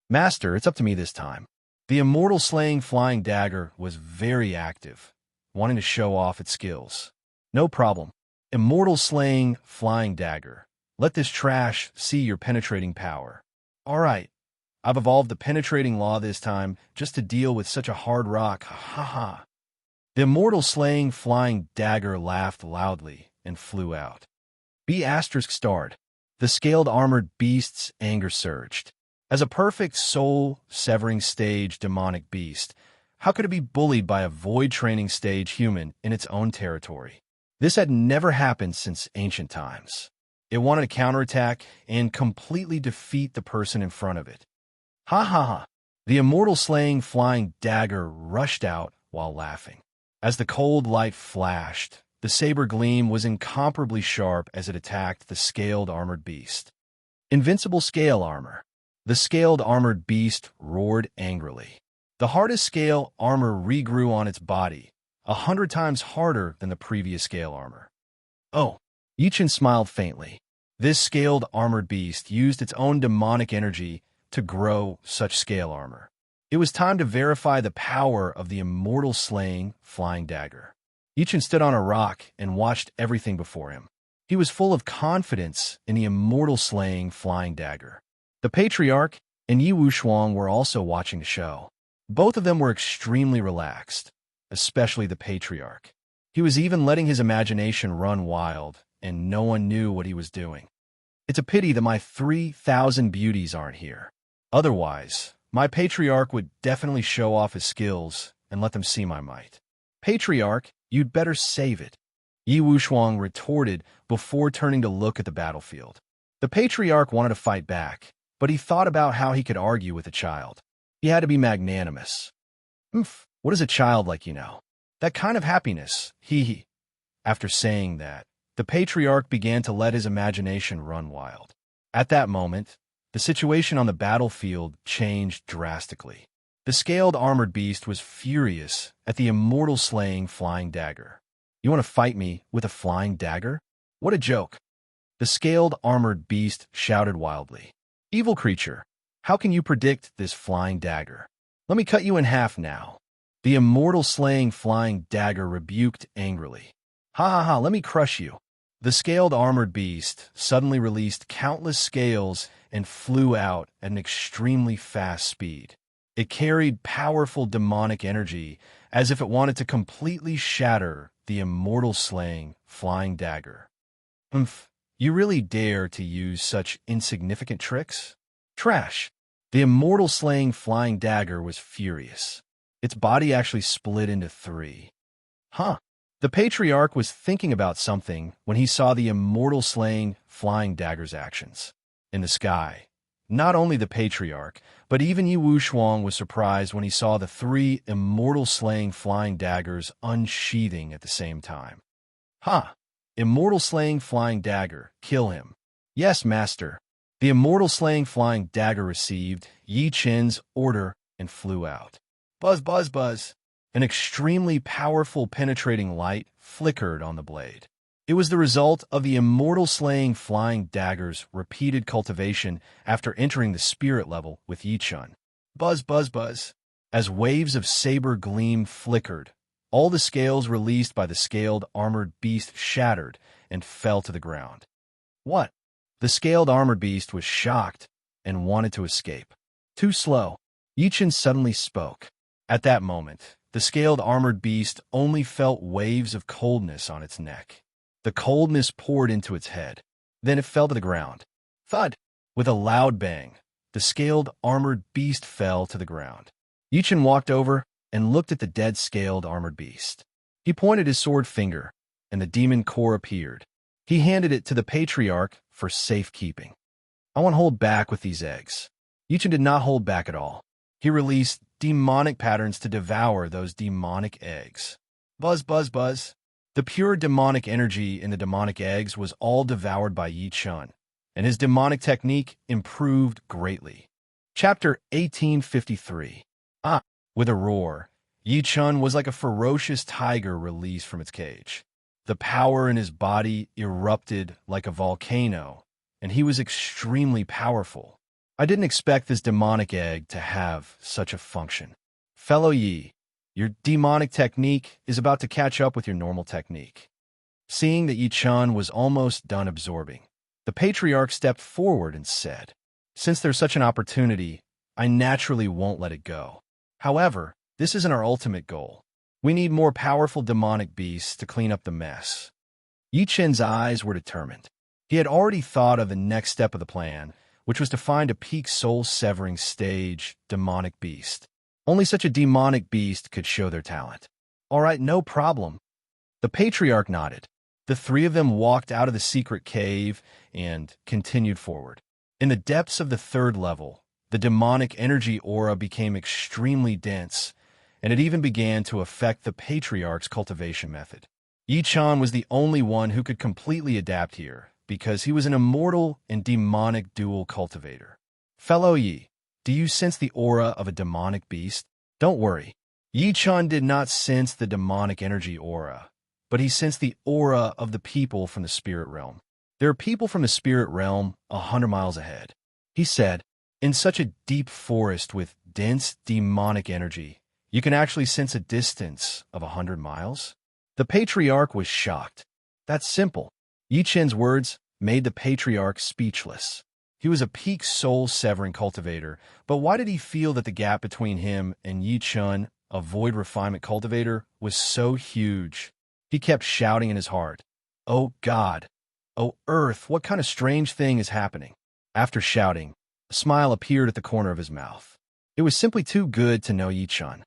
Master, it's up to me this time. The immortal slaying flying dagger was very active, wanting to show off its skills. No problem. Immortal slaying flying dagger. Let this trash see your penetrating power. All right, I've evolved the penetrating law this time just to deal with such a hard rock. Ha ha. The immortal slaying flying dagger laughed loudly and flew out. B** starred. The scaled armored beast's anger surged. As a perfect soul-severing stage demonic beast, how could it be bullied by a void-training stage human in its own territory? This had never happened since ancient times. It wanted to counterattack and completely defeat the person in front of it. Ha ha ha! The immortal slaying flying dagger rushed out while laughing. As the cold light flashed, the saber gleam was incomparably sharp as it attacked the scaled armored beast. Invincible scale armor. The scaled armored beast roared angrily. The hardest scale armor regrew on its body, 100 times harder than the previous scale armor. Oh, Yichin smiled faintly. This scaled armored beast used its own demonic energy to grow such scale armor. It was time to verify the power of the immortal slaying flying dagger. Yichin stood on a rock and watched everything before him. He was full of confidence in the immortal slaying flying dagger. The Patriarch and Yi Wushuang were also watching the show. Both of them were extremely relaxed, especially the Patriarch. He was even letting his imagination run wild, and no one knew what he was doing. It's a pity that my 3,000 beauties aren't here. Otherwise, my Patriarch would definitely show off his skills and let them see my might. Patriarch, you'd better save it, Yi Wushuang retorted before turning to look at the battlefield. The Patriarch wanted to fight back, but he thought about how he could argue with a child. He had to be magnanimous. What is a child like, you know? That kind of happiness, hee. After saying that, the Patriarch began to let his imagination run wild. At that moment, the situation on the battlefield changed drastically. The scaled armored beast was furious at the immortal slaying flying dagger. You want to fight me with a flying dagger? What a joke. The scaled armored beast shouted wildly. Evil creature, how can you predict this flying dagger? Let me cut you in half now. The immortal slaying flying dagger rebuked angrily. Ha ha ha, let me crush you. The scaled armored beast suddenly released countless scales and flew out at an extremely fast speed. It carried powerful demonic energy as if it wanted to completely shatter the immortal slaying flying dagger. You really dare to use such insignificant tricks? Trash. The immortal slaying flying dagger was furious. Its body actually split into 3. The Patriarch was thinking about something when he saw the immortal slaying flying dagger's actions. In the sky, not only the Patriarch, but even Yi Wushuang was surprised when he saw the 3 immortal slaying flying daggers unsheathing at the same time. Immortal slaying flying dagger, kill him. Yes, master. The immortal slaying flying dagger received Yi Qin's order and flew out. Buzz, buzz, buzz. An extremely powerful penetrating light flickered on the blade. It was the result of the immortal slaying flying dagger's repeated cultivation after entering the spirit level with Yi Chun. Buzz, buzz, buzz. As waves of saber gleam flickered, all the scales released by the scaled armored beast shattered and fell to the ground. What? The scaled armored beast was shocked and wanted to escape. Too slow. Yi Chun suddenly spoke. At that moment, the scaled armored beast only felt waves of coldness on its neck. The coldness poured into its head. Then it fell to the ground. Thud! With a loud bang, the scaled armored beast fell to the ground. Yi Chun walked over and looked at the dead scaled armored beast. He pointed his sword finger, and the demon core appeared. He handed it to the Patriarch for safekeeping. I won't hold back with these eggs. Yi Chun did not hold back at all. He released demonic patterns to devour those demonic eggs. Buzz, buzz, buzz. The pure demonic energy in the demonic eggs was all devoured by Yi Chun, and his demonic technique improved greatly. Chapter 1853. With a roar, Yi Chun was like a ferocious tiger released from its cage. The power in his body erupted like a volcano, and he was extremely powerful. I didn't expect this demonic egg to have such a function. Fellow Yi, your demonic technique is about to catch up with your normal technique. Seeing that Yi Chun was almost done absorbing, The patriarch stepped forward and said, "Since there's such an opportunity, I naturally won't let it go. However, this isn't our ultimate goal. We need more powerful demonic beasts to clean up the mess." Yi Chen's eyes were determined. He had already thought of the next step of the plan, which was to find a peak soul-severing stage demonic beast. Only such a demonic beast could show their talent. "All right, no problem." The patriarch nodded. The three of them walked out of the secret cave and continued forward. In the depths of the third level, the demonic energy aura became extremely dense, and it even began to affect the patriarch's cultivation method. Yi Chan was the only one who could completely adapt here, because he was an immortal and demonic dual cultivator. "Fellow Yi, do you sense the aura of a demonic beast?" "Don't worry." Yi Chan did not sense the demonic energy aura, but he sensed the aura of the people from the spirit realm. "There are people from the spirit realm 100 miles ahead," he said. "In such a deep forest with dense demonic energy, you can actually sense a distance of 100 miles? The patriarch was shocked. "That's simple." Yi Chen's words made the patriarch speechless. He was a peak soul-severing cultivator, but why did he feel that the gap between him and Yi Chen, a void refinement cultivator, was so huge? He kept shouting in his heart, "Oh God! Oh Earth, what kind of strange thing is happening?" After shouting, a smile appeared at the corner of his mouth. It was simply too good to know Yi Chen.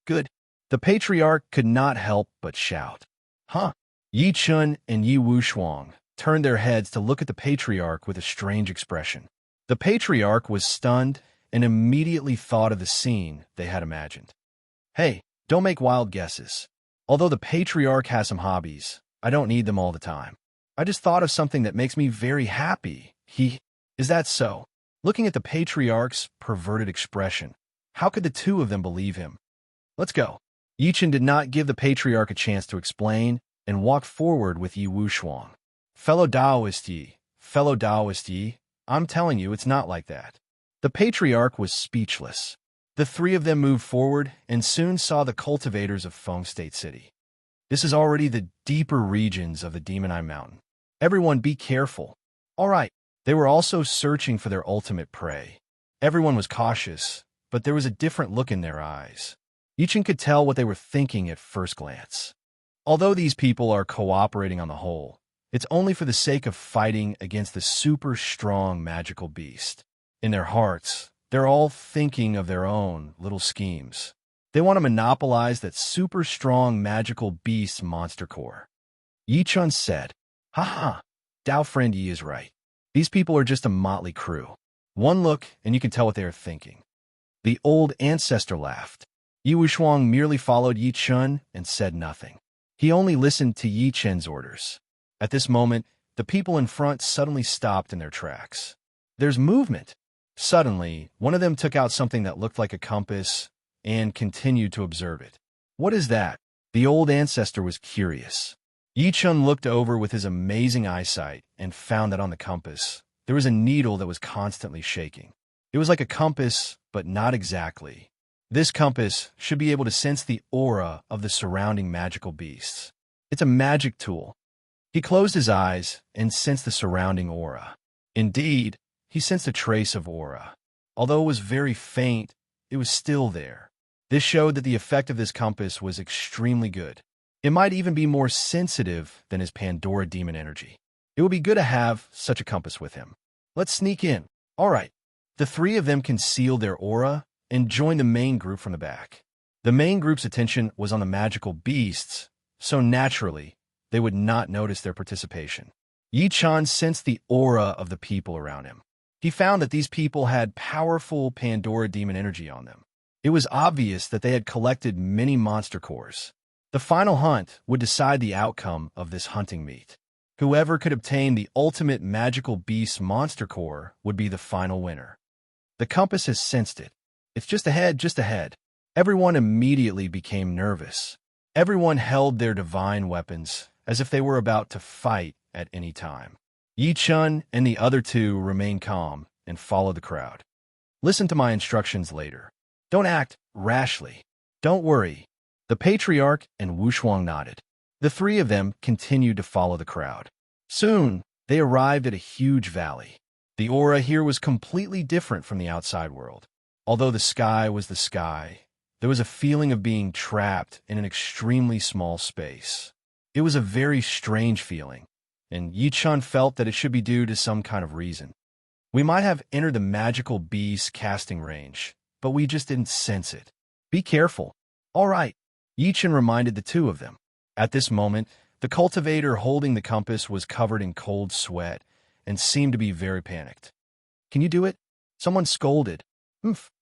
"Good." The patriarch could not help but shout. "Huh?" Yi Chen and Yi Wushuang turned their heads to look at the patriarch with a strange expression. The patriarch was stunned and immediately thought of the scene they had imagined. "Hey, don't make wild guesses. Although the patriarch has some hobbies, I don't need them all the time. I just thought of something that makes me very happy. Is that so?" Looking at the patriarch's perverted expression, how could the two of them believe him? "Let's go." Yi Chen did not give the patriarch a chance to explain and walked forward with Yi Wushuang. Fellow Taoist Yi, I'm telling you, it's not like that." The patriarch was speechless. The three of them moved forward and soon saw the cultivators of Feng State City. "This is already the deeper regions of the Demon Eye Mountain. Everyone be careful." All right. They were also searching for their ultimate prey. Everyone was cautious, but there was a different look in their eyes. Yi Chen could tell what they were thinking at first glance. Although these people are cooperating on the whole, it's only for the sake of fighting against the super strong magical beast. In their hearts, they're all thinking of their own little schemes. They want to monopolize that super strong magical beast monster core. Yi Chen said, "Haha, Dao friend Yi is right. These people are just a motley crew. One look and you can tell what they are thinking." The old ancestor laughed. Yi Wushuang merely followed Yi Chen and said nothing. He only listened to Yi Chen's orders. At this moment, the people in front suddenly stopped in their tracks. "There's movement." Suddenly, one of them took out something that looked like a compass and continued to observe it. "What is that?" The old ancestor was curious. Yi Chen looked over with his amazing eyesight and found that on the compass, there was a needle that was constantly shaking. It was like a compass, but not exactly. This compass should be able to sense the aura of the surrounding magical beasts. It's a magic tool. He closed his eyes and sensed the surrounding aura. Indeed, he sensed a trace of aura. Although it was very faint, it was still there. This showed that the effect of this compass was extremely good. It might even be more sensitive than his Pandora demon energy. It would be good to have such a compass with him. "Let's sneak in." All right. The three of them concealed their aura and joined the main group from the back. The main group's attention was on the magical beasts, so naturally, they would not notice their participation. Yi Chen sensed the aura of the people around him. He found that these people had powerful Pandora demon energy on them. It was obvious that they had collected many monster cores. The final hunt would decide the outcome of this hunting meet. Whoever could obtain the ultimate magical beast monster core would be the final winner. The compass has sensed it. It's just ahead, just ahead. Everyone immediately became nervous. Everyone held their divine weapons as if they were about to fight at any time. Yi Chen and the other two remained calm and followed the crowd. "Listen to my instructions later. Don't act rashly. Don't worry." The patriarch and Wushuang nodded. The three of them continued to follow the crowd. Soon, They arrived at a huge valley. The aura here was completely different from the outside world. Although the sky was the sky, there was a feeling of being trapped in an extremely small space. It was a very strange feeling, and Yi-chun felt that it should be due to some kind of reason. We might have entered the magical beast's casting range, but we just didn't sense it. Be careful. All right, Yi-chun reminded the two of them. At this moment, the cultivator holding the compass was covered in cold sweat and seemed to be very panicked. Can you do it? Someone scolded.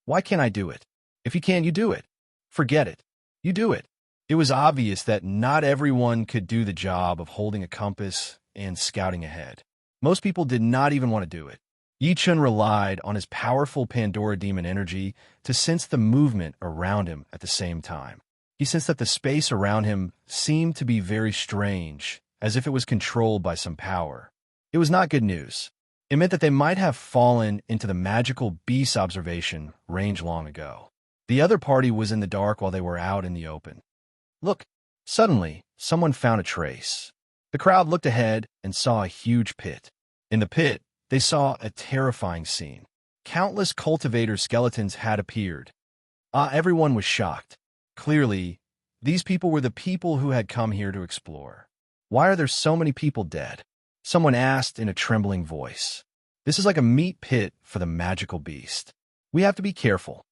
Why can't I do it? If you can, you do it. Forget it. You do it. It was obvious that not everyone could do the job of holding a compass and scouting ahead. Most people did not even want to do it. Yi-chun relied on his powerful Pandora demon energy to sense the movement around him at the same time. He sensed that the space around him seemed to be very strange, as if it was controlled by some power. It was not good news. It meant that they might have fallen into the magical beast observation range long ago. The other party was in the dark while they were out in the open. Look! Suddenly, someone found a trace. The crowd looked ahead and saw a huge pit. In the pit, they saw a terrifying scene. Countless cultivator skeletons had appeared. Everyone was shocked. Clearly, these people were the people who had come here to explore. Why are there so many people dead? Someone asked in a trembling voice. This is like a meat pit for the magical beast. We have to be careful.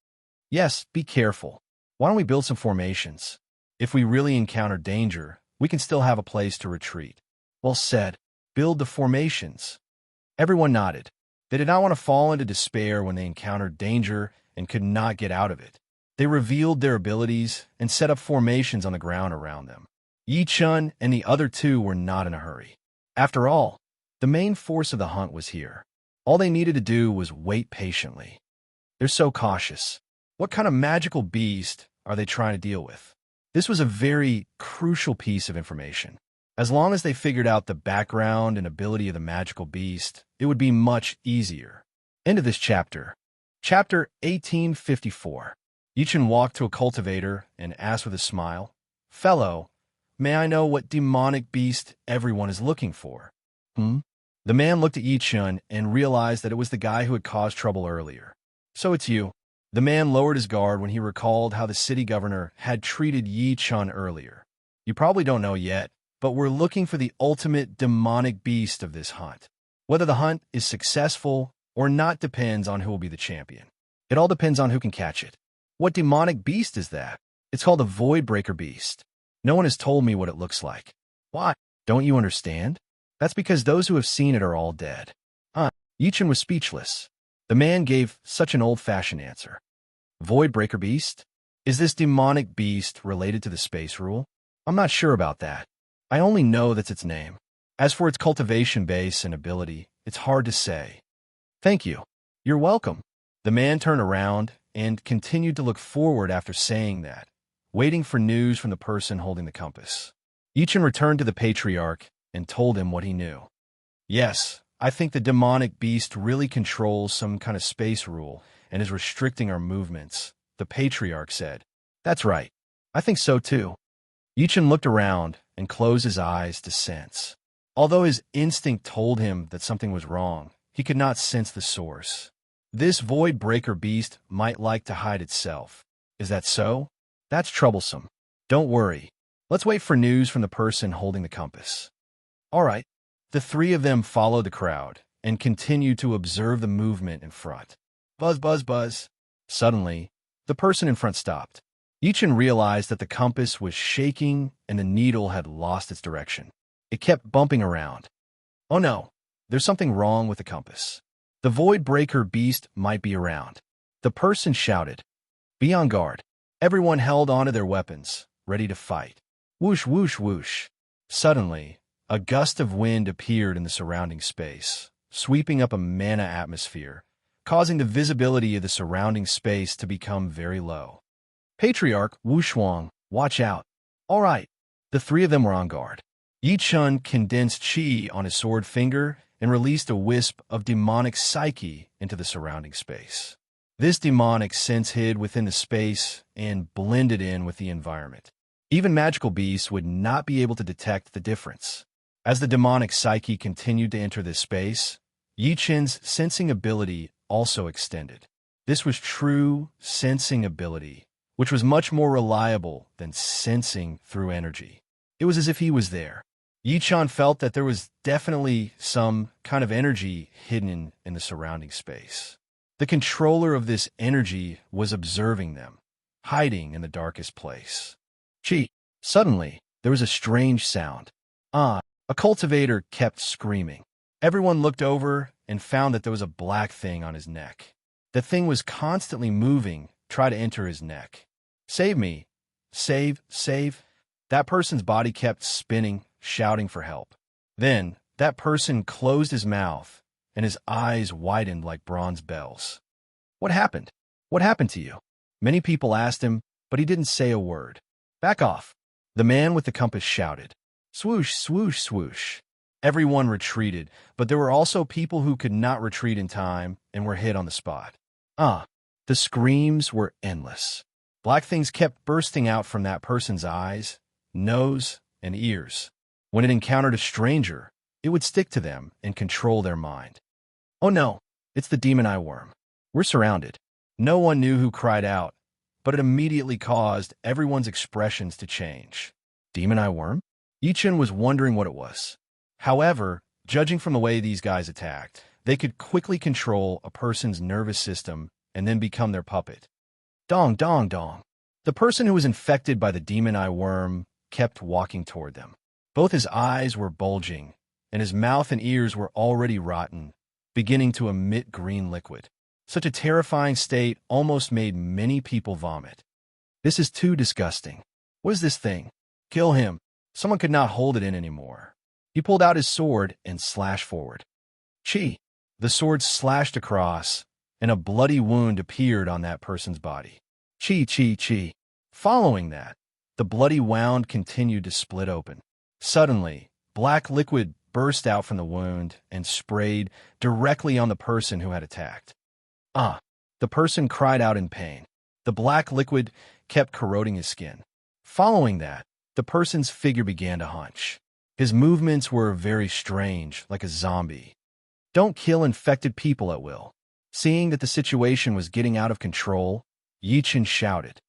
Yes, be careful. Why don't we build some formations? If we really encounter danger, we can still have a place to retreat. Well said. Build the formations. Everyone nodded. They did not want to fall into despair when they encountered danger and could not get out of it. They revealed their abilities and set up formations on the ground around them. Yi-chun and the other two were not in a hurry. After all, the main force of the hunt was here. All they needed to do was wait patiently. They're so cautious. What kind of magical beast are they trying to deal with? This was a very crucial piece of information. As long as they figured out the background and ability of the magical beast, it would be much easier. End of this chapter. Chapter 1854. Yi-chun walked to a cultivator and asked with a smile, "Fellow, may I know what demonic beast everyone is looking for?" The man looked at Yi-chun and realized that it was the guy who had caused trouble earlier. "So it's you." The man lowered his guard when he recalled how the city governor had treated Yi-chun earlier. "You probably don't know yet, but we're looking for the ultimate demonic beast of this hunt. Whether the hunt is successful or not depends on who will be the champion. It all depends on who can catch it." "What demonic beast is that?" "It's called the Voidbreaker Beast. No one has told me what it looks like." "Why? Don't you understand?" "That's because those who have seen it are all dead." Yi-chun was speechless. The man gave such an old-fashioned answer. "Voidbreaker Beast? Is this demonic beast related to the space rule?" "I'm not sure about that. I only know that's its name. As for its cultivation base and ability, it's hard to say." "Thank you." "You're welcome." The man turned around and continued to look forward after saying that, waiting for news from the person holding the compass. Yi-chun returned to the patriarch and told him what he knew. "Yes, I think the demonic beast really controls some kind of space rule and is restricting our movements," the patriarch said. "That's right. I think so too." Yi-chun looked around and closed his eyes to sense. Although his instinct told him that something was wrong, he could not sense the source. This Voidbreaker Beast might like to hide itself. Is that so? That's troublesome. Don't worry. Let's wait for news from the person holding the compass. All right. The three of them followed the crowd and continued to observe the movement in front. Buzz, buzz, buzz. Suddenly, the person in front stopped. Yi-chun realized that the compass was shaking and the needle had lost its direction. It kept bumping around. Oh no, there's something wrong with the compass. The Voidbreaker Beast might be around. The person shouted. "Be on guard." Everyone held onto their weapons, ready to fight. Whoosh, whoosh, whoosh. Suddenly, a gust of wind appeared in the surrounding space, sweeping up a mana atmosphere, causing the visibility of the surrounding space to become very low. Patriarch Wushuang, watch out. All right. The three of them were on guard. Yi-chun condensed chi on his sword finger and released a wisp of demonic psyche into the surrounding space. This demonic sense hid within the space and blended in with the environment. Even magical beasts would not be able to detect the difference. As the demonic psyche continued to enter this space, Yi Chen's sensing ability also extended. This was true sensing ability, which was much more reliable than sensing through energy. It was as if he was there. Yi Chen felt that there was definitely some kind of energy hidden in the surrounding space. The controller of this energy was observing them, hiding in the darkest place. Chi. Suddenly, there was a strange sound. A cultivator kept screaming. Everyone looked over and found that there was a black thing on his neck. The thing was constantly moving, trying to enter his neck. Save me. Save. That person's body kept spinning, shouting for help. Then, that person closed his mouth, and his eyes widened like bronze bells. What happened? What happened to you? Many people asked him, but he didn't say a word. Back off. The man with the compass shouted. Swoosh, swoosh, swoosh. Everyone retreated, but there were also people who could not retreat in time and were hit on the spot. The screams were endless. Black things kept bursting out from that person's eyes, nose, and ears. When it encountered a stranger, it would stick to them and control their mind. Oh no, it's the demon eye worm. We're surrounded. No one knew who cried out, but it immediately caused everyone's expressions to change. Demon eye worm? Yi Chen was wondering what it was. However, judging from the way these guys attacked, they could quickly control a person's nervous system and then become their puppet. Dong, dong, dong. The person who was infected by the demon eye worm kept walking toward them. Both his eyes were bulging, and his mouth and ears were already rotten, beginning to emit green liquid. Such a terrifying state almost made many people vomit. This is too disgusting. What is this thing? Kill him. Someone could not hold it in anymore. He pulled out his sword and slashed forward. Chi. The sword slashed across, and a bloody wound appeared on that person's body. Chi, chi, chi. Following that, the bloody wound continued to split open. Suddenly, black liquid burst out from the wound and sprayed directly on the person who had attacked. The person cried out in pain. The black liquid kept corroding his skin. Following that, the person's figure began to hunch. His movements were very strange, like a zombie. Don't kill infected people at will. Seeing that the situation was getting out of control, Yi Chen shouted.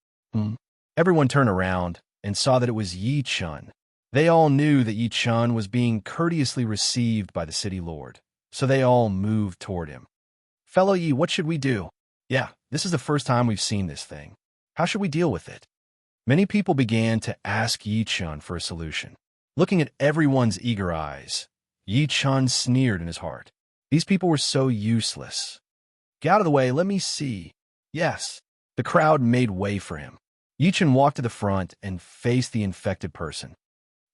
Everyone turned around and saw that it was Yi Chen. They all knew that Yi Chen was being courteously received by the city lord, so they all moved toward him. Fellow Yi, what should we do? Yeah, this is the first time we've seen this thing. How should we deal with it? Many people began to ask Yi Chen for a solution. Looking at everyone's eager eyes, Yi Chen sneered in his heart. These people were so useless. Get out of the way, let me see. Yes. The crowd made way for him. Yi Chen walked to the front and faced the infected person.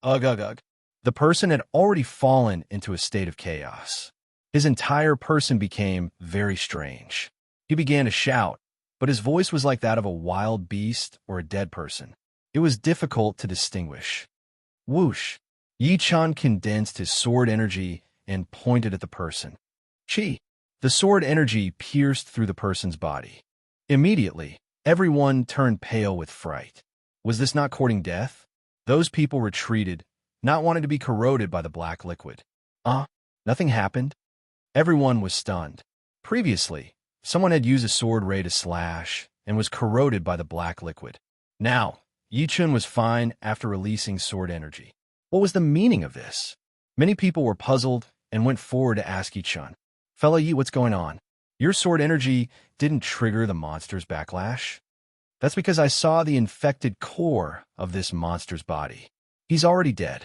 Ugh. The person had already fallen into a state of chaos. His entire person became very strange. He began to shout, but his voice was like that of a wild beast or a dead person. It was difficult to distinguish. Whoosh! Yi Chen condensed his sword energy and pointed at the person. Chi! The sword energy pierced through the person's body. Immediately, everyone turned pale with fright. Was this not courting death? Those people retreated, not wanting to be corroded by the black liquid. Nothing happened. Everyone was stunned. Previously, someone had used a sword ray to slash and was corroded by the black liquid. Now, Yi Chen was fine after releasing sword energy. What was the meaning of this? Many people were puzzled and went forward to ask Yi Chen. Fellow Yi, what's going on? Your sword energy didn't trigger the monster's backlash? That's because I saw the infected core of this monster's body. He's already dead.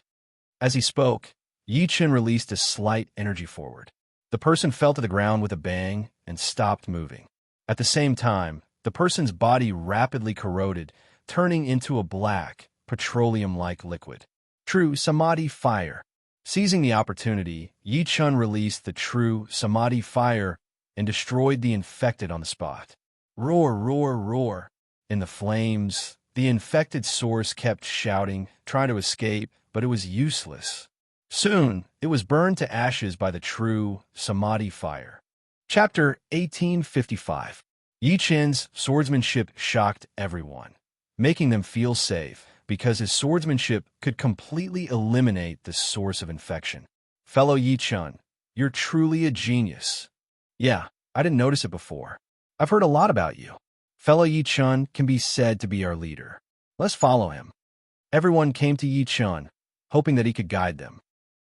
As he spoke, Yi Chen released a slight energy forward. The person fell to the ground with a bang and stopped moving. At the same time, the person's body rapidly corroded, turning into a black, petroleum-like liquid. True Samadhi fire. Seizing the opportunity, Yi Chen released the true Samadhi fire and destroyed the infected on the spot. Roar, roar, roar. In the flames, the infected source kept shouting, trying to escape, but it was useless. Soon, it was burned to ashes by the true Samadhi fire. Chapter 1855. Yi Chen's swordsmanship shocked everyone, making them feel safe, because his swordsmanship could completely eliminate the source of infection. Fellow Yi-chun, you're truly a genius. Yeah, I didn't notice it before. I've heard a lot about you. Fellow Yi-chun can be said to be our leader. Let's follow him. Everyone came to Yi-chun, hoping that he could guide them.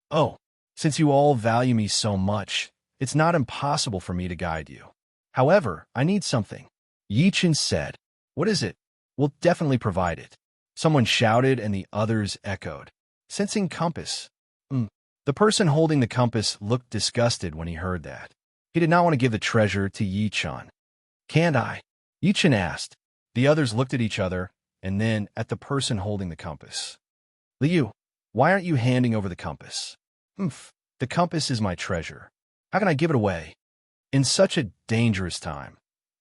Oh, since you all value me so much, it's not impossible for me to guide you. However, I need something. Yi-chun said. What is it? We'll definitely provide it. Someone shouted and the others echoed. Sensing compass. The person holding the compass looked disgusted when he heard that. He did not want to give the treasure to Yi-chun. Can't I? Yi-chun asked. The others looked at each other and then at the person holding the compass. Liu, why aren't you handing over the compass? The compass is my treasure. How can I give it away? In such a dangerous time,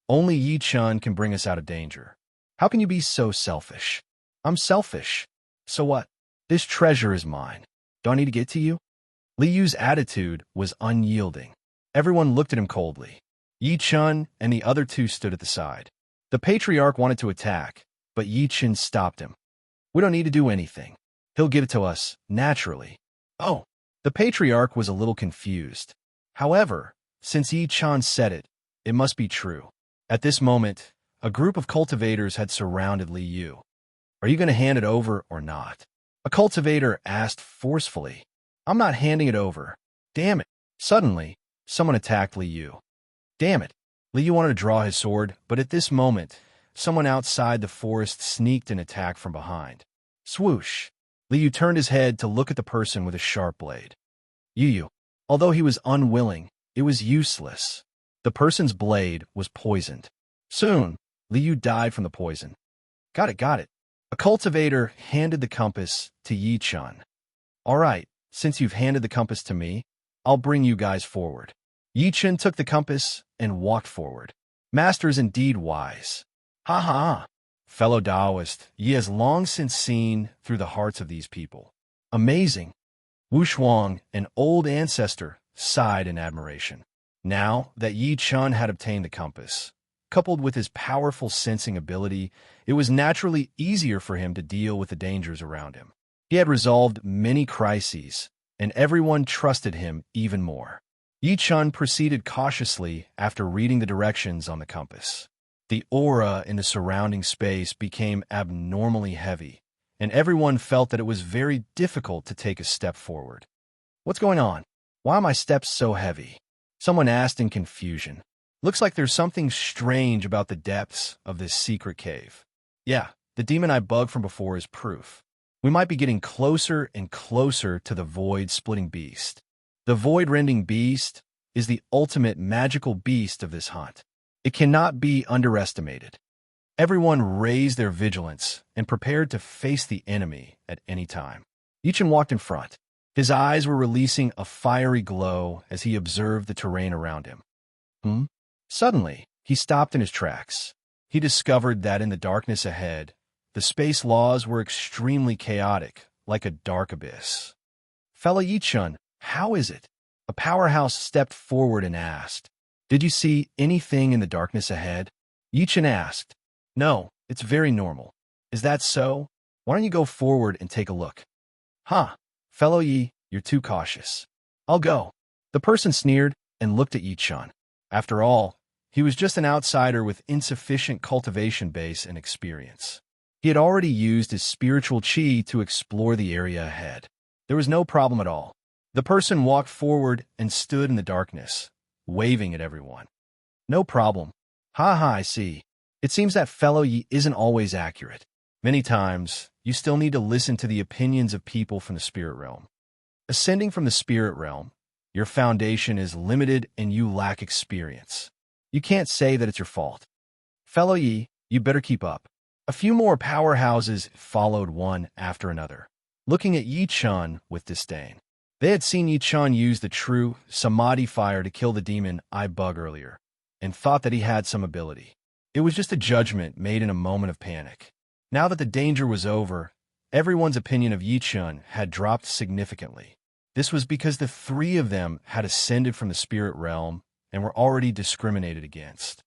only Yi-chun can bring us out of danger. How can you be so selfish? I'm selfish. So what? This treasure is mine. Do I need to get to you? Liu's attitude was unyielding. Everyone looked at him coldly. Yi-chun and the other two stood at the side. The patriarch wanted to attack, but Yi-chun stopped him. We don't need to do anything. He'll give it to us, naturally. Oh, the patriarch was a little confused. However, since Yi-chun said it, it must be true. At this moment, a group of cultivators had surrounded Liu. Are you going to hand it over or not? A cultivator asked forcefully. I'm not handing it over. Damn it. Suddenly, someone attacked Liu. Damn it. Liu wanted to draw his sword, but at this moment, someone outside the forest sneaked an attack from behind. Swoosh. Liu turned his head to look at the person with a sharp blade. Yu. Although he was unwilling, it was useless. The person's blade was poisoned. Soon, Liu died from the poison. Got it. A cultivator handed the compass to Yi-chun. All right, since you've handed the compass to me, I'll bring you guys forward. Yi-chun took the compass and walked forward. Master is indeed wise. Ha ha. Fellow Taoist, Yi has long since seen through the hearts of these people. Amazing. Wu Shuang, an old ancestor, sighed in admiration. Now that Yi-chun had obtained the compass, coupled with his powerful sensing ability, it was naturally easier for him to deal with the dangers around him. He had resolved many crises, and everyone trusted him even more. Yi-chun proceeded cautiously after reading the directions on the compass. The aura in the surrounding space became abnormally heavy, and everyone felt that it was very difficult to take a step forward. What's going on? Why are my steps so heavy? Someone asked in confusion. Looks like there's something strange about the depths of this secret cave. Yeah, the demon I bugged from before is proof. We might be getting closer and closer to the void-splitting beast. The void-rending beast is the ultimate magical beast of this hunt. It cannot be underestimated. Everyone raised their vigilance and prepared to face the enemy at any time. Yi-chun walked in front. His eyes were releasing a fiery glow as he observed the terrain around him. Suddenly, he stopped in his tracks. He discovered that in the darkness ahead, the space laws were extremely chaotic, like a dark abyss. Fellow Yi-chun, how is it? A powerhouse stepped forward and asked, Did you see anything in the darkness ahead? Yi-chun asked, No, it's very normal. Is that so? Why don't you go forward and take a look? Fellow Yi, you're too cautious. I'll go. The person sneered and looked at Yi-chun. After all, he was just an outsider with insufficient cultivation base and experience. He had already used his spiritual chi to explore the area ahead. There was no problem at all. The person walked forward and stood in the darkness, waving at everyone. No problem. I see. It seems that fellow Yi isn't always accurate. Many times, you still need to listen to the opinions of people from the spirit realm. Ascending from the spirit realm, your foundation is limited and you lack experience. You can't say that it's your fault. Fellow Yi, you better keep up. A few more powerhouses followed one after another, looking at Yi-chun with disdain. They had seen Yi-chun use the true samadhi fire to kill the demon I bug earlier, and thought that he had some ability. It was just a judgment made in a moment of panic. Now that the danger was over, everyone's opinion of Yi-chun had dropped significantly. This was because the three of them had ascended from the spirit realm and were already discriminated against.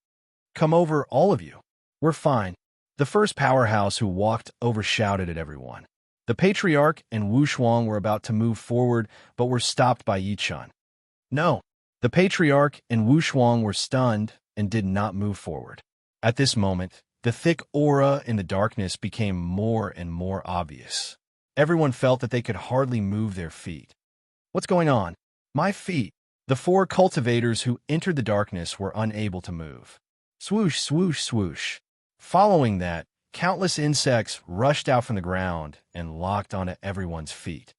Come over, all of you. We're fine. The first powerhouse who walked over shouted at everyone. The patriarch and Wu Shuang were about to move forward, but were stopped by Yi Chun. No. The patriarch and Wu Shuang were stunned and did not move forward. At this moment, the thick aura in the darkness became more and more obvious. Everyone felt that they could hardly move their feet. What's going on? My feet. The four cultivators who entered the darkness were unable to move. Swoosh, swoosh, swoosh. Following that, countless insects rushed out from the ground and locked onto everyone's feet.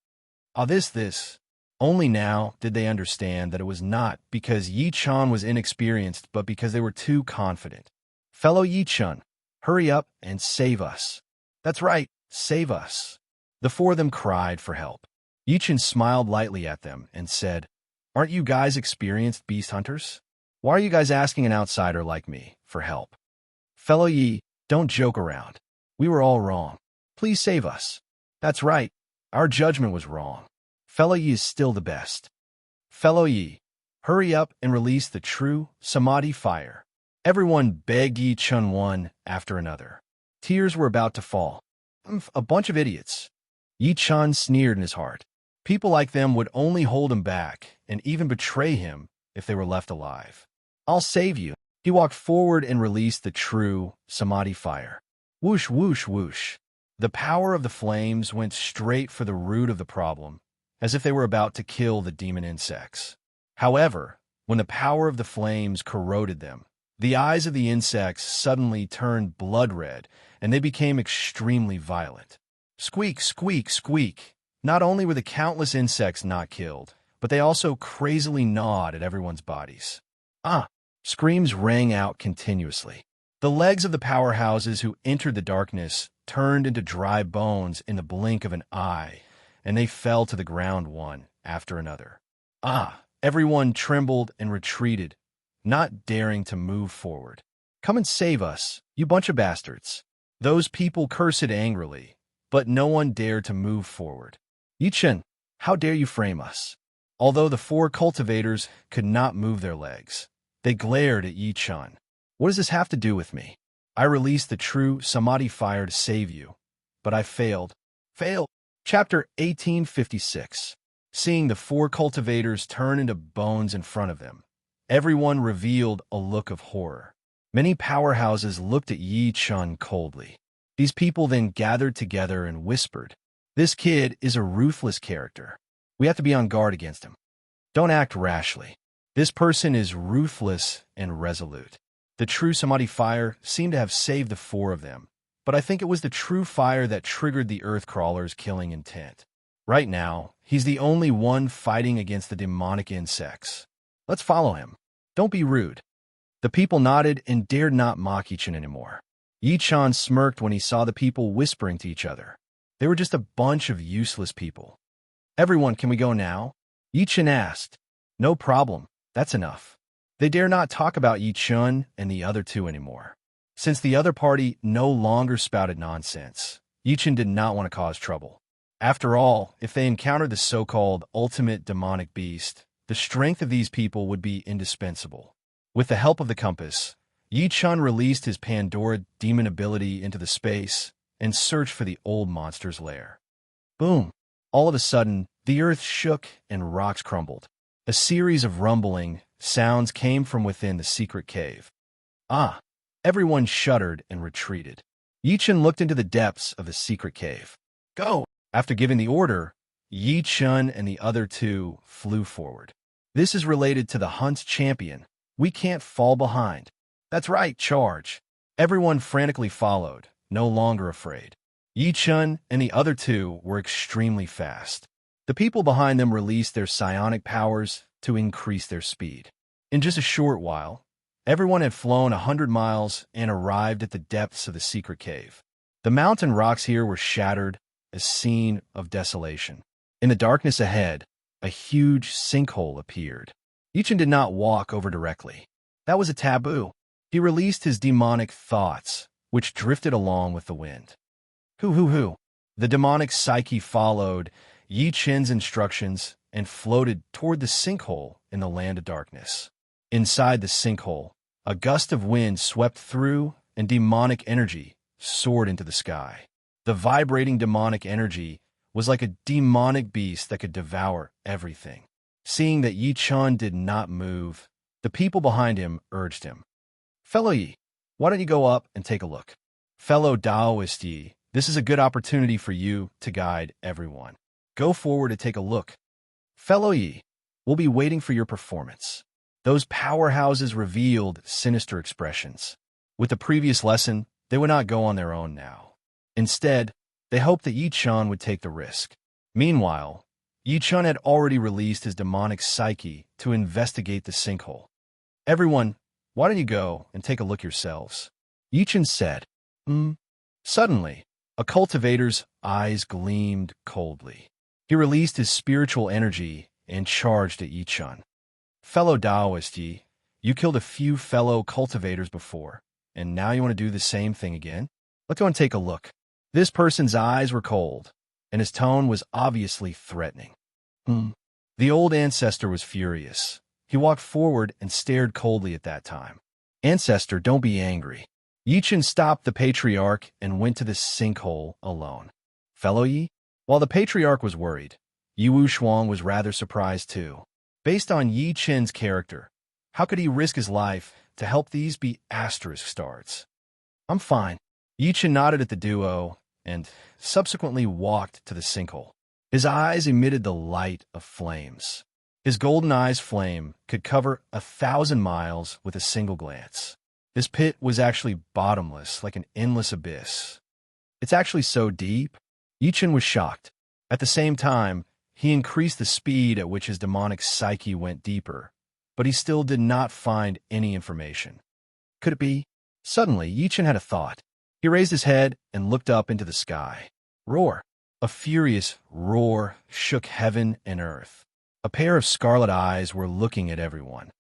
This. Only now did they understand that it was not because Yi Chun was inexperienced, but because they were too confident. Fellow Yi Chun, hurry up and save us. That's right, save us. The four of them cried for help. Yi Chun smiled lightly at them and said, "Aren't you guys experienced beast hunters? Why are you guys asking an outsider like me for help? Fellow Yi, don't joke around. We were all wrong. Please save us." "That's right. Our judgment was wrong. Fellow Yi is still the best. Fellow Yi, hurry up and release the true Samadhi fire." Everyone begged Yi Chun one after another. Tears were about to fall. A bunch of idiots. Yi Chun sneered in his heart. People like them would only hold him back and even betray him if they were left alive. "I'll save you." He walked forward and released the true Samadhi fire. Whoosh, whoosh, whoosh. The power of the flames went straight for the root of the problem, as if they were about to kill the demon insects. However, when the power of the flames corroded them, the eyes of the insects suddenly turned blood red, and they became extremely violent. Squeak, squeak, squeak. Not only were the countless insects not killed, but they also crazily gnawed at everyone's bodies. Screams rang out continuously. The legs of the powerhouses who entered the darkness turned into dry bones in the blink of an eye, and they fell to the ground one after another. Everyone trembled and retreated, not daring to move forward. "Come and save us, you bunch of bastards." Those people cursed angrily, but no one dared to move forward. "Yi Chun, how dare you frame us?" Although the four cultivators could not move their legs, they glared at Yi Chun. "What does this have to do with me? I released the true Samadhi fire to save you, but I failed." Chapter 1856. Seeing the four cultivators turn into bones in front of them, everyone revealed a look of horror. Many powerhouses looked at Yi Chun coldly. These people then gathered together and whispered, "This kid is a ruthless character. We have to be on guard against him. Don't act rashly. This person is ruthless and resolute." The true Samadhi fire seemed to have saved the four of them, but I think it was the true fire that triggered the earth crawler's killing intent. Right now, he's the only one fighting against the demonic insects. Let's follow him. Don't be rude. The people nodded and dared not mock Yi Chun anymore. Yi Chun smirked when he saw the people whispering to each other. They were just a bunch of useless people. "Everyone, can we go now?" Yi Chun asked. "No problem. That's enough." They dare not talk about Yi Chun and the other two anymore. Since the other party no longer spouted nonsense, Yi Chun did not want to cause trouble. After all, if they encountered the so-called ultimate demonic beast, the strength of these people would be indispensable. With the help of the compass, Yi Chun released his Pandora demon ability into the space and searched for the old monster's lair. Boom! All of a sudden, the earth shook and rocks crumbled. A series of rumbling sounds came from within the secret cave. Everyone shuddered and retreated. Yi Chun looked into the depths of the secret cave. "Go!" After giving the order, Yi Chun and the other two flew forward. "This is related to the hunt's champion. We can't fall behind." "That's right, charge." Everyone frantically followed, no longer afraid. Yi Chun and the other two were extremely fast. The people behind them released their psionic powers to increase their speed. In just a short while, everyone had flown 100 miles and arrived at the depths of the secret cave. The mountain rocks here were shattered, a scene of desolation. In the darkness ahead, a huge sinkhole appeared. Yi Chun did not walk over directly. That was a taboo. He released his demonic thoughts, which drifted along with the wind. Hoo. The demonic psyche followed Yi Chun's instructions and floated toward the sinkhole in the land of darkness. Inside the sinkhole, a gust of wind swept through and demonic energy soared into the sky. The vibrating demonic energy was like a demonic beast that could devour everything. Seeing that Yi Chun did not move, the people behind him urged him. Fellow Yi, why don't you go up and take a look? Fellow Taoist Yi, this is a good opportunity for you to guide everyone. Go forward and take a look. Fellow Yi, we'll be waiting for your performance. Those powerhouses revealed sinister expressions. With the previous lesson, they would not go on their own now. Instead, they hoped that Yi Chun would take the risk. Meanwhile, Yi Chun had already released his demonic psyche to investigate the sinkhole. Everyone, why don't you go and take a look yourselves? Yi Chun said. Suddenly, a cultivator's eyes gleamed coldly. He released his spiritual energy and charged at Yi Chun. Fellow Taoist Yi, you killed a few fellow cultivators before, and now you want to do the same thing again? Let's go and take a look. This person's eyes were cold, and his tone was obviously threatening. The old ancestor was furious. He walked forward and stared coldly at that time. Ancestor, don't be angry. Yi Chun stopped the patriarch and went to the sinkhole alone. Fellow Yi? While the patriarch was worried, Yi Wushuang was rather surprised too. Based on Yi Chun's character, how could he risk his life to help these be asterisk stars? I'm fine. Yi Chun nodded at the duo and subsequently walked to the sinkhole. His eyes emitted the light of flames. His golden eyes flame could cover 1,000 miles with a single glance. This pit was actually bottomless, like an endless abyss. It's actually so deep. Yi Chun was shocked. At the same time, he increased the speed at which his demonic psyche went deeper, but he still did not find any information. Could it be? Suddenly, Yi Chun had a thought. He raised his head and looked up into the sky. Roar! A furious roar shook heaven and earth. A pair of scarlet eyes were looking at everyone.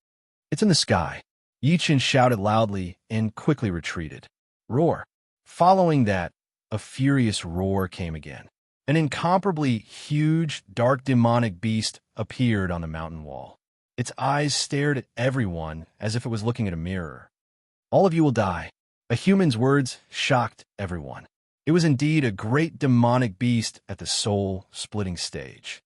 It's in the sky. Yi Chun shouted loudly and quickly retreated. Roar! Following that, a furious roar came again. An incomparably huge, dark demonic beast appeared on the mountain wall. Its eyes stared at everyone as if it was looking at a mirror. All of you will die. A human's words shocked everyone. It was indeed a great demonic beast at the soul-splitting stage.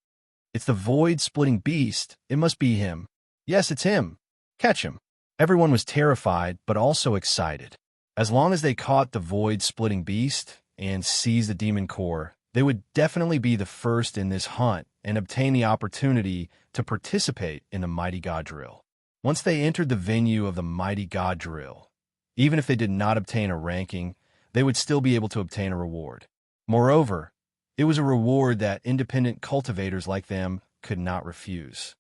It's the void-splitting beast. It must be him. Yes, it's him. Catch him. Everyone was terrified, but also excited. As long as they caught the void-splitting beast and seized the demon core, they would definitely be the first in this hunt and obtain the opportunity to participate in the Mighty God Drill. Once they entered the venue of the Mighty God Drill, even if they did not obtain a ranking, they would still be able to obtain a reward. Moreover, it was a reward that independent cultivators like them could not refuse.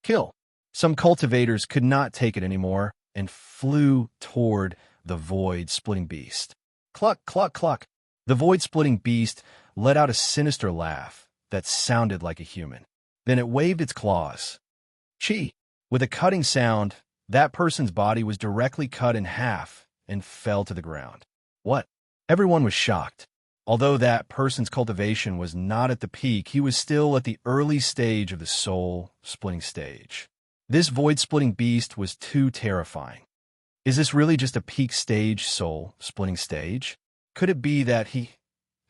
Kill. Some cultivators could not take it anymore and flew toward the void-splitting beast. Cluck, cluck, cluck. The void-splitting beast let out a sinister laugh that sounded like a human. Then it waved its claws. Chi! With a cutting sound, that person's body was directly cut in half and fell to the ground. What? Everyone was shocked. Although that person's cultivation was not at the peak, he was still at the early stage of the soul-splitting stage. This void-splitting beast was too terrifying. Is this really just a peak stage soul-splitting stage? Could it be that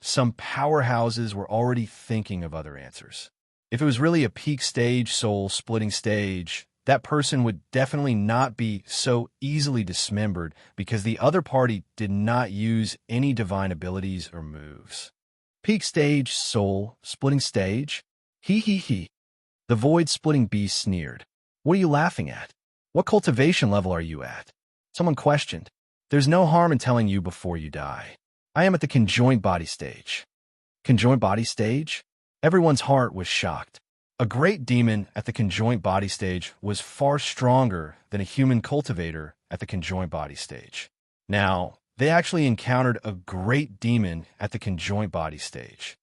some powerhouses were already thinking of other answers? If it was really a peak stage soul-splitting stage, that person would definitely not be so easily dismembered because the other party did not use any divine abilities or moves. Peak stage soul-splitting stage? He. The void-splitting beast sneered. What are you laughing at? What cultivation level are you at? Someone questioned. There's no harm in telling you before you die. I am at the conjoined body stage. Conjoined body stage? Everyone's heart was shocked. A great demon at the conjoined body stage was far stronger than a human cultivator at the conjoined body stage. Now, they actually encountered a great demon at the conjoined body stage.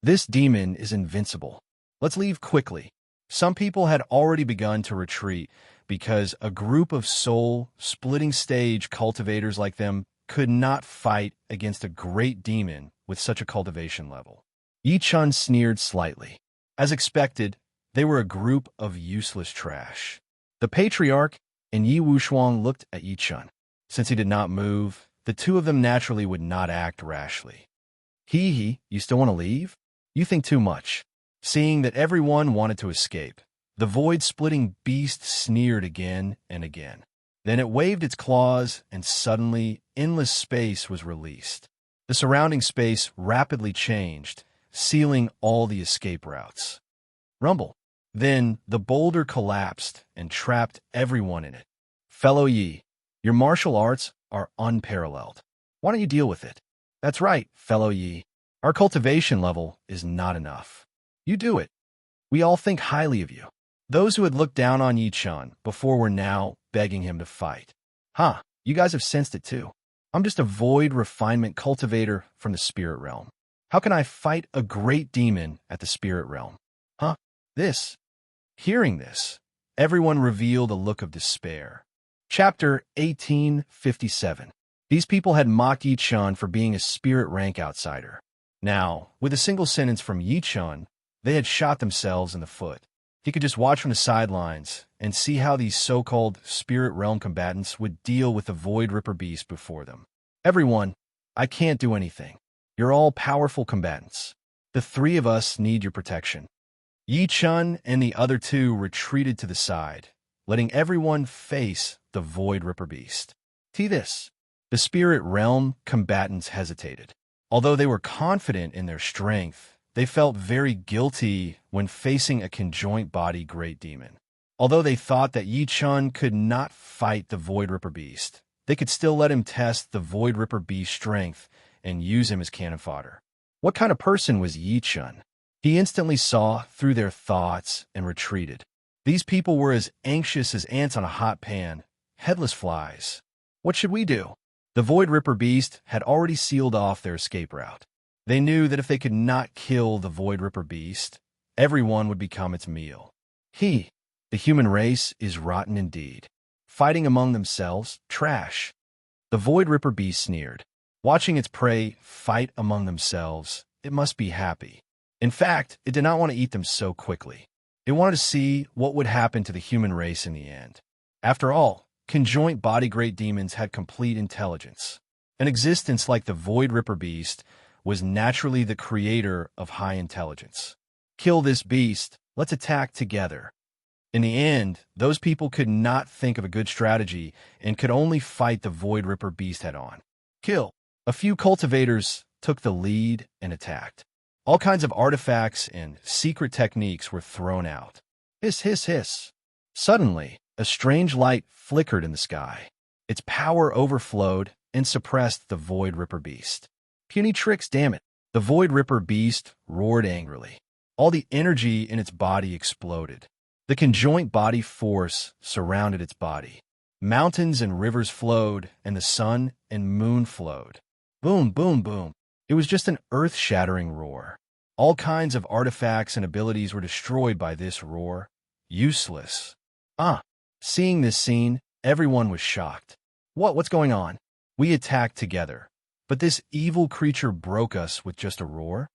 This demon is invincible. Let's leave quickly. Some people had already begun to retreat because a group of soul-splitting stage cultivators like them could not fight against a great demon with such a cultivation level. Yi Chun sneered slightly. As expected, they were a group of useless trash. The patriarch and Yi Wushuang looked at Yi Chun. Since he did not move, the two of them naturally would not act rashly. Hee, you still want to leave? You think too much. Seeing that everyone wanted to escape, the void-splitting beast sneered again and again. Then it waved its claws, and suddenly endless space was released. The surrounding space rapidly changed, sealing all the escape routes. Rumble. Then the boulder collapsed and trapped everyone in it. Fellow Yi, your martial arts are unparalleled. Why don't you deal with it? That's right, fellow Yi. Our cultivation level is not enough. You do it. We all think highly of you. Those who had looked down on Yi-chan before were now begging him to fight. You guys have sensed it too. I'm just a void refinement cultivator from the spirit realm. How can I fight a great demon at the spirit realm? Hearing this, everyone revealed a look of despair. Chapter 1857. These people had mocked Yi-chan for being a spirit rank outsider. Now, with a single sentence from Yi-chan, they had shot themselves in the foot. He could just watch from the sidelines and see how these so-called spirit realm combatants would deal with the Void Ripper Beast before them. Everyone, I can't do anything. You're all powerful combatants. The three of us need your protection. Yi-chan and the other two retreated to the side, letting everyone face the Void Ripper Beast. The spirit realm combatants hesitated. Although they were confident in their strength, they felt very guilty when facing a conjoint body great demon. Although they thought that Yi-chan could not fight the Void Ripper Beast, they could still let him test the Void Ripper Beast's strength and use him as cannon fodder. What kind of person was Yi-chan? He instantly saw through their thoughts and retreated. These people were as anxious as ants on a hot pan, headless flies. What should we do? The Void Ripper Beast had already sealed off their escape route. They knew that if they could not kill the Void Ripper Beast, everyone would become its meal. The human race is rotten indeed. Fighting among themselves, trash. The Void Ripper Beast sneered. Watching its prey fight among themselves, it must be happy. In fact, it did not want to eat them so quickly. It wanted to see what would happen to the human race in the end. After all, conjoint body great demons had complete intelligence. An existence like the Void Ripper Beast was naturally the creator of high intelligence. Kill this beast, let's attack together. In the end, those people could not think of a good strategy and could only fight the Void Ripper Beast head-on. Kill. A few cultivators took the lead and attacked. All kinds of artifacts and secret techniques were thrown out. Hiss, hiss, hiss. Suddenly, a strange light flickered in the sky. Its power overflowed and suppressed the Void Ripper Beast. Puny tricks, damn it. The Void Ripper Beast roared angrily. All the energy in its body exploded. The conjoint body force surrounded its body. Mountains and rivers flowed, and the sun and moon flowed. Boom, boom, boom. It was just an earth-shattering roar. All kinds of artifacts and abilities were destroyed by this roar. Useless. Seeing this scene, everyone was shocked. What's going on? We attacked together, but this evil creature broke us with just a roar?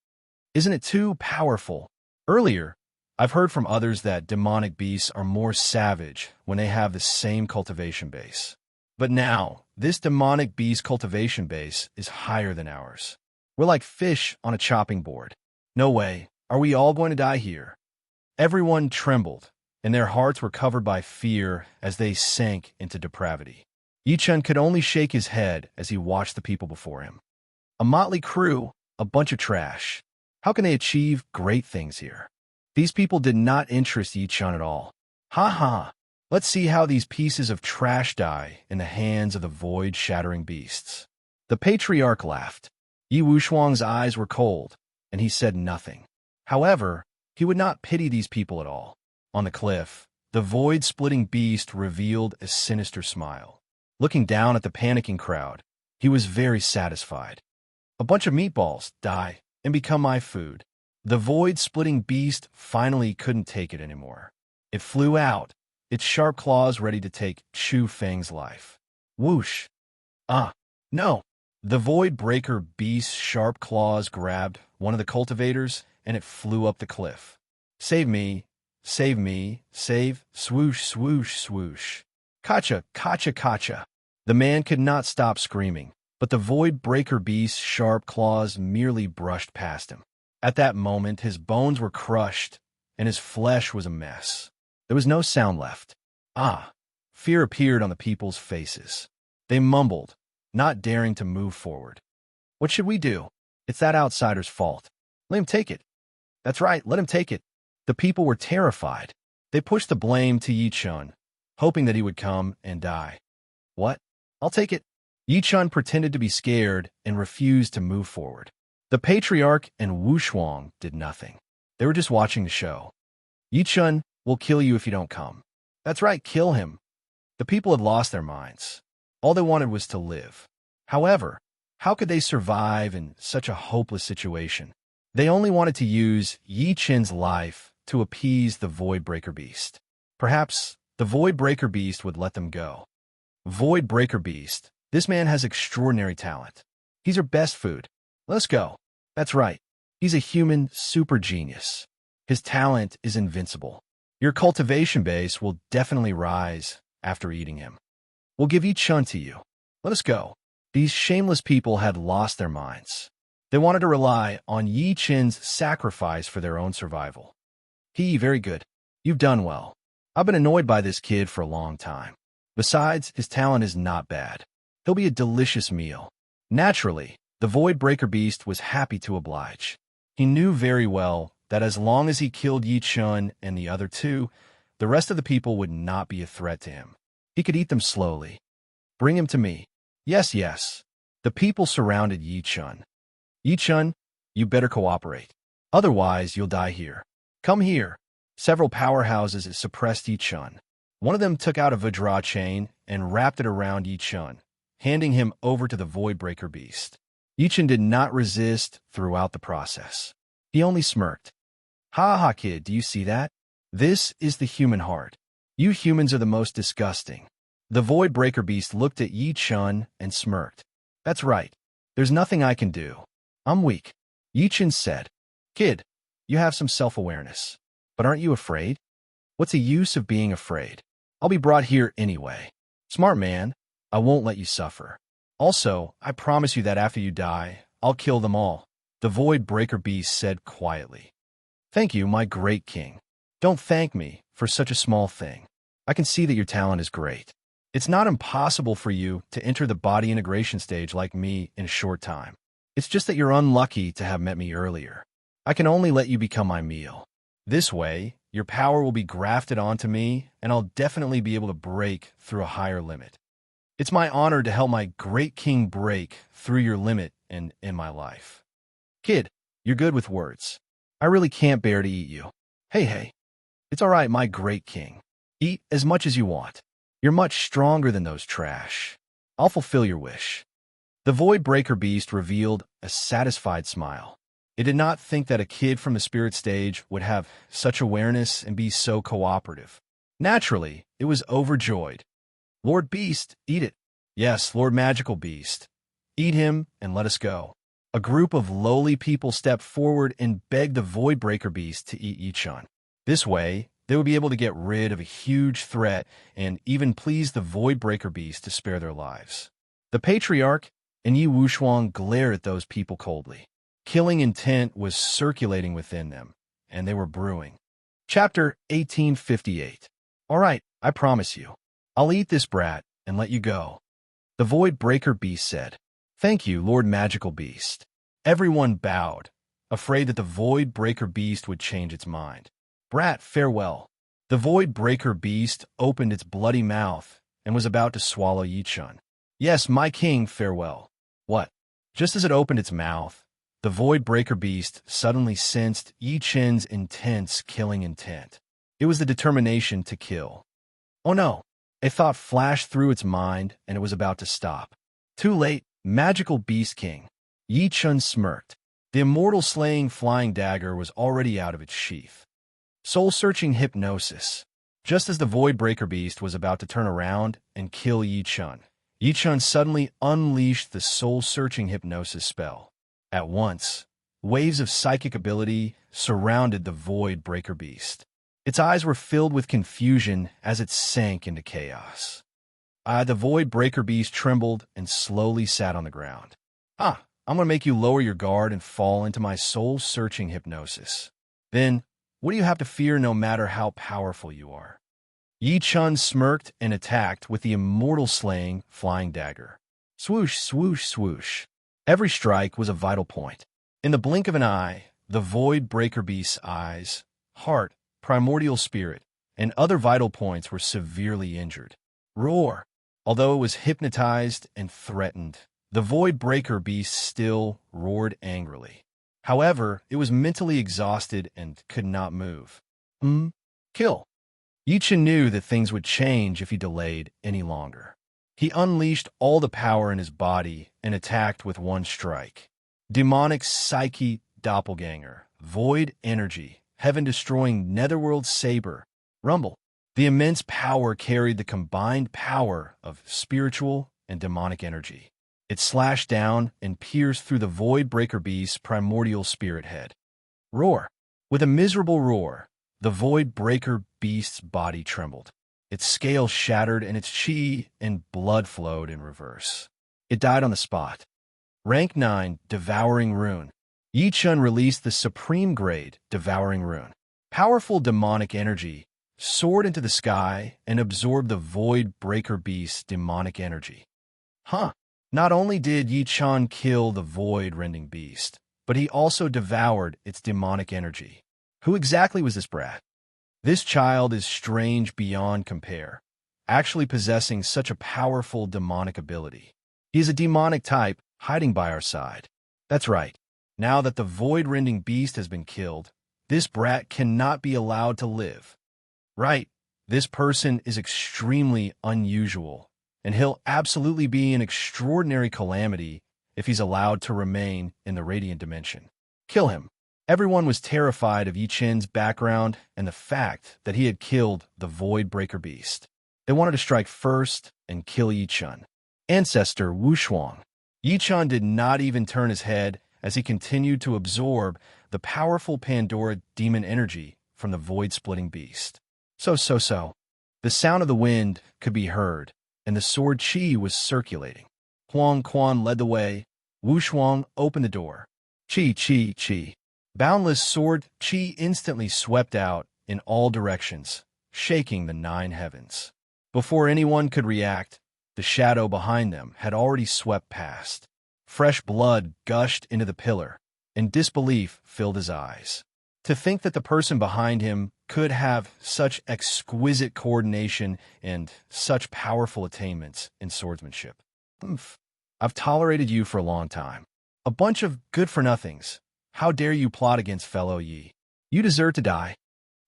Isn't it too powerful? Earlier, I've heard from others that demonic beasts are more savage when they have the same cultivation base. But now, this demonic beast cultivation base is higher than ours. We're like fish on a chopping board. No way. Are we all going to die here? Everyone trembled, and their hearts were covered by fear as they sank into depravity. Yi-chan could only shake his head as he watched the people before him. A motley crew, a bunch of trash. How can they achieve great things here? These people did not interest Yi-chan at all. Let's see how these pieces of trash die in the hands of the void-shattering beasts. The patriarch laughed. Yi Wushuang's eyes were cold, and he said nothing. However, he would not pity these people at all. On the cliff, the void-splitting beast revealed a sinister smile. Looking down at the panicking crowd, he was very satisfied. A bunch of meatballs, die, and become my food. The void-splitting beast finally couldn't take it anymore. It flew out, its sharp claws ready to take Chu Feng's life. Whoosh! No! The Void Breaker beast's sharp claws grabbed one of the cultivators, and it flew up the cliff. Save me! Save me! Save! Swoosh, swoosh, swoosh! Kacha! Kacha! Kacha! The man could not stop screaming. but the Void Breaker Beast's sharp claws merely brushed past him. At that moment, his bones were crushed, and his flesh was a mess. There was no sound left. Ah! Fear appeared on the people's faces. They mumbled, not daring to move forward. What should we do? It's that outsider's fault. Let him take it. That's right, let him take it. The people were terrified. They pushed the blame to Yi Chun, hoping that he would come and die. What? I'll take it. Yi Chun pretended to be scared and refused to move forward. The patriarch and Wu Shuang did nothing. They were just watching the show. Yi Chun will kill you if you don't come. That's right, kill him. The people had lost their minds. All they wanted was to live. However, how could they survive in such a hopeless situation? They only wanted to use Yi Chun's life to appease the Void Breaker Beast. Perhaps the Void Breaker Beast would let them go. Void Breaker Beast, this man has extraordinary talent. He's our best food. Let's go. That's right. He's a human super genius. His talent is invincible. Your cultivation base will definitely rise after eating him. We'll give Yi Chun to you. Let us go. These shameless people had lost their minds. They wanted to rely on Yi Chun's sacrifice for their own survival. Very good. You've done well. I've been annoyed by this kid for a long time. Besides, his talent is not bad. He'll be a delicious meal. Naturally, the Void Breaker Beast was happy to oblige. He knew very well that as long as he killed Yi Chun and the other two, the rest of the people would not be a threat to him. He could eat them slowly. Bring him to me. Yes, yes. The people surrounded Yi Chun. Yi Chun, you better cooperate. Otherwise, you'll die here. Come here. Several powerhouses suppressed Yi Chun. One of them took out a Vajra chain and wrapped it around Yi Chun, handing him over to the Void Breaker Beast. Yi Chun did not resist throughout the process. He only smirked. Ha ha, kid, do you see that? This is the human heart. You humans are the most disgusting. The Void Breaker Beast looked at Yi Chun and smirked. That's right. There's nothing I can do. I'm weak. Yi Chun said. Kid, you have some self-awareness. But aren't you afraid? What's the use of being afraid? I'll be brought here anyway. Smart man, I won't let you suffer. Also, I promise you that after you die, I'll kill them all, the Void Breaker Beast said quietly. Thank you, my great king. Don't thank me for such a small thing. I can see that your talent is great. It's not impossible for you to enter the body integration stage like me in a short time. It's just that you're unlucky to have met me earlier. I can only let you become my meal. This way, your power will be grafted onto me, and I'll definitely be able to break through a higher limit. It's my honor to help my great king break through your limit in my life. Kid, you're good with words. I really can't bear to eat you. Hey. It's all right, my great king. Eat as much as you want. You're much stronger than those trash. I'll fulfill your wish. The Void Breaker Beast revealed a satisfied smile. It did not think that a kid from the spirit stage would have such awareness and be so cooperative. Naturally, it was overjoyed. Lord Beast, eat it. Yes, Lord Magical Beast. Eat him and let us go. A group of lowly people stepped forward and begged the Void Breaker Beast to eat Yi Chun. This way, they would be able to get rid of a huge threat and even please the Void Breaker Beast to spare their lives. The Patriarch and Yi Wushuang glared at those people coldly. Killing intent was circulating within them, and they were brewing. Chapter 1858. All right, I promise you. I'll eat this brat and let you go. The Void Breaker Beast said. Thank you, Lord Magical Beast. Everyone bowed, afraid that the Void Breaker Beast would change its mind. Brat, farewell. The Void Breaker Beast opened its bloody mouth and was about to swallow Yi Chun. Yes, my king, farewell. What? Just as it opened its mouth, the Void Breaker Beast suddenly sensed Yi Chun's intense killing intent. It was the determination to kill. Oh no! A thought flashed through its mind, and it was about to stop. Too late, Magical Beast King. Yi Chun smirked. The immortal slaying flying dagger was already out of its sheath. Soul-searching hypnosis. Just as the Void Breaker Beast was about to turn around and kill Yi Chun suddenly unleashed the soul-searching hypnosis spell. At once, waves of psychic ability surrounded the Void Breaker Beast. Its eyes were filled with confusion as it sank into chaos. The void breaker beast trembled and slowly sat on the ground. I'm going to make you lower your guard and fall into my soul-searching hypnosis. Then, what do you have to fear no matter how powerful you are? Yi Chun smirked and attacked with the immortal-slaying flying dagger. Swoosh, swoosh, swoosh. Every strike was a vital point. In the blink of an eye, the void breaker beast's eyes, heart, primordial spirit, and other vital points were severely injured. Roar! Although it was hypnotized and threatened, the void breaker beast still roared angrily. However, it was mentally exhausted and could not move. Kill. Yi Chun knew that things would change if he delayed any longer. He unleashed all the power in his body and attacked with one strike. Demonic psyche doppelganger, void energy, heaven-destroying netherworld saber, rumble. The immense power carried the combined power of spiritual and demonic energy. It slashed down and pierced through the void breaker beast's primordial spirit head. Roar! With a miserable roar, the void breaker beast's body trembled. Its scales shattered and its chi and blood flowed in reverse. It died on the spot. Rank 9, Devouring Rune. Yi Chun released the supreme grade Devouring Rune. Powerful demonic energy soared into the sky and absorbed the void breaker beast's demonic energy. Not only did Yi Chun kill the void-rending beast, but he also devoured its demonic energy. Who exactly was this brat? This child is strange beyond compare, actually possessing such a powerful demonic ability. He is a demonic type hiding by our side. That's right. Now that the void-rending beast has been killed, this brat cannot be allowed to live. Right, this person is extremely unusual, and he'll absolutely be an extraordinary calamity if he's allowed to remain in the radiant dimension. Kill him. Everyone was terrified of Yi Chun's background and the fact that he had killed the void breaker beast. They wanted to strike first and kill Yi Chun. Ancestor Wu Shuang. Yi Chun did not even turn his head as he continued to absorb the powerful Pandora demon energy from the void-splitting beast. So. The sound of the wind could be heard, and the sword chi was circulating. Huang Quan led the way. Wu Shuang opened the door. Chi. Boundless sword chi instantly swept out in all directions, shaking the 9 heavens. Before anyone could react, the shadow behind them had already swept past. Fresh blood gushed into the pillar, and disbelief filled his eyes. To think that the person behind him could have such exquisite coordination and such powerful attainments in swordsmanship. I've tolerated you for a long time. A bunch of good-for-nothings. How dare you plot against fellow Yi? You deserve to die.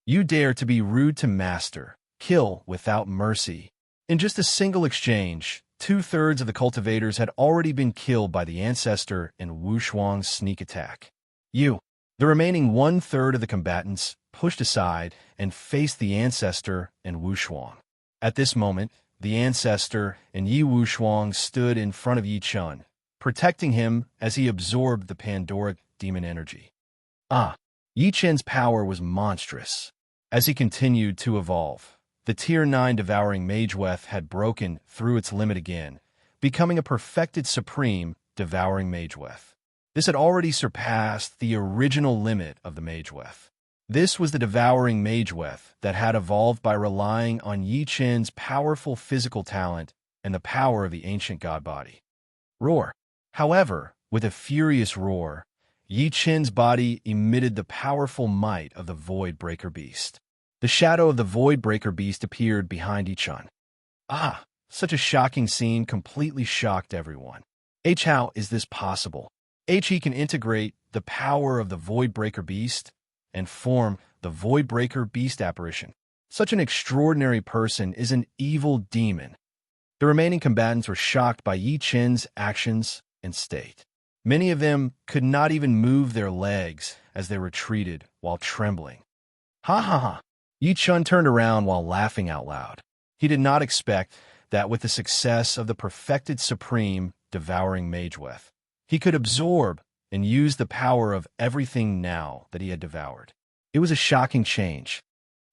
You dare to be rude to master, kill without mercy. In just a single exchange, 2/3 of the cultivators had already been killed by the ancestor in Wu Shuang's sneak attack. The remaining 1/3 of the combatants pushed aside and faced the ancestor and Wu Shuang. At this moment, the ancestor and Yi Wu Shuang stood in front of Yi Chun, protecting him as he absorbed the Pandora demon energy. Yi Chun's power was monstrous. As he continued to evolve, the Tier 9 Devouring Mageweth had broken through its limit again, becoming a perfected supreme Devouring Mageweth. This had already surpassed the original limit of the Mageweth. This was the Devouring Mageweth that had evolved by relying on Yi Chun's powerful physical talent and the power of the ancient god body. Roar. However, with a furious roar, Yi Chun's body emitted the powerful might of the Void Breaker Beast. The shadow of the Void Breaker Beast appeared behind Yi Chun. Such a shocking scene completely shocked everyone. How is this possible? He can integrate the power of the Void Breaker Beast and form the Void Breaker Beast apparition. Such an extraordinary person is an evil demon. The remaining combatants were shocked by Yi Chun's actions and state. Many of them could not even move their legs as they retreated while trembling. Yi Chun turned around while laughing out loud. He did not expect that with the success of the perfected supreme Devouring Mageweth, he could absorb and use the power of everything now that he had devoured. It was a shocking change.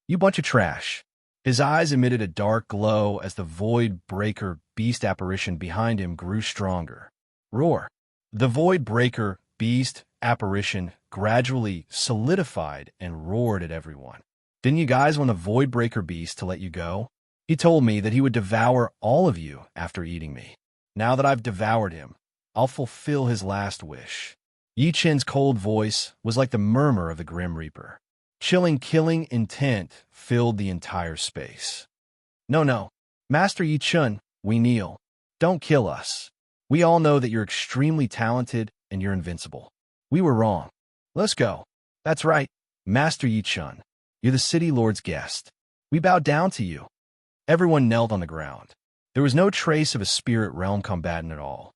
You bunch of trash. His eyes emitted a dark glow as the Void Breaker beast apparition behind him grew stronger. Roar! The Void Breaker beast apparition gradually solidified and roared at everyone. Didn't you guys want the Void Breaker beast to let you go? He told me that he would devour all of you after eating me. Now that I've devoured him, I'll fulfill his last wish. Yi Chen's cold voice was like the murmur of the Grim Reaper. Chilling, killing intent filled the entire space. No, Master Yi Chen, we kneel. Don't kill us. We all know that you're extremely talented and you're invincible. We were wrong. Let's go. That's right, Master Yi Chen. You're the City Lord's guest. We bow down to you. Everyone knelt on the ground. There was no trace of a spirit realm combatant at all.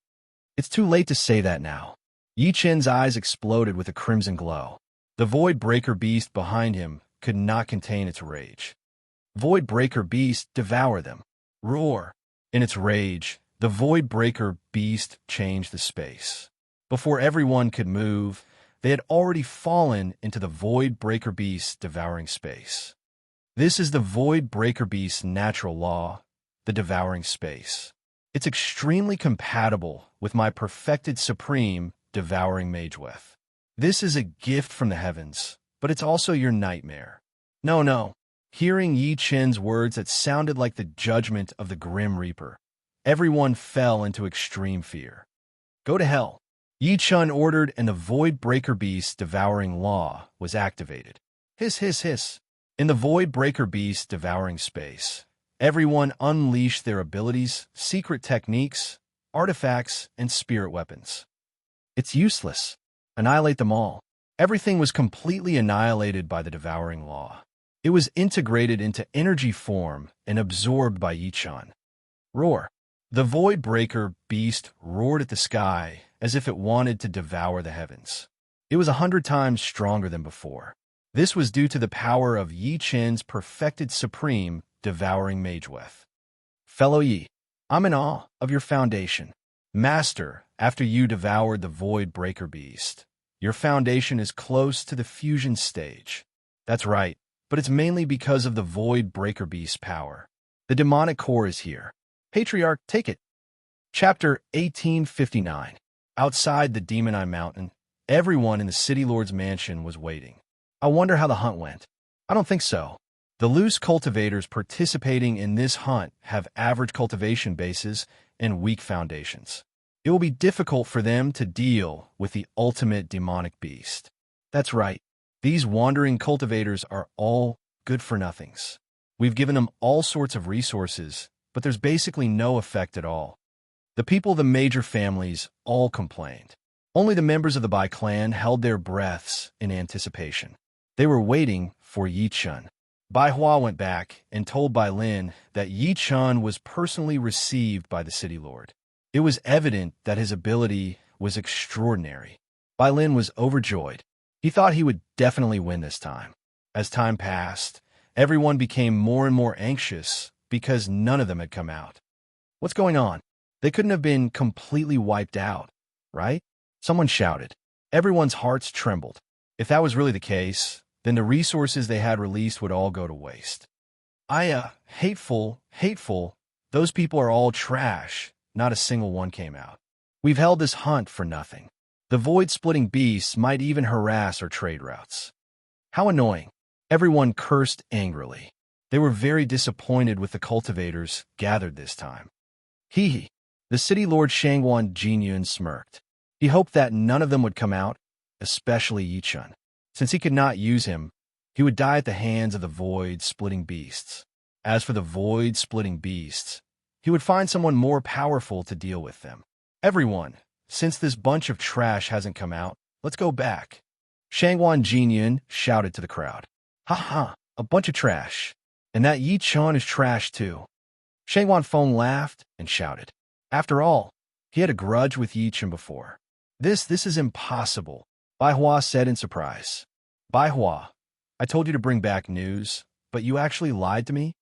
It's too late to say that now. Yi Chen's eyes exploded with a crimson glow. The Void Breaker beast behind him could not contain its rage. Void Breaker beast, devour them. Roar! In its rage, the Void Breaker beast changed the space. Before everyone could move, they had already fallen into the Void Breaker beast's devouring space. This is the Void Breaker beast's natural law, the devouring space. It's extremely compatible with my perfected supreme devouring Mageweth. This is a gift from the heavens, but it's also your nightmare. No. Hearing Yi Chen's words that sounded like the judgment of the Grim Reaper, everyone fell into extreme fear. Go to hell. Yi Chen ordered, and the Void Breaker beast's devouring law was activated. Hiss. In the Void Breaker beast's devouring space, everyone unleashed their abilities, secret techniques, artifacts, and spirit weapons. It's useless. Annihilate them all. Everything was completely annihilated by the devouring law. It was integrated into energy form and absorbed by Yi Chen. Roar! The Void Breaker beast roared at the sky as if it wanted to devour the heavens. It was 100 times stronger than before. This was due to the power of Yi Chen's perfected supreme devouring Mageweth. Fellow Yi, I'm in awe of your foundation. Master, after you devoured the Void Breaker beast, your foundation is close to the fusion stage. That's right, but it's mainly because of the Void Breaker beast's power. The demonic core is here. Patriarch, take it. Chapter 1859. Outside the Demon Eye Mountain, everyone in the City Lord's mansion was waiting. I wonder how the hunt went. I don't think so. The loose cultivators participating in this hunt have average cultivation bases and weak foundations. It will be difficult for them to deal with the ultimate demonic beast. That's right. These wandering cultivators are all good-for-nothings. We've given them all sorts of resources, but there's basically no effect at all. The people of the major families all complained. Only the members of the Bai clan held their breaths in anticipation. They were waiting for Yi Chen. Bai Hua went back and told Bai Lin that Yi Chen was personally received by the City Lord. It was evident that his ability was extraordinary. Bai Lin was overjoyed. He thought he would definitely win this time. As time passed, everyone became more and more anxious because none of them had come out. What's going on? They couldn't have been completely wiped out, right? Someone shouted. Everyone's hearts trembled. If that was really the case, then the resources they had released would all go to waste. Hateful. Those people are all trash. Not a single one came out. We've held this hunt for nothing. The void-splitting beasts might even harass our trade routes. How annoying. Everyone cursed angrily. They were very disappointed with the cultivators gathered this time. Hee. The City Lord Shangguan Jinyun smirked. He hoped that none of them would come out, especially Yi Chen. Since he could not use him, he would die at the hands of the void-splitting beasts. As for the void-splitting beasts, he would find someone more powerful to deal with them. Everyone, since this bunch of trash hasn't come out, let's go back. Shangguan Jinyun shouted to the crowd. Ha, a bunch of trash. And that Yi Chen is trash too. Shangguan Feng laughed and shouted. After all, he had a grudge with Yi Chen before. This is impossible, Bai Hua said in surprise. Bai Hua, I told you to bring back news, but you actually lied to me?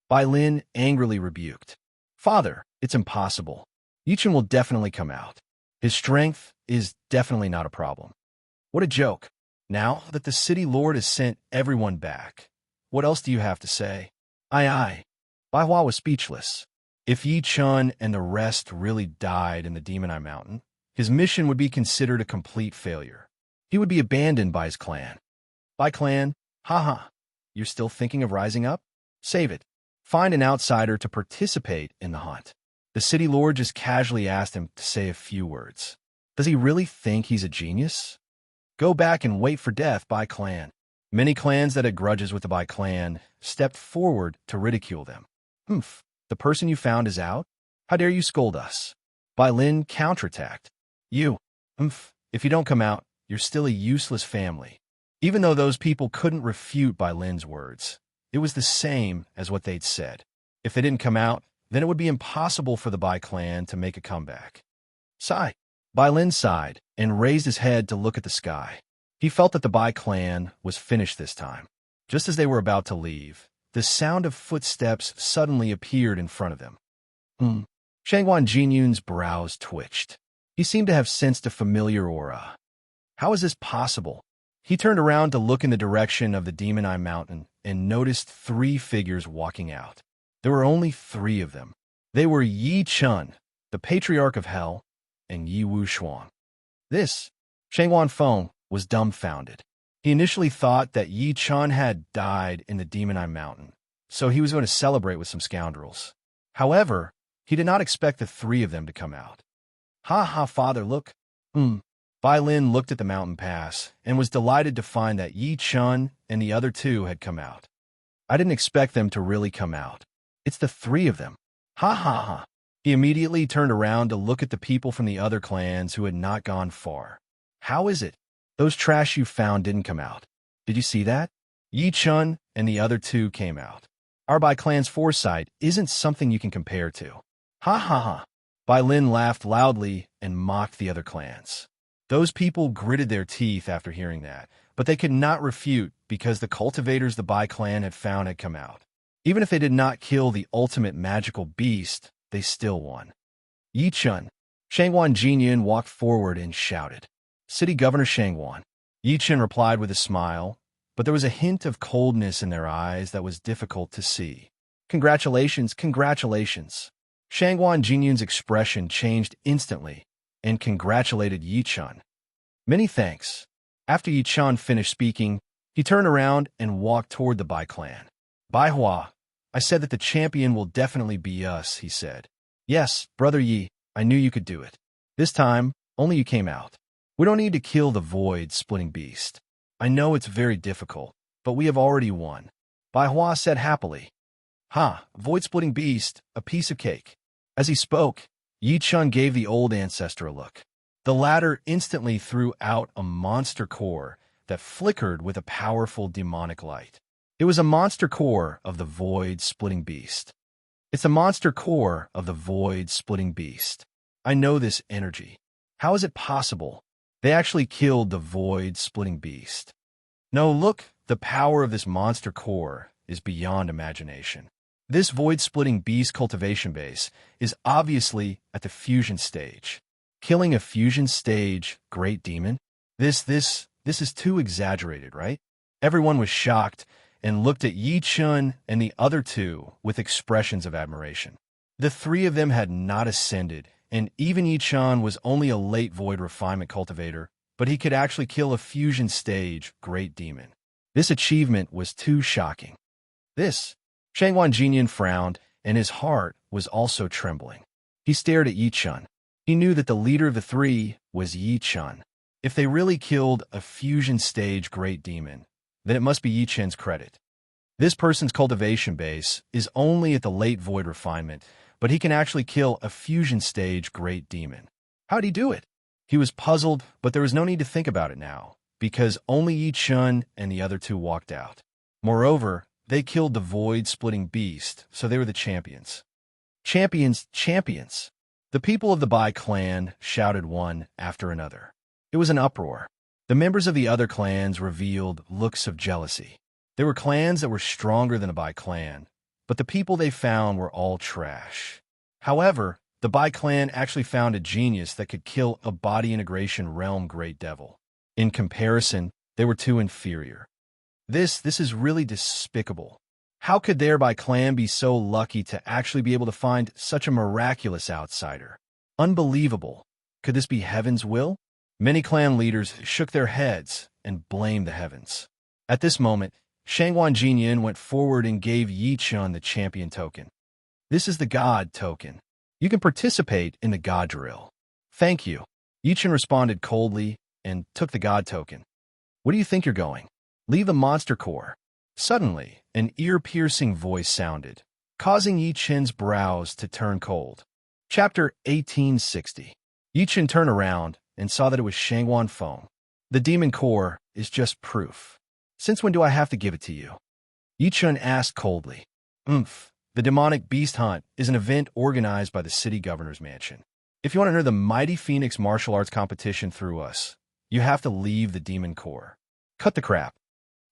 Bai Lin angrily rebuked. Father, it's impossible. Yi Chen will definitely come out. His strength is definitely not a problem. What a joke. Now that the City Lord has sent everyone back, what else do you have to say? Aye. Bai Hua was speechless. If Yi Chun and the rest really died in the Demon Eye Mountain, his mission would be considered a complete failure. He would be abandoned by his clan. By clan? Haha. You're still thinking of rising up? Save it. Find an outsider to participate in the hunt. The city lord just casually asked him to say a few words. Does he really think he's a genius? Go back and wait for death by clan. Many clans that had grudges with the Bai clan stepped forward to ridicule them. Humph, the person you found is out? How dare you scold us? Bai Lin counterattacked. You, if you don't come out, you're still a useless family. Even though those people couldn't refute Bai Lin's words, it was the same as what they'd said. If they didn't come out, then it would be impossible for the Bai clan to make a comeback. Sigh. Bai Lin sighed and raised his head to look at the sky. He felt that the Bai clan was finished this time. Just as they were about to leave, the sound of footsteps suddenly appeared in front of them. Shangguan Jinyun's brows twitched. He seemed to have sensed a familiar aura. How is this possible? He turned around to look in the direction of the Demon Eye Mountain and noticed 3 figures walking out. There were only 3 of them. They were Yi Chun, the Patriarch of Hell, and Yi Wushuang. This, Shangguan Feng, was dumbfounded. He initially thought that Yi Chun had died in the Demon Eye Mountain, so he was going to celebrate with some scoundrels. However, he did not expect the 3 of them to come out. Ha, father, look. Bai Lin looked at the mountain pass and was delighted to find that Yi Chun and the other 2 had come out. I didn't expect them to really come out. It's the 3 of them. Ha. He immediately turned around to look at the people from the other clans who had not gone far. How is it? Those trash you found didn't come out. Did you see that? Yi Chun and the other 2 came out. Our Bai clan's foresight isn't something you can compare to. Ha. Bai Lin laughed loudly and mocked the other clans. Those people gritted their teeth after hearing that, but they could not refute because the cultivators the Bai clan had found had come out. Even if they did not kill the ultimate magical beast, they still won. Yi Chun. Shangguan Jinyun walked forward and shouted, City Governor Shangguan. Yi Chun replied with a smile, but there was a hint of coldness in their eyes that was difficult to see. Congratulations. Shangguan Jinyun's expression changed instantly and congratulated Yi Chun. Many thanks. After Yi Chun finished speaking, he turned around and walked toward the Bai clan. Bai Hua, I said that the champion will definitely be us, he said. Yes, Brother Yi, I knew you could do it. This time, only you came out. We don't need to kill the void-splitting beast. I know it's very difficult, but we have already won. Bai Hua said happily. Void-splitting beast, a piece of cake. As he spoke, Yi Chun gave the old ancestor a look. The latter instantly threw out a monster core that flickered with a powerful demonic light. It was a monster core of the void-splitting beast. It's a monster core of the void-splitting beast. I know this energy. How is it possible? They actually killed the void-splitting beast. No, look, the power of this monster core is beyond imagination. This void-splitting beast cultivation base is obviously at the fusion stage. Killing a fusion stage great demon? This is too exaggerated, right? Everyone was shocked and looked at Yi Chun and the other 2 with expressions of admiration. The 3 of them had not ascended, and even Yi Chun was only a late void refinement cultivator, but he could actually kill a fusion stage great demon. This achievement was too shocking. Shangguan Jinyun frowned, and his heart was also trembling. He stared at Yi Chun. He knew that the leader of the 3 was Yi Chun. If they really killed a fusion stage great demon, then it must be Yi Chun's credit. This person's cultivation base is only at the late void refinement, but he can actually kill a fusion stage great demon. How'd he do it? He was puzzled, but there was no need to think about it now, because only Yi Chun and the other 2 walked out. Moreover, they killed the void-splitting beast, so they were the champions. Champions! The people of the Bai clan shouted one after another. It was an uproar. The members of the other clans revealed looks of jealousy. There were clans that were stronger than the Bai clan, but the people they found were all trash. However, the Bai clan actually found a genius that could kill a body integration realm great devil. In comparison, they were too inferior. This is really despicable. How could thereby clan be so lucky to actually be able to find such a miraculous outsider? Unbelievable. Could this be heaven's will? Many clan leaders shook their heads and blamed the heavens. At this moment, Shangwan Jinyin went forward and gave Yi Chun the champion token. This is the God token. You can participate in the God drill. Thank you. Yi Chun responded coldly and took the God token. Where do you think you're going? Leave the monster core. Suddenly, an ear-piercing voice sounded, causing Yi Chun's brows to turn cold. Chapter 1860. Yi Chun turned around and saw that it was Shangwan Feng. The demon core is just proof. Since when do I have to give it to you? Yi Chun asked coldly. The demonic beast hunt is an event organized by the city governor's mansion. If you want to enter the Mighty Phoenix martial arts competition through us, you have to leave the demon core. Cut the crap.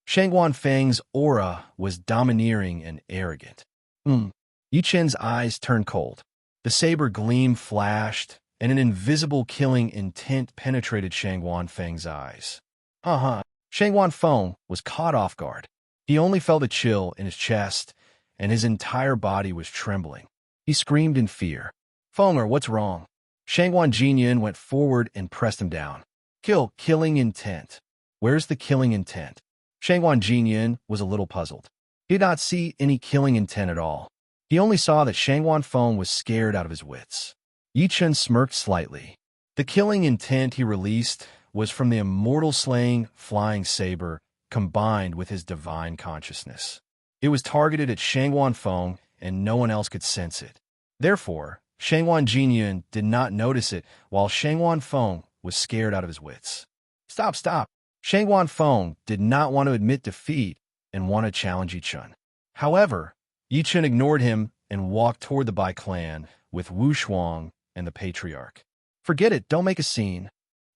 Shangwan Feng's aura was domineering and arrogant. Yi Chun's eyes turned cold. The saber gleam flashed, and an invisible killing intent penetrated Shangwan Feng's eyes. Shangwan Feng was caught off guard. He only felt a chill in his chest, and his entire body was trembling. He screamed in fear. Fenger, what's wrong? Shangwan Jinyin went forward and pressed him down. Killing intent. Where's the killing intent? Shangwan Jinyin was a little puzzled. He did not see any killing intent at all. He only saw that Shangwan Feng was scared out of his wits. Yi Chun smirked slightly. The killing intent he released was from the immortal slaying flying saber combined with his divine consciousness. It was targeted at Shangwan Feng, and no one else could sense it. Therefore, Shangwan Jinyin did not notice it, while Shangwan Feng was scared out of his wits. Stop! Shangwan Feng did not want to admit defeat and want to challenge Yi Chun. However, Yi Chun ignored him and walked toward the Bai clan with Wu Shuang and the Patriarch. Forget it, don't make a scene.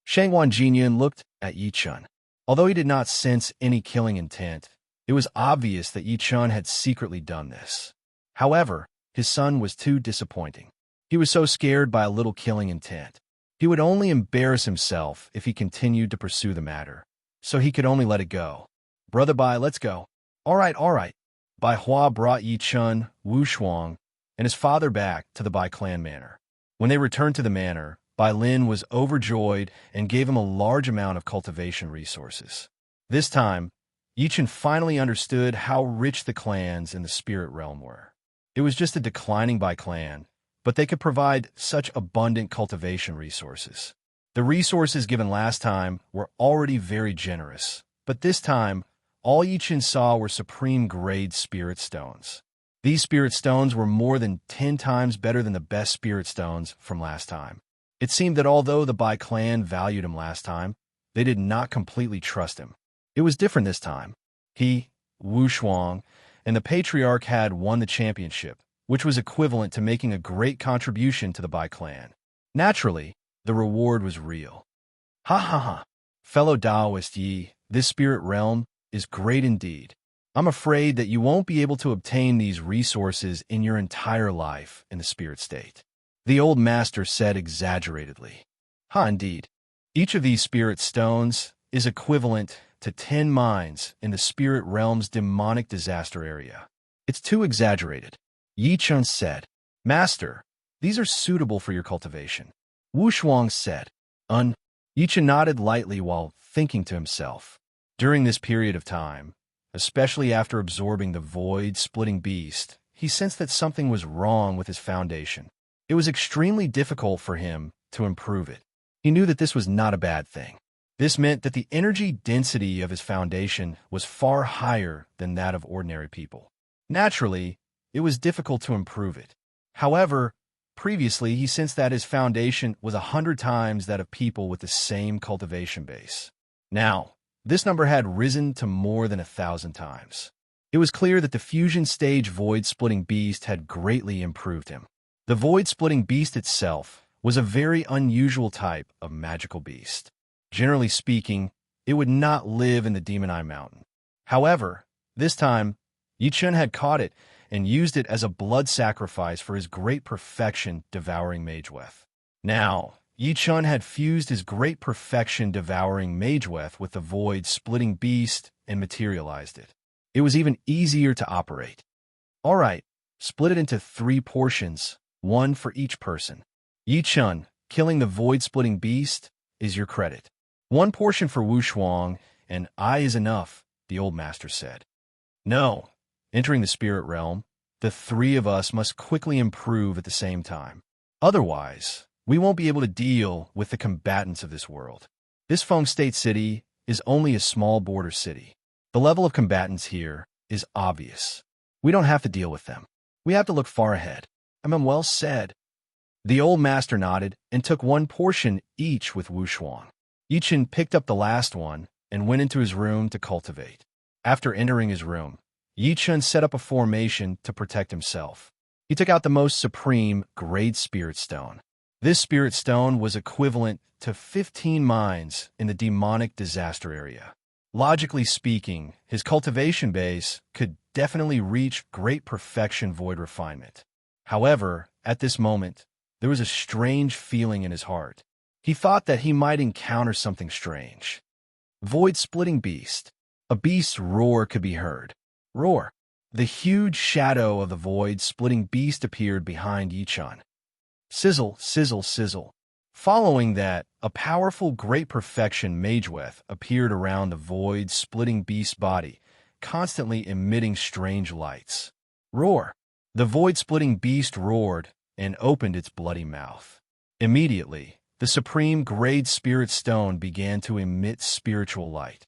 Shangwan Jinyin looked at Yi Chun. Although he did not sense any killing intent, it was obvious that Yi Chun had secretly done this. However, his son was too disappointing. He was so scared by a little killing intent. He would only embarrass himself if he continued to pursue the matter, so he could only let it go. Brother Bai, let's go. All right. Bai Hua brought Yi Chun, Wu Shuang, and his father back to the Bai clan manor. When they returned to the manor, Bai Lin was overjoyed and gave him a large amount of cultivation resources. This time, Yi Chun finally understood how rich the clans in the spirit realm were. It was just a declining Bai clan, but they could provide such abundant cultivation resources. The resources given last time were already very generous, but this time, all Yi Chun saw were supreme-grade spirit stones. These spirit stones were more than 10 times better than the best spirit stones from last time. It seemed that although the Bai clan valued him last time, they did not completely trust him. It was different this time. He, Wu Shuang, and the Patriarch had won the championship, which was equivalent to making a great contribution to the Bai clan. Naturally, the reward was real. Ha. Fellow Taoist Yi, this spirit realm is great indeed. I'm afraid that you won't be able to obtain these resources in your entire life in the spirit state. The old master said exaggeratedly. Indeed. Each of these spirit stones is equivalent to 10 mines in the spirit realm's demonic disaster area. It's too exaggerated. Yi Chun said. Master, these are suitable for your cultivation. Wu Shuang said. Yi Chun nodded lightly while thinking to himself. During this period of time, especially after absorbing the void-splitting beast, he sensed that something was wrong with his foundation. It was extremely difficult for him to improve it. He knew that this was not a bad thing. This meant that the energy density of his foundation was far higher than that of ordinary people. Naturally, it was difficult to improve it. However, previously he sensed that his foundation was 100 times that of people with the same cultivation base. Now, this number had risen to more than 1,000 times. It was clear that the fusion stage void-splitting beast had greatly improved him. The void-splitting beast itself was a very unusual type of magical beast. Generally speaking, it would not live in the Demon Eye Mountain. However, this time, Yi Chun had caught it and used it as a blood sacrifice for his great perfection devouring Mageweth. Now, Yi Chun had fused his great perfection devouring Mageweth with the void-splitting beast and materialized it. It was even easier to operate. All right, split it into 3 portions, 1 for each person. Yi Chun, killing the void-splitting beast, is your credit. 1 portion for Wu Shuang, and I is enough, the old master said. No. Entering the spirit realm, the 3 of us must quickly improve at the same time. Otherwise, we won't be able to deal with the combatants of this world. This Foam State City is only a small border city. The level of combatants here is obvious. We don't have to deal with them. We have to look far ahead. Well said. The old master nodded and took 1 portion each with Wu Shuang. Yi Chun picked up the last one and went into his room to cultivate. After entering his room, Yi Chun set up a formation to protect himself. He took out the most supreme Great Spirit Stone. This Spirit Stone was equivalent to 15 mines in the demonic disaster area. Logically speaking, his cultivation base could definitely reach great perfection void refinement. However, at this moment, there was a strange feeling in his heart. He thought that he might encounter something strange. Void-splitting beast. A beast's roar could be heard. Roar. The huge shadow of the void-splitting beast appeared behind Yi Chun. Sizzle, sizzle, sizzle. Following that, a powerful Great Perfection Mageweth appeared around the void-splitting beast's body, constantly emitting strange lights. Roar. The void-splitting beast roared and opened its bloody mouth. Immediately, the supreme Great Spirit Stone began to emit spiritual light.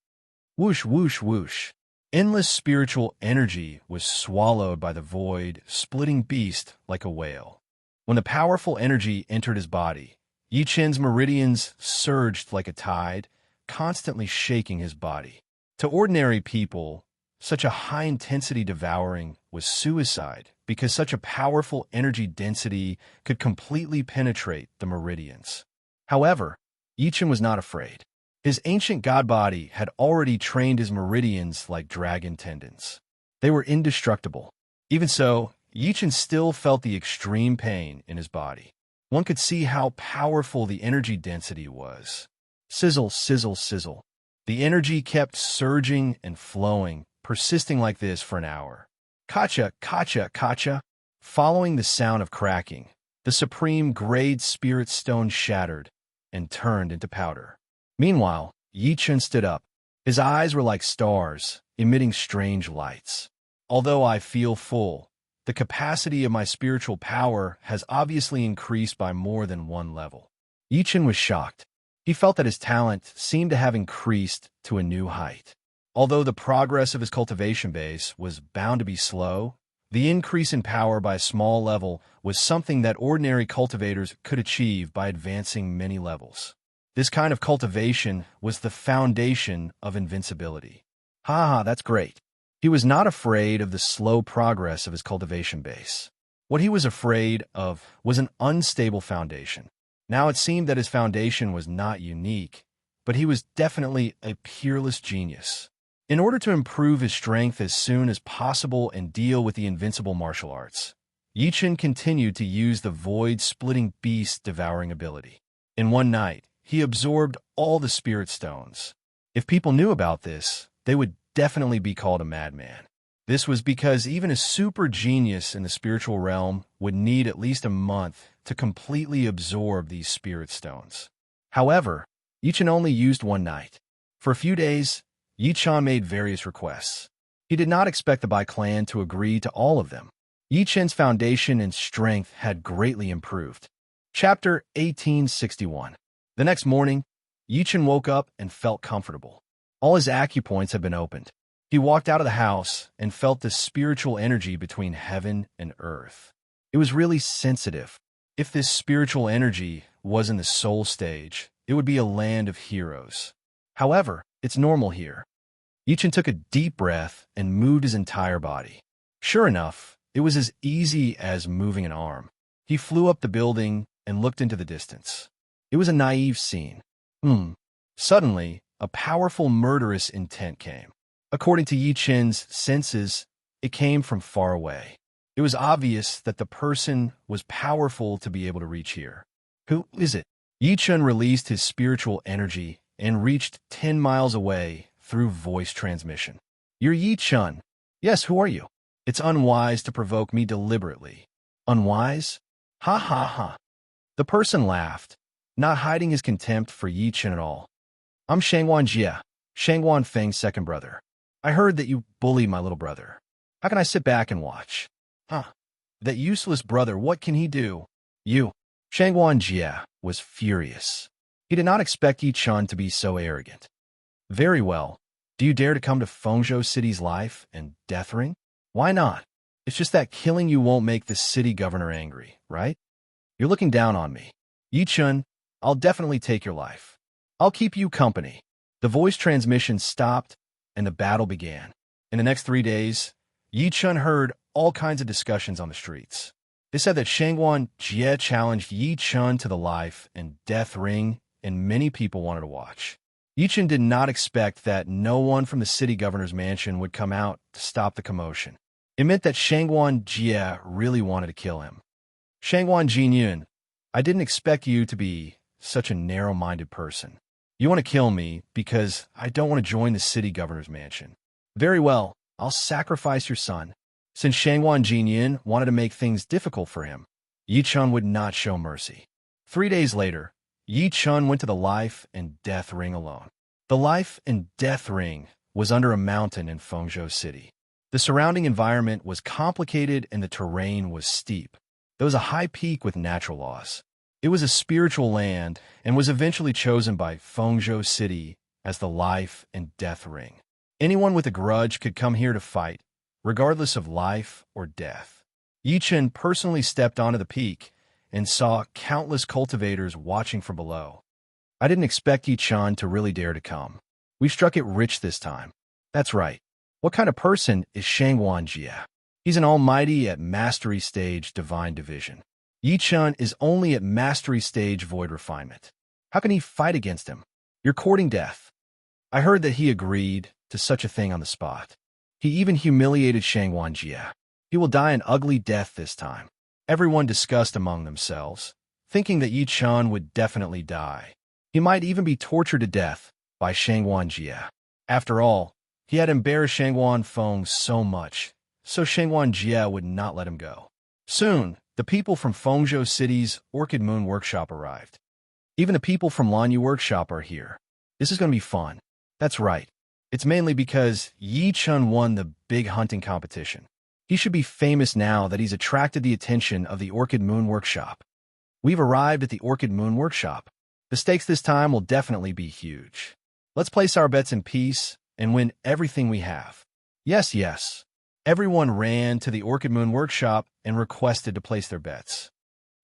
Whoosh, whoosh, whoosh. Endless spiritual energy was swallowed by the void-splitting beast like a whale. When the powerful energy entered his body, Yi Chun's meridians surged like a tide, constantly shaking his body. To ordinary people, such a high-intensity devouring was suicide because such a powerful energy density could completely penetrate the meridians. However, Yi Chun was not afraid. His ancient god body had already trained his meridians like dragon tendons. They were indestructible. Even so, Yi Chun still felt the extreme pain in his body. One could see how powerful the energy density was. Sizzle, sizzle, sizzle. The energy kept surging and flowing, persisting like this for an hour. Kacha, kacha, kacha. Following the sound of cracking, the supreme Great Spirit Stone shattered and turned into powder. Meanwhile, Yi Chun stood up. His eyes were like stars, emitting strange lights. Although I feel full, the capacity of my spiritual power has obviously increased by more than 1 level. Yi Chun was shocked. He felt that his talent seemed to have increased to a new height. Although the progress of his cultivation base was bound to be slow, the increase in power by a small level was something that ordinary cultivators could achieve by advancing many levels. This kind of cultivation was the foundation of invincibility. Ha, that's great. He was not afraid of the slow progress of his cultivation base. What he was afraid of was an unstable foundation. Now it seemed that his foundation was not unique, but he was definitely a peerless genius. In order to improve his strength as soon as possible and deal with the invincible martial arts, Yi Chun continued to use the void-splitting beast devouring ability. In one night, he absorbed all the spirit stones. If people knew about this, they would definitely be called a madman. This was because even a super genius in the spiritual realm would need at least a month to completely absorb these spirit stones. However, Yi Chun only used one night. For a few days, Yi Chun made various requests. He did not expect the Bai clan to agree to all of them. Yi Chun's foundation and strength had greatly improved. Chapter 1861. The next morning, Yi Chun woke up and felt comfortable. All his acupoints had been opened. He walked out of the house and felt the spiritual energy between heaven and earth. It was really sensitive. If this spiritual energy was in the soul stage, it would be a land of heroes. However, it's normal here. Yi Chun took a deep breath and moved his entire body. Sure enough, it was as easy as moving an arm. He flew up the building and looked into the distance. It was a naive scene. Suddenly, a powerful murderous intent came. According to Yi Chun's senses, it came from far away. It was obvious that the person was powerful to be able to reach here. Who is it? Yi Chun released his spiritual energy and reached 10 miles away through voice transmission. You're Yi Chun. Yes, who are you? It's unwise to provoke me deliberately. Unwise? Ha ha ha. The person laughed, not hiding his contempt for Yi Chen at all. I'm Shangwan Jie, Shangwan Feng's second brother. I heard that you bully my little brother. How can I sit back and watch? Huh. That useless brother, what can he do? You. Shangwan Jie was furious. He did not expect Yi Chen to be so arrogant. Very well. Do you dare to come to Fengzhou City's life and death ring? Why not? It's just that killing you won't make the city governor angry, right? You're looking down on me. Yi Chen, I'll definitely take your life. I'll keep you company. The voice transmission stopped, and the battle began. In the next 3 days, Yi Chen heard all kinds of discussions on the streets. They said that Shangwan Jie challenged Yi Chen to the life and death ring, and many people wanted to watch. Yi Chen did not expect that no one from the city governor's mansion would come out to stop the commotion. It meant that Shangwan Jie really wanted to kill him. Shangwan Jinyun, I didn't expect you to be such a narrow-minded person. You want to kill me because I don't want to join the city governor's mansion. Very well, I'll sacrifice your son. Since Shangwan Jinyun wanted to make things difficult for him, Yi Chen would not show mercy. 3 days later, Yi Chen went to the life and death ring alone. The life and death ring was under a mountain in Fengzhou City. The surrounding environment was complicated and the terrain was steep. There was a high peak with natural laws. It was a spiritual land and was eventually chosen by Fengzhou City as the life and death ring. Anyone with a grudge could come here to fight, regardless of life or death. Yi Chen personally stepped onto the peak and saw countless cultivators watching from below. I didn't expect Yi Chen to really dare to come. We struck it rich this time. That's right. What kind of person is Shangwan Jie? He's an almighty at mastery stage divine division. Yi Chen is only at mastery stage void refinement. How can he fight against him? You're courting death. I heard that he agreed to such a thing on the spot. He even humiliated Shangwan Jie. He will die an ugly death this time. Everyone discussed among themselves, thinking that Yi Chen would definitely die. He might even be tortured to death by Shangwan Jie. After all, he had embarrassed Shangwan Feng so much, so Shangwan Jie would not let him go. Soon, the people from Fengzhou City's Orchid Moon Workshop arrived. Even the people from Lanyu Workshop are here. This is going to be fun. That's right. It's mainly because Yi Chen won the big hunting competition. He should be famous now that he's attracted the attention of the Orchid Moon Workshop. We've arrived at the Orchid Moon Workshop. The stakes this time will definitely be huge. Let's place our bets in peace and win everything we have. Yes, yes. Everyone ran to the Orchid Moon Workshop and requested to place their bets.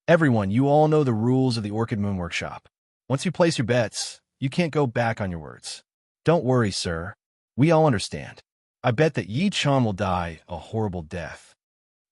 Everyone, you all know the rules of the Orchid Moon Workshop. Once you place your bets, you can't go back on your words. Don't worry, sir. We all understand. I bet that Yi Chen will die a horrible death.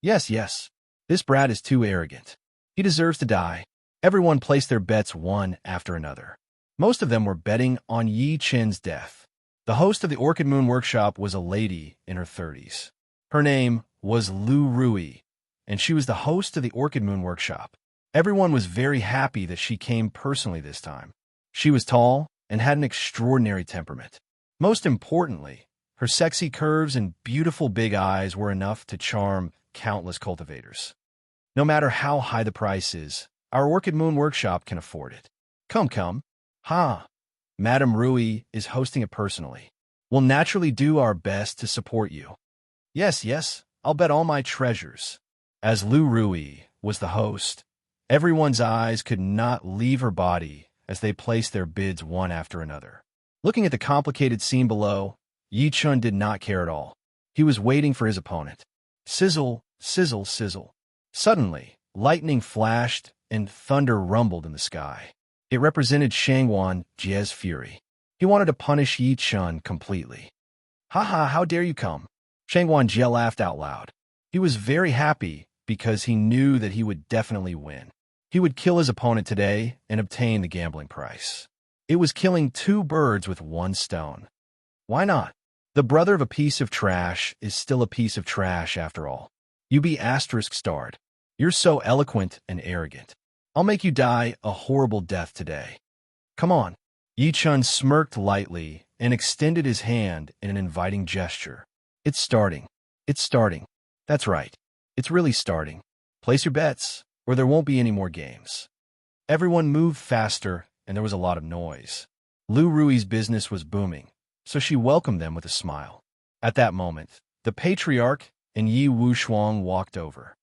Yes, yes. This brat is too arrogant. He deserves to die. Everyone placed their bets one after another. Most of them were betting on Yi Chen's death. The host of the Orchid Moon Workshop was a lady in her 30s. Her name was Lu Rui, and she was the host of the Orchid Moon Workshop. Everyone was very happy that she came personally this time. She was tall and had an extraordinary temperament. Most importantly, her sexy curves and beautiful big eyes were enough to charm countless cultivators. No matter how high the price is, our Orchid Moon Workshop can afford it. Come, come. Ha! Madame Rui is hosting it personally. We'll naturally do our best to support you. Yes, yes, I'll bet all my treasures. As Lu Rui was the host, everyone's eyes could not leave her body as they placed their bids one after another. Looking at the complicated scene below, Yi Chen did not care at all. He was waiting for his opponent. Sizzle, sizzle, sizzle. Suddenly, lightning flashed and thunder rumbled in the sky. It represented Shangwan Jie's fury. He wanted to punish Yi Chen completely. Ha ha, how dare you come? Shangwan Jie laughed out loud. He was very happy because he knew that he would definitely win. He would kill his opponent today and obtain the gambling price. It was killing 2 birds with 1 stone. Why not? The brother of a piece of trash is still a piece of trash after all. You be asterisk starred. You're so eloquent and arrogant. I'll make you die a horrible death today. Come on. Yi Chen smirked lightly and extended his hand in an inviting gesture. It's starting. It's starting. That's right. It's really starting. Place your bets, or there won't be any more games. Everyone moved faster, and there was a lot of noise. Lu Rui's business was booming, so she welcomed them with a smile. At that moment, the patriarch and Yi Wushuang walked over.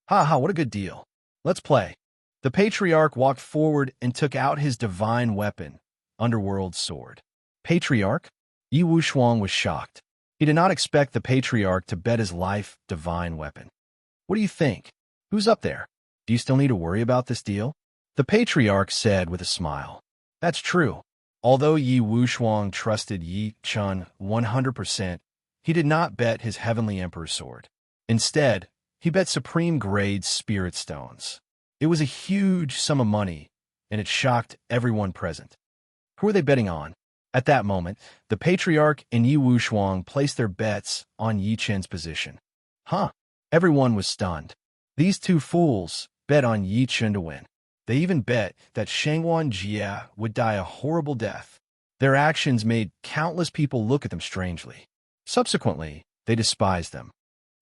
Ha ha, what a good deal. Let's play. The patriarch walked forward and took out his divine weapon, Underworld Sword. Patriarch? Yi Wushuang was shocked. He did not expect the patriarch to bet his life divine weapon. What do you think? Who's up there? Do you still need to worry about this deal? The patriarch said with a smile. That's true. Although Yi Wushuang trusted Yi Chun 100%, he did not bet his heavenly emperor's sword. Instead, he bet supreme grade spirit stones. It was a huge sum of money, and it shocked everyone present. Who were they betting on? At that moment, the patriarch and Yi Wushuang placed their bets on Yi Chen's position. Huh? Everyone was stunned. These two fools bet on Yi Chen to win. They even bet that Shangwan Jie would die a horrible death. Their actions made countless people look at them strangely. Subsequently, they despised them.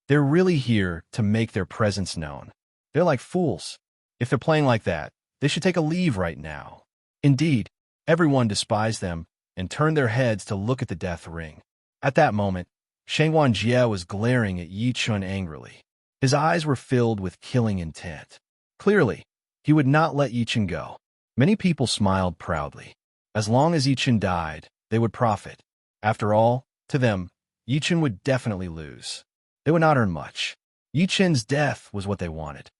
They're really here to make their presence known. They're like fools. If they're playing like that, they should take a leave right now. Indeed, everyone despised them and turned their heads to look at the death ring. At that moment, Shangwan Jie was glaring at Yi Chun angrily. His eyes were filled with killing intent. Clearly, he would not let Yi Chun go. Many people smiled proudly. As long as Yi Chun died, they would profit. After all, to them, Yi Chun would definitely lose. They would not earn much. Yi Chun's death was what they wanted.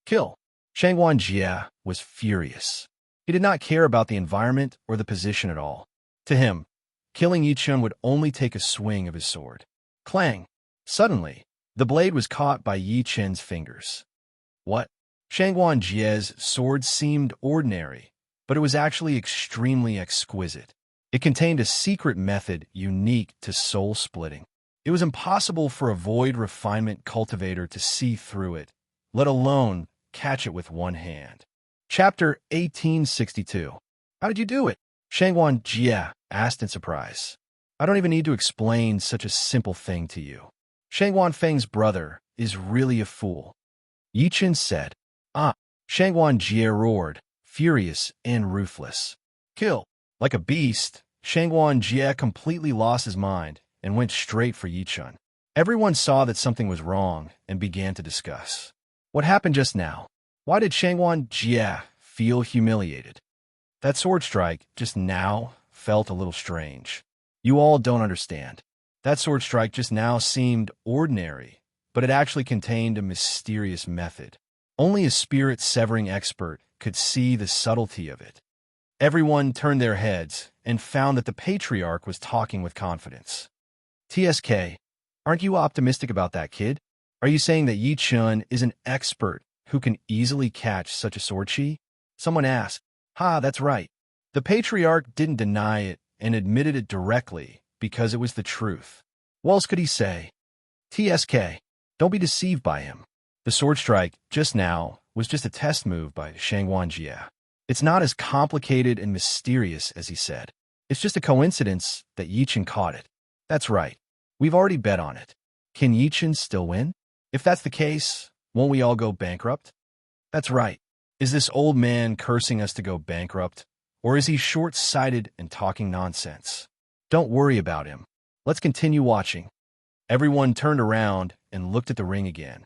Kill. Shangwan Jie was furious. He did not care about the environment or the position at all. To him, killing Yi Chun would only take a swing of his sword. Clang! Suddenly, the blade was caught by Yi Chen's fingers. What? Shangwan Jie's sword seemed ordinary, but it was actually extremely exquisite. It contained a secret method unique to soul splitting. It was impossible for a void refinement cultivator to see through it, let alone catch it with one hand. Chapter 1862. How did you do it? Shangwan Jie asked in surprise. I don't even need to explain such a simple thing to you. Shangwan Feng's brother is really a fool. Yi Chen said. Ah, Shangwan Jie roared, furious and ruthless. Kill. Like a beast, Shangwan Jie completely lost his mind and went straight for Yi Chun. Everyone saw that something was wrong and began to discuss. What happened just now? Why did Shangwan Jie feel humiliated? That sword strike just now felt a little strange. You all don't understand. That sword strike just now seemed ordinary, but it actually contained a mysterious method. Only a spirit-severing expert could see the subtlety of it. Everyone turned their heads and found that the patriarch was talking with confidence. TSK, aren't you optimistic about that kid? Are you saying that Yi Chun is an expert who can easily catch such a sword chi? Someone asked. Ha, that's right. The patriarch didn't deny it and admitted it directly because it was the truth. What else could he say? TSK, don't be deceived by him. The sword strike just now was just a test move by Shangwan Jie. It's not as complicated and mysterious as he said. It's just a coincidence that Yi Chen caught it. That's right. We've already bet on it. Can Yi Chen still win? If that's the case, won't we all go bankrupt? That's right. Is this old man cursing us to go bankrupt? Or is he short-sighted and talking nonsense? Don't worry about him. Let's continue watching. Everyone turned around and looked at the ring again.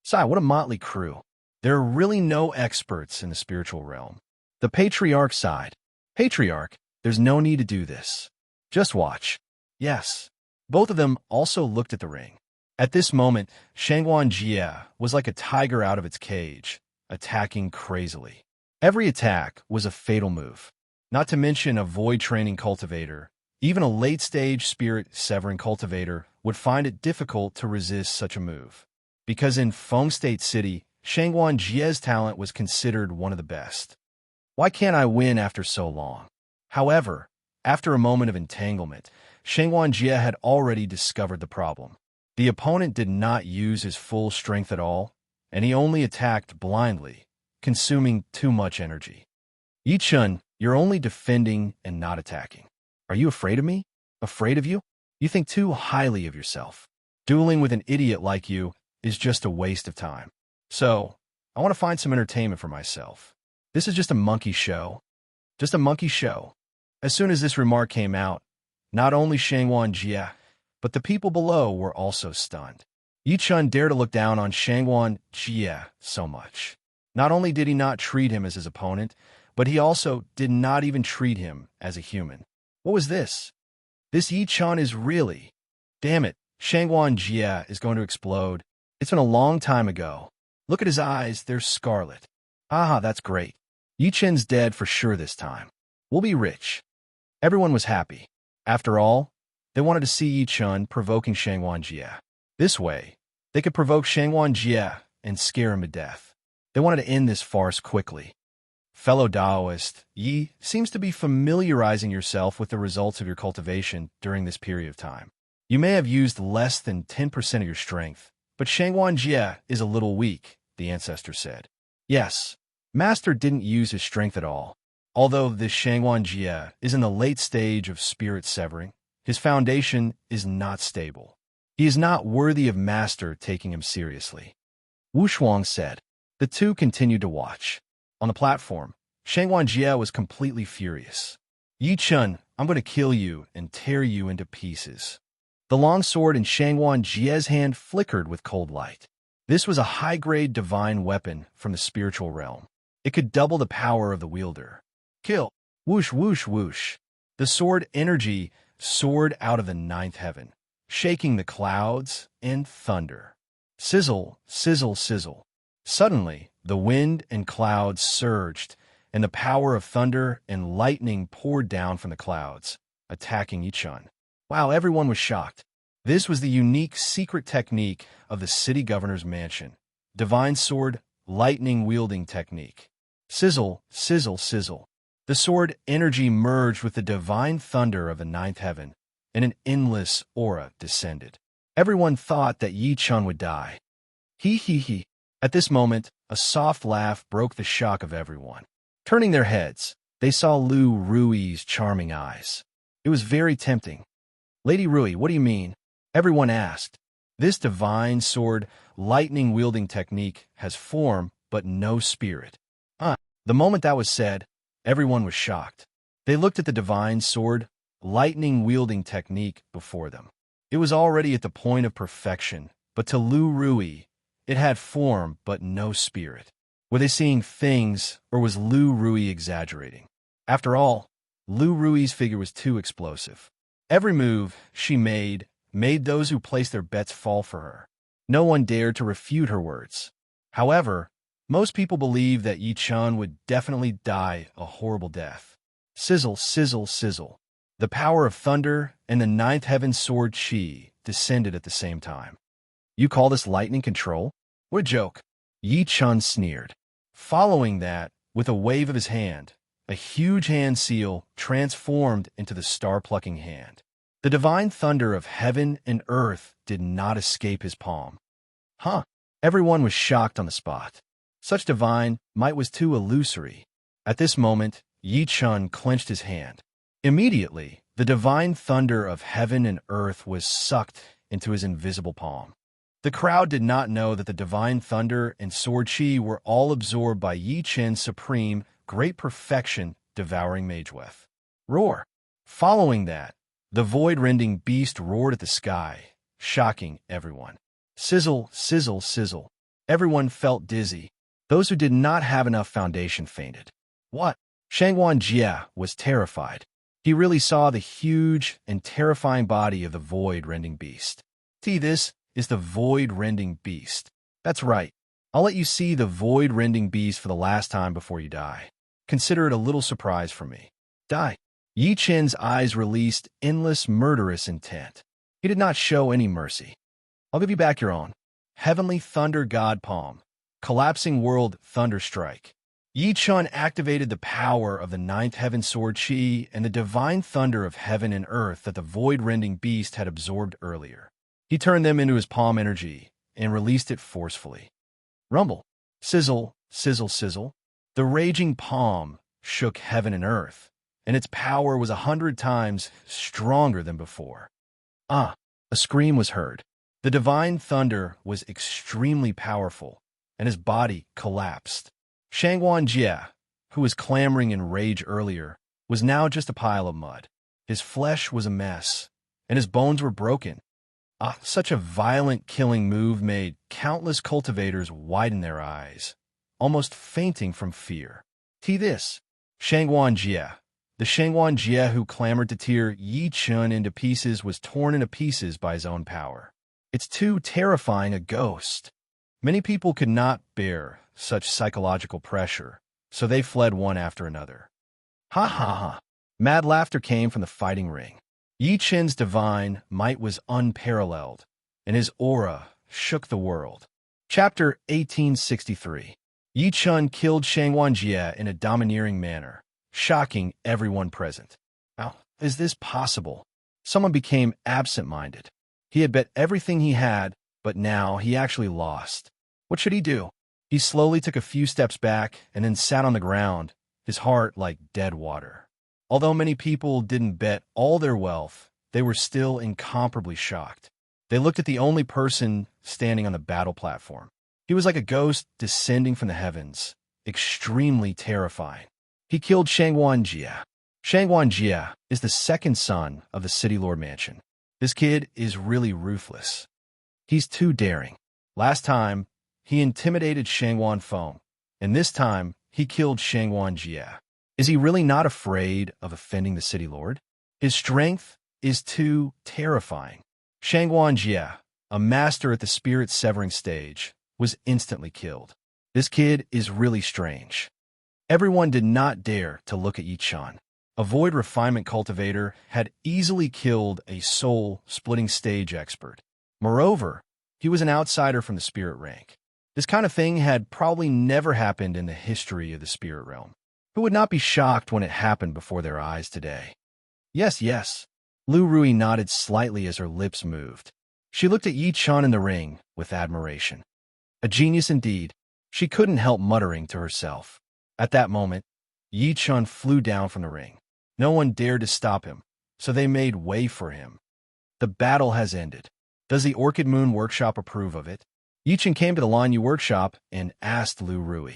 Sigh, what a motley crew. There are really no experts in the spiritual realm. The patriarch sighed. Patriarch, there's no need to do this. Just watch. Yes. Both of them also looked at the ring. At this moment, Shangwan Jie was like a tiger out of its cage, attacking crazily. Every attack was a fatal move. Not to mention a void training cultivator, even a late-stage spirit-severing cultivator would find it difficult to resist such a move. Because in Feng State City, Shangwan Jie's talent was considered one of the best. Why can't I win after so long? However, after a moment of entanglement, Shangwan Jie had already discovered the problem. The opponent did not use his full strength at all, and he only attacked blindly, consuming too much energy. Yi Chun, you're only defending and not attacking. Are you afraid of me? Afraid of you? You think too highly of yourself. Dueling with an idiot like you is just a waste of time. So, I want to find some entertainment for myself. This is just a monkey show. Just a monkey show. As soon as this remark came out, not only Shangwan Jie, but the people below were also stunned. Yi Chun dared to look down on Shangwan Jie so much. Not only did he not treat him as his opponent, but he also did not even treat him as a human. What was this? This Yi Chun is really... Damn it, Shangwan Jie is going to explode. It's been a long time ago. Look at his eyes, they're scarlet. Ah, that's great. Yi Chun's dead for sure this time. We'll be rich. Everyone was happy. After all, they wanted to see Yi Chun provoking Shangwan Jie. This way, they could provoke Shangwan Jie and scare him to death. They wanted to end this farce quickly. Fellow Taoist, Yi seems to be familiarizing yourself with the results of your cultivation during this period of time. You may have used less than 10% of your strength, but Shangwan Jie is a little weak, the ancestor said. Yes, Master didn't use his strength at all. Although this Shangwan Jie is in the late stage of spirit severing, his foundation is not stable. He is not worthy of Master taking him seriously. Wu Shuang said. The two continued to watch. On the platform, Shangwan Jie was completely furious. Yi Chun, I'm going to kill you and tear you into pieces. The long sword in Shangwan Jie's hand flickered with cold light. This was a high-grade divine weapon from the spiritual realm. It could double the power of the wielder. Kill! Whoosh, whoosh, whoosh. The sword energy soared out of the ninth heaven, shaking the clouds and thunder. Sizzle, sizzle, sizzle. Suddenly, the wind and clouds surged, and the power of thunder and lightning poured down from the clouds, attacking Yi Chun. Wow, everyone was shocked. This was the unique secret technique of the city governor's mansion. Divine sword, lightning-wielding technique. Sizzle, sizzle, sizzle. The sword energy merged with the divine thunder of the ninth heaven, and an endless aura descended. Everyone thought that Yi Chun would die. He he he. At this moment, a soft laugh broke the shock of everyone. Turning their heads, they saw Lu Rui's charming eyes. It was very tempting. Lady Rui, what do you mean? Everyone asked. This divine sword, lightning-wielding technique has form, but no spirit. The moment that was said, everyone was shocked. They looked at the divine sword, lightning-wielding technique before them. It was already at the point of perfection, but to Lu Rui, it had form but no spirit. Were they seeing things, or was Lu Rui exaggerating? After all, Lu Rui's figure was too explosive. Every move she made those who placed their bets fall for her. No one dared to refute her words. However, most people believed that Yi Chun would definitely die a horrible death. Sizzle, sizzle, sizzle. The power of thunder and the ninth heaven sword Qi descended at the same time. You call this lightning control? What a joke. Yi Chun sneered. Following that, with a wave of his hand, a huge hand seal transformed into the star-plucking hand. The divine thunder of heaven and earth did not escape his palm. Everyone was shocked on the spot. Such divine might was too illusory. At this moment, Yi Chun clenched his hand. Immediately, the divine thunder of heaven and earth was sucked into his invisible palm. The crowd did not know that the divine thunder and sword Qi were all absorbed by Yi Chun's supreme, great perfection, devouring Mageweth. Roar! Following that, the void-rending beast roared at the sky, shocking everyone. Sizzle, sizzle, sizzle. Everyone felt dizzy. Those who did not have enough foundation fainted. What? Shangwan Jie was terrified. He really saw the huge and terrifying body of the void-rending beast. See, this is the void-rending beast. That's right. I'll let you see the void-rending beast for the last time before you die. Consider it a little surprise for me. Die. Yi Chun's eyes released endless murderous intent. He did not show any mercy. I'll give you back your own. Heavenly Thunder God Palm. Collapsing World Thunder Strike. Yi Chun activated the power of the ninth heaven sword Qi and the divine thunder of heaven and earth that the void-rending beast had absorbed earlier. He turned them into his palm energy and released it forcefully. Rumble. Sizzle, sizzle, sizzle. The raging palm shook heaven and earth, and its power was 100 times stronger than before. A scream was heard. The divine thunder was extremely powerful, and his body collapsed. Shangguan Jie, who was clamoring in rage earlier, was now just a pile of mud. His flesh was a mess, and his bones were broken. Such a violent killing move made countless cultivators widen their eyes, almost fainting from fear. This Shangguan Jie, the Shangguan Jie who clamored to tear Yi Chun into pieces, was torn into pieces by his own power. It's too terrifying a ghost. Many people could not bear such psychological pressure, so they fled one after another. Ha ha ha. Mad laughter came from the fighting ring. Yi Chen's divine might was unparalleled, and his aura shook the world. Chapter 1863. Yi Chun killed Shangguan Jie in a domineering manner, shocking everyone present. How is this possible? Someone became absent-minded. He had bet everything he had, but now he actually lost. What should he do? He slowly took a few steps back and then sat on the ground, his heart like dead water. Although many people didn't bet all their wealth, they were still incomparably shocked. They looked at the only person standing on the battle platform. He was like a ghost descending from the heavens, extremely terrifying. He killed Shangguan Jie. Shangguan Jie is the second son of the City Lord Mansion. This kid is really ruthless. He's too daring. Last time, he intimidated Shangguan Feng, and this time, he killed Shangguan Jie. Is he really not afraid of offending the City Lord? His strength is too terrifying. Shangguan Jie, a master at the spirit-severing stage, was instantly killed. This kid is really strange. Everyone did not dare to look at Yi Chun. A void refinement cultivator had easily killed a soul-splitting stage expert. Moreover, he was an outsider from the spirit rank. This kind of thing had probably never happened in the history of the spirit realm. Who would not be shocked when it happened before their eyes today? Yes, yes. Lu Rui nodded slightly as her lips moved. She looked at Yi Chun in the ring with admiration. A genius indeed, she couldn't help muttering to herself. At that moment, Yi Chun flew down from the ring. No one dared to stop him, so they made way for him. The battle has ended. Does the Orchid Moon Workshop approve of it? Yi Chun came to the Lanyu Workshop and asked Lu Rui.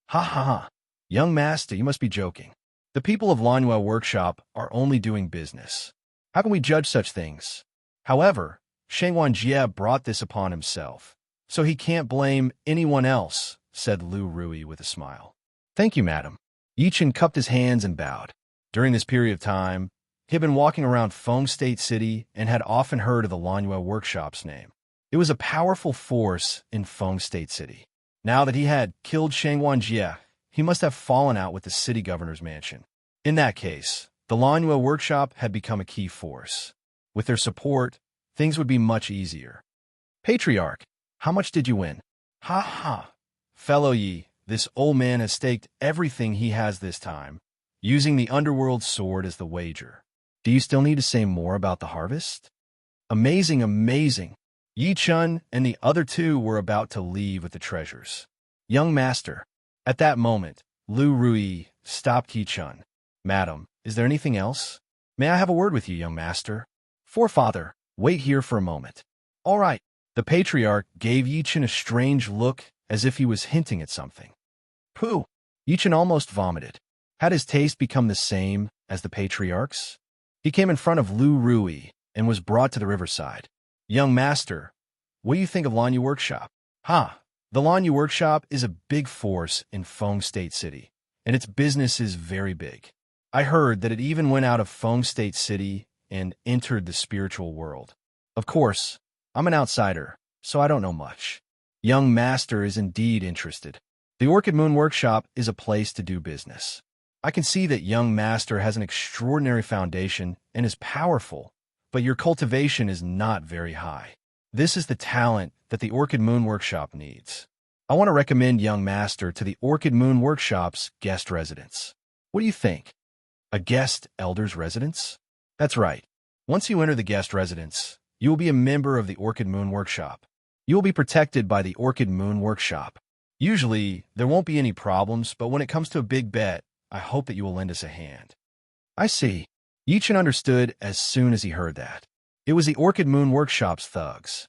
Ha ha ha. Young master, you must be joking. The people of Lanyu Workshop are only doing business. How can we judge such things? However, Shangguan Jie brought this upon himself, so he can't blame anyone else, said Lu Rui with a smile. Thank you, madam. Yi Chun cupped his hands and bowed. During this period of time, he had been walking around Feng State City and had often heard of the Lanyu Workshop's name. It was a powerful force in Feng State City. Now that he had killed Shangguan Jie, he must have fallen out with the city governor's mansion. In that case, the Lanyu Workshop had become a key force. With their support, things would be much easier. Patriarch, how much did you win? Ha ha. Fellow Yi, this old man has staked everything he has this time, using the underworld sword as the wager. Do you still need to say more about the harvest? Amazing, amazing. Yi Chun and the other two were about to leave with the treasures. Young master. At that moment, Lu Rui stopped Yi Chun. Madam, is there anything else? May I have a word with you, young master? Forefather, wait here for a moment. All right. The patriarch gave Yi Chun a strange look as if he was hinting at something. Pooh! Yi Chun almost vomited. Had his taste become the same as the patriarch's? He came in front of Lu Rui and was brought to the riverside. Young master, what do you think of Lanyu Workshop? The Lanyu Workshop is a big force in Feng State City, and its business is very big. I heard that it even went out of Feng State City and entered the spiritual world. Of course, I'm an outsider, so I don't know much. Young master is indeed interested. The Orchid Moon Workshop is a place to do business. I can see that young master has an extraordinary foundation and is powerful, but your cultivation is not very high. This is the talent that the Orchid Moon Workshop needs. I want to recommend young master to the Orchid Moon Workshop's guest residence. What do you think? A guest elder's residence? That's right. Once you enter the guest residence, you will be a member of the Orchid Moon Workshop. You will be protected by the Orchid Moon Workshop. Usually, there won't be any problems, but when it comes to a big bet, I hope that you will lend us a hand. I see. Yi Chun understood as soon as he heard that. It was the Orchid Moon Workshop's thugs.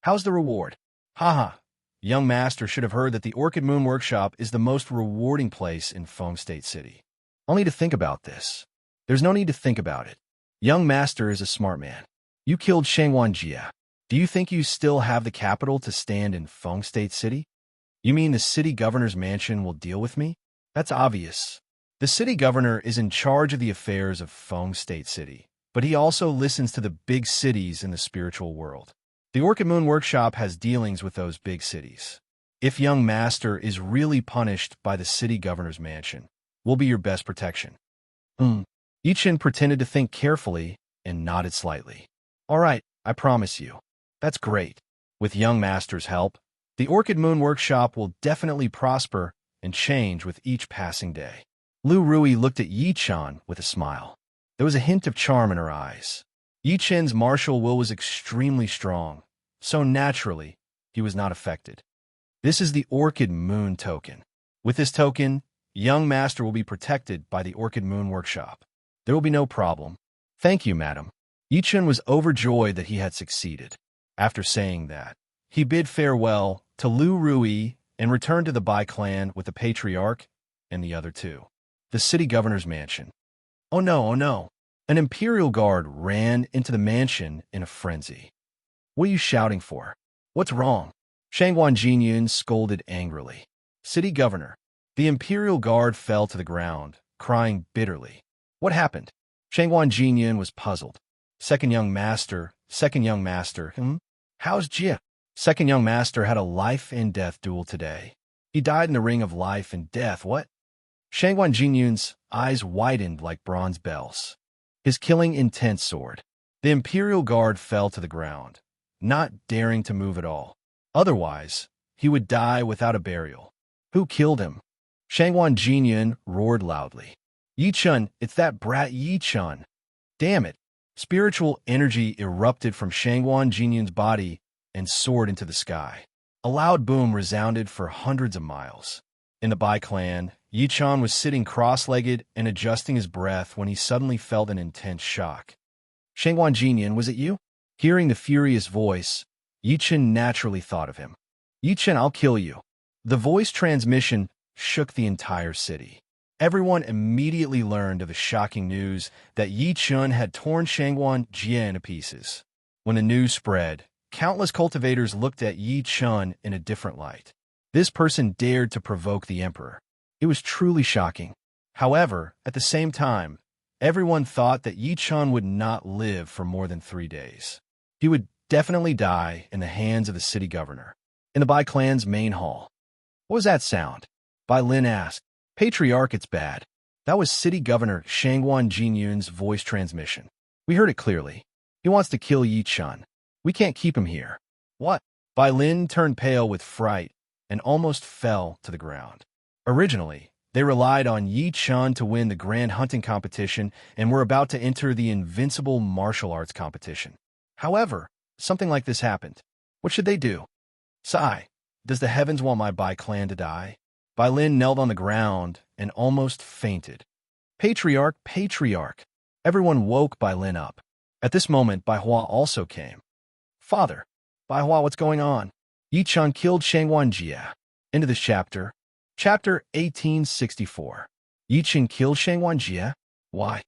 How's the reward? Haha. Young master should have heard that the Orchid Moon Workshop is the most rewarding place in Feng State City. I'll need to think about this. There's no need to think about it. Young master is a smart man. You killed Shangwan Jia. Do you think you still have the capital to stand in Feng State City? You mean the city governor's mansion will deal with me? That's obvious. The city governor is in charge of the affairs of Feng State City, but he also listens to the big cities in the spiritual world. The Orchid Moon Workshop has dealings with those big cities. If young master is really punished by the city governor's mansion, we'll be your best protection. Yichin pretended to think carefully and nodded slightly. All right, I promise you. That's great. With young master's help, the Orchid Moon Workshop will definitely prosper and change with each passing day. Lu Rui looked at Yichan with a smile. There was a hint of charm in her eyes. Yichen's martial will was extremely strong, so naturally, he was not affected. This is the Orchid Moon token. With this token, young master will be protected by the Orchid Moon Workshop. There will be no problem. Thank you, madam. Yichen was overjoyed that he had succeeded. After saying that, he bid farewell to Lu Rui and returned to the Bai clan with the patriarch and the other two. The city governor's mansion. Oh no, oh no. An imperial guard ran into the mansion in a frenzy. What are you shouting for? What's wrong? Shangwan Jinyun scolded angrily. City governor. The imperial guard fell to the ground, crying bitterly. What happened? Shangwan Jinyun was puzzled. Second young master. How's Jia? Second young master had a life and death duel today. He died in the ring of life and death. What? Shangwan Jinyun's eyes widened like bronze bells. His killing intense sword. The imperial guard fell to the ground, not daring to move at all. Otherwise, he would die without a burial. Who killed him? Shangwan Jinyun roared loudly. Yichun, it's that brat Yichun. Damn it. Spiritual energy erupted from Shangwan Jinyun's body and soared into the sky. A loud boom resounded for hundreds of miles. In the Bai clan, Yichun was sitting cross-legged and adjusting his breath when he suddenly felt an intense shock. Shangwan Jinyun, was it you? Hearing the furious voice, Yichun naturally thought of him. Yichun, I'll kill you. The voice transmission shook the entire city. Everyone immediately learned of the shocking news that Yichun had torn Shangwan Jia into pieces. When the news spread, countless cultivators looked at Yichun in a different light. This person dared to provoke the emperor. It was truly shocking. However, at the same time, everyone thought that Yichun would not live for more than 3 days. He would definitely die in the hands of the city governor. In the Bai clan's main hall. What was that sound? Bai Lin asked. Patriarch, it's bad. That was city governor Shangwan Jinyun's voice transmission. We heard it clearly. He wants to kill Yichun. We can't keep him here. What? Bai Lin turned pale with fright and almost fell to the ground. Originally, they relied on Yichun to win the grand hunting competition and were about to enter the invincible martial arts competition. However, something like this happened. What should they do? Sigh, does the heavens want my Bai clan to die? Bai Lin knelt on the ground and almost fainted. Patriarch, patriarch. Everyone woke Bai Lin up. At this moment, Bai Hua also came. Father, Bai Hua, what's going on? Yichun killed Shangwan Jia. Into this chapter. Chapter 1864. Yichun killed Shangwan Jia? Why?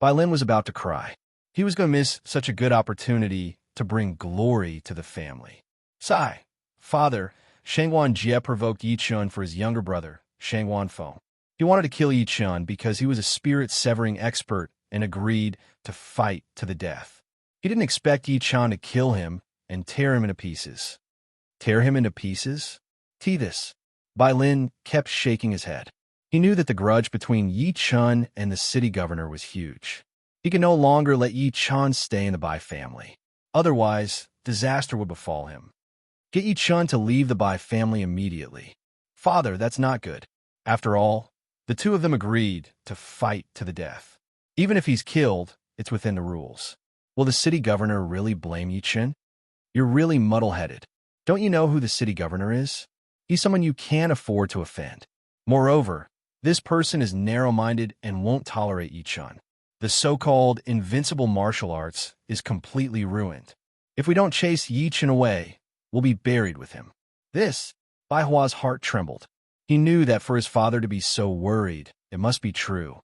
Bai Lin was about to cry. He was going to miss such a good opportunity to bring glory to the family. Sigh. Father, Shangwan Jia provoked Yichun for his younger brother, Shangwan Feng. He wanted to kill Yichun because he was a spirit-severing expert and agreed to fight to the death. He didn't expect Yichun to kill him and tear him into pieces. Tear him into pieces? This. Bai Lin kept shaking his head. He knew that the grudge between Yichun and the city governor was huge. He could no longer let Yichun stay in the Bai family. Otherwise, disaster would befall him. Get Yichun to leave the Bai family immediately. Father, that's not good. After all, the two of them agreed to fight to the death. Even if he's killed, it's within the rules. Will the city governor really blame Yichun? You're really muddle-headed. Don't you know who the city governor is? He's someone you can't afford to offend. Moreover, this person is narrow-minded and won't tolerate Yichun. The so-called invincible martial arts is completely ruined. If we don't chase Yichun away, will be buried with him. This, Bai Hua's heart trembled. He knew that for his father to be so worried, it must be true.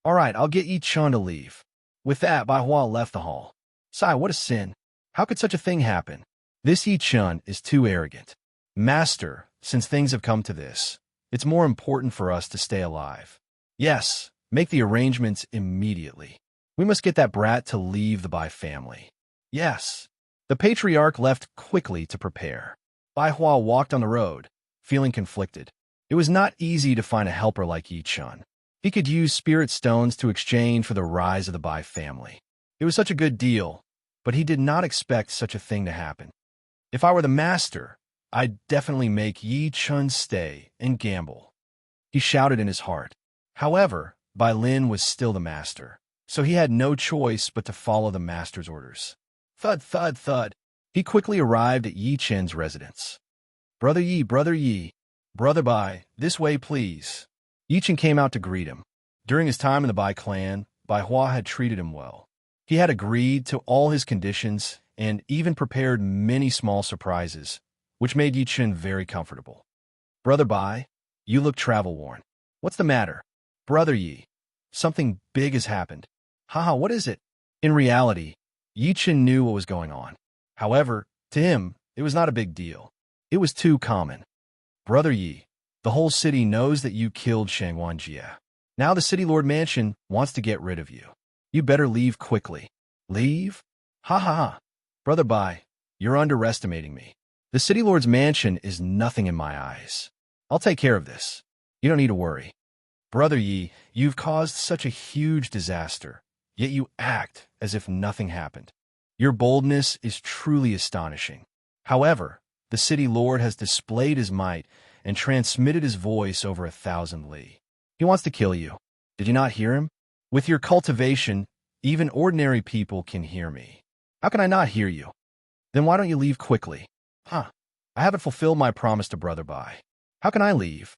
All right, I'll get Yi Chun to leave. With that, Bai Hua left the hall. Sai, what a sin. How could such a thing happen? This Yi Chun is too arrogant. Master, since things have come to this, it's more important for us to stay alive. Yes, make the arrangements immediately. We must get that brat to leave the Bai family. Yes. The patriarch left quickly to prepare. Bai Hua walked on the road, feeling conflicted. It was not easy to find a helper like Yi Chun. He could use spirit stones to exchange for the rise of the Bai family. It was such a good deal, but he did not expect such a thing to happen. If I were the master, I'd definitely make Yi Chun stay and gamble. He shouted in his heart. However, Bai Lin was still the master, so he had no choice but to follow the master's orders. Thud, thud, thud. He quickly arrived at Yi Chen's residence. Brother Yi, Brother Bai, this way please. Yi Chen came out to greet him. During his time in the Bai clan, Bai Hua had treated him well. He had agreed to all his conditions and even prepared many small surprises, which made Yi Chen very comfortable. Brother Bai, you look travel-worn. What's the matter? Brother Yi, something big has happened. Haha, what is it? In reality, Yi Chen knew what was going on. However, to him, it was not a big deal. It was too common. Brother Yi, the whole city knows that you killed Shangwan Jia. Now the City Lord Mansion wants to get rid of you. You better leave quickly. Leave? Ha ha ha. Brother Bai, you're underestimating me. The City Lord's Mansion is nothing in my eyes. I'll take care of this. You don't need to worry. Brother Yi, you've caused such a huge disaster, yet you act as if nothing happened. Your boldness is truly astonishing. However, the City Lord has displayed his might and transmitted his voice over 1,000 li. He wants to kill you. Did you not hear him? With your cultivation, even ordinary people can hear me. How can I not hear you? Then why don't you leave quickly? I haven't fulfilled my promise to Brother Bai. How can I leave?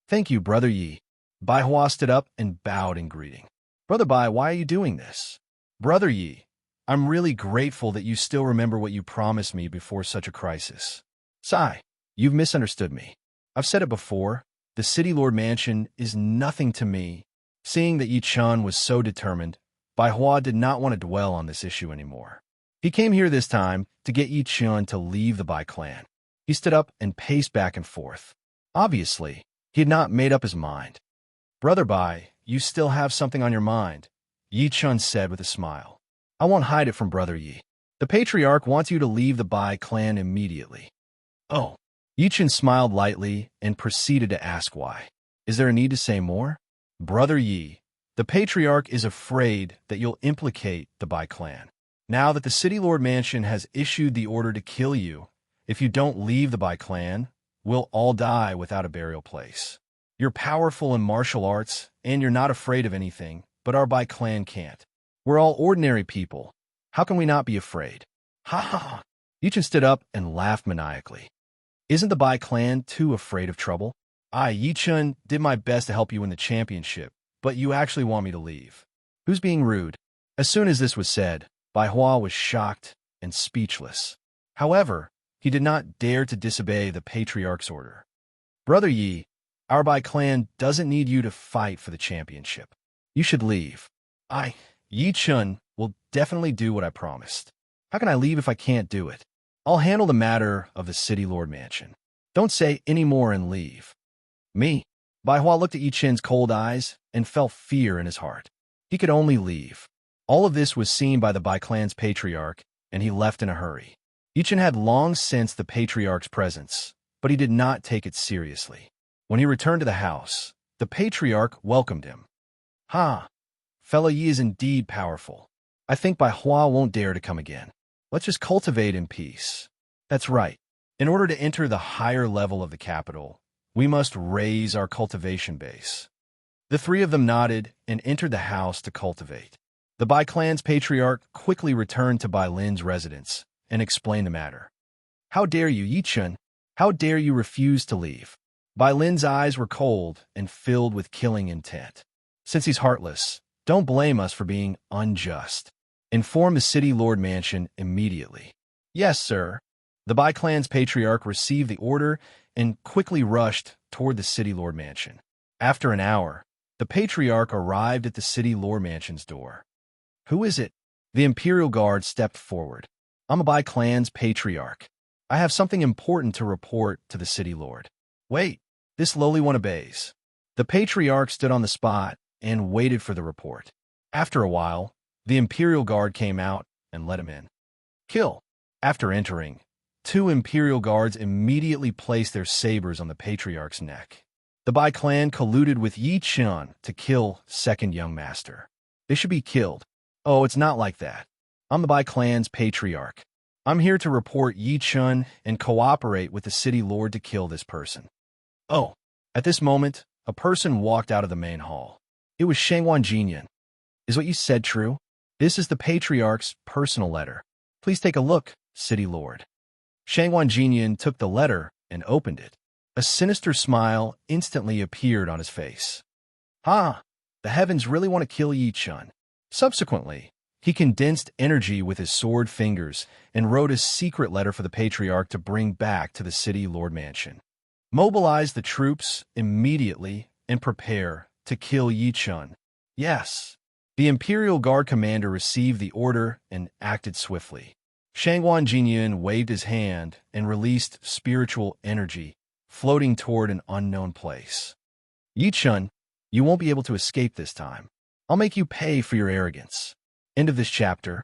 Thank you, Brother Yi. Bai Hua stood up and bowed in greeting. Brother Bai, why are you doing this? Brother Yi, I'm really grateful that you still remember what you promised me before such a crisis. Sai, you've misunderstood me. I've said it before, the City Lord Mansion is nothing to me. Seeing that Yi Chun was so determined, Bai Hua did not want to dwell on this issue anymore. He came here this time to get Yi Chun to leave the Bai clan. He stood up and paced back and forth. Obviously, he had not made up his mind. Brother Bai, you still have something on your mind, Yi Chun said with a smile. I won't hide it from Brother Yi. The patriarch wants you to leave the Bai clan immediately. Oh. Yi Chun smiled lightly and proceeded to ask why. Is there a need to say more? Brother Yi, the patriarch is afraid that you'll implicate the Bai clan. Now that the City Lord Mansion has issued the order to kill you, if you don't leave the Bai clan, we'll all die without a burial place. You're powerful in martial arts, and you're not afraid of anything, but our Bai clan can't. We're all ordinary people. How can we not be afraid? Ha ha ha. Yi Chun stood up and laughed maniacally. Isn't the Bai clan too afraid of trouble? Yi Chun, did my best to help you win the championship, but you actually want me to leave. Who's being rude? As soon as this was said, Bai Hua was shocked and speechless. However, he did not dare to disobey the patriarch's order. Brother Yi, our Bai clan doesn't need you to fight for the championship. You should leave. Yi Chun, will definitely do what I promised. How can I leave if I can't do it? I'll handle the matter of the City Lord Mansion. Don't say any more and leave. Me? Bai Hua looked at Yi Chen's cold eyes and felt fear in his heart. He could only leave. All of this was seen by the Bai clan's patriarch, and he left in a hurry. Yi Chen had long sensed the patriarch's presence, but he did not take it seriously. When he returned to the house, the patriarch welcomed him. Fellow Yi is indeed powerful. I think Bai Hua won't dare to come again. Let's just cultivate in peace. That's right. In order to enter the higher level of the capital, we must raise our cultivation base. The three of them nodded and entered the house to cultivate. The Bai clan's patriarch quickly returned to Bai Lin's residence and explained the matter. How dare you, Yi Chun? How dare you refuse to leave? Bai Lin's eyes were cold and filled with killing intent. Since he's heartless, don't blame us for being unjust. Inform the City Lord Mansion immediately. Yes, sir. The Bai clan's patriarch received the order and quickly rushed toward the city lord mansion. After an hour, the patriarch arrived at the city lord mansion's door. "Who is it?" The imperial guard stepped forward. "I'm a Bai clan's patriarch. I have something important to report to the city lord." "Wait." This lowly one obeys. The patriarch stood on the spot and waited for the report. After a while, the imperial guard came out and let him in. "Kill." After entering, two imperial guards immediately placed their sabers on the patriarch's neck. The Bai clan colluded with Yi Chun to kill second young master. They should be killed. "Oh, it's not like that. I'm the Bai clan's patriarch. I'm here to report Yi Chun and cooperate with the city lord to kill this person." "Oh." At this moment, a person walked out of the main hall. It was Shangwan Jinyan. "Is what you said true? This is the patriarch's personal letter. Please take a look, city lord." Shangwan Jinyan took the letter and opened it. A sinister smile instantly appeared on his face. "Ha! The heavens really want to kill Yi Chun." Subsequently, he condensed energy with his sword fingers and wrote a secret letter for the patriarch to bring back to the city lord mansion. "Mobilize the troops immediately and prepare to kill Yi Chun." Yes. The Imperial Guard commander received the order and acted swiftly. Shangwan Jinyan waved his hand and released spiritual energy, floating toward an unknown place. "Yi Chun, you won't be able to escape this time. I'll make you pay for your arrogance." End of this chapter.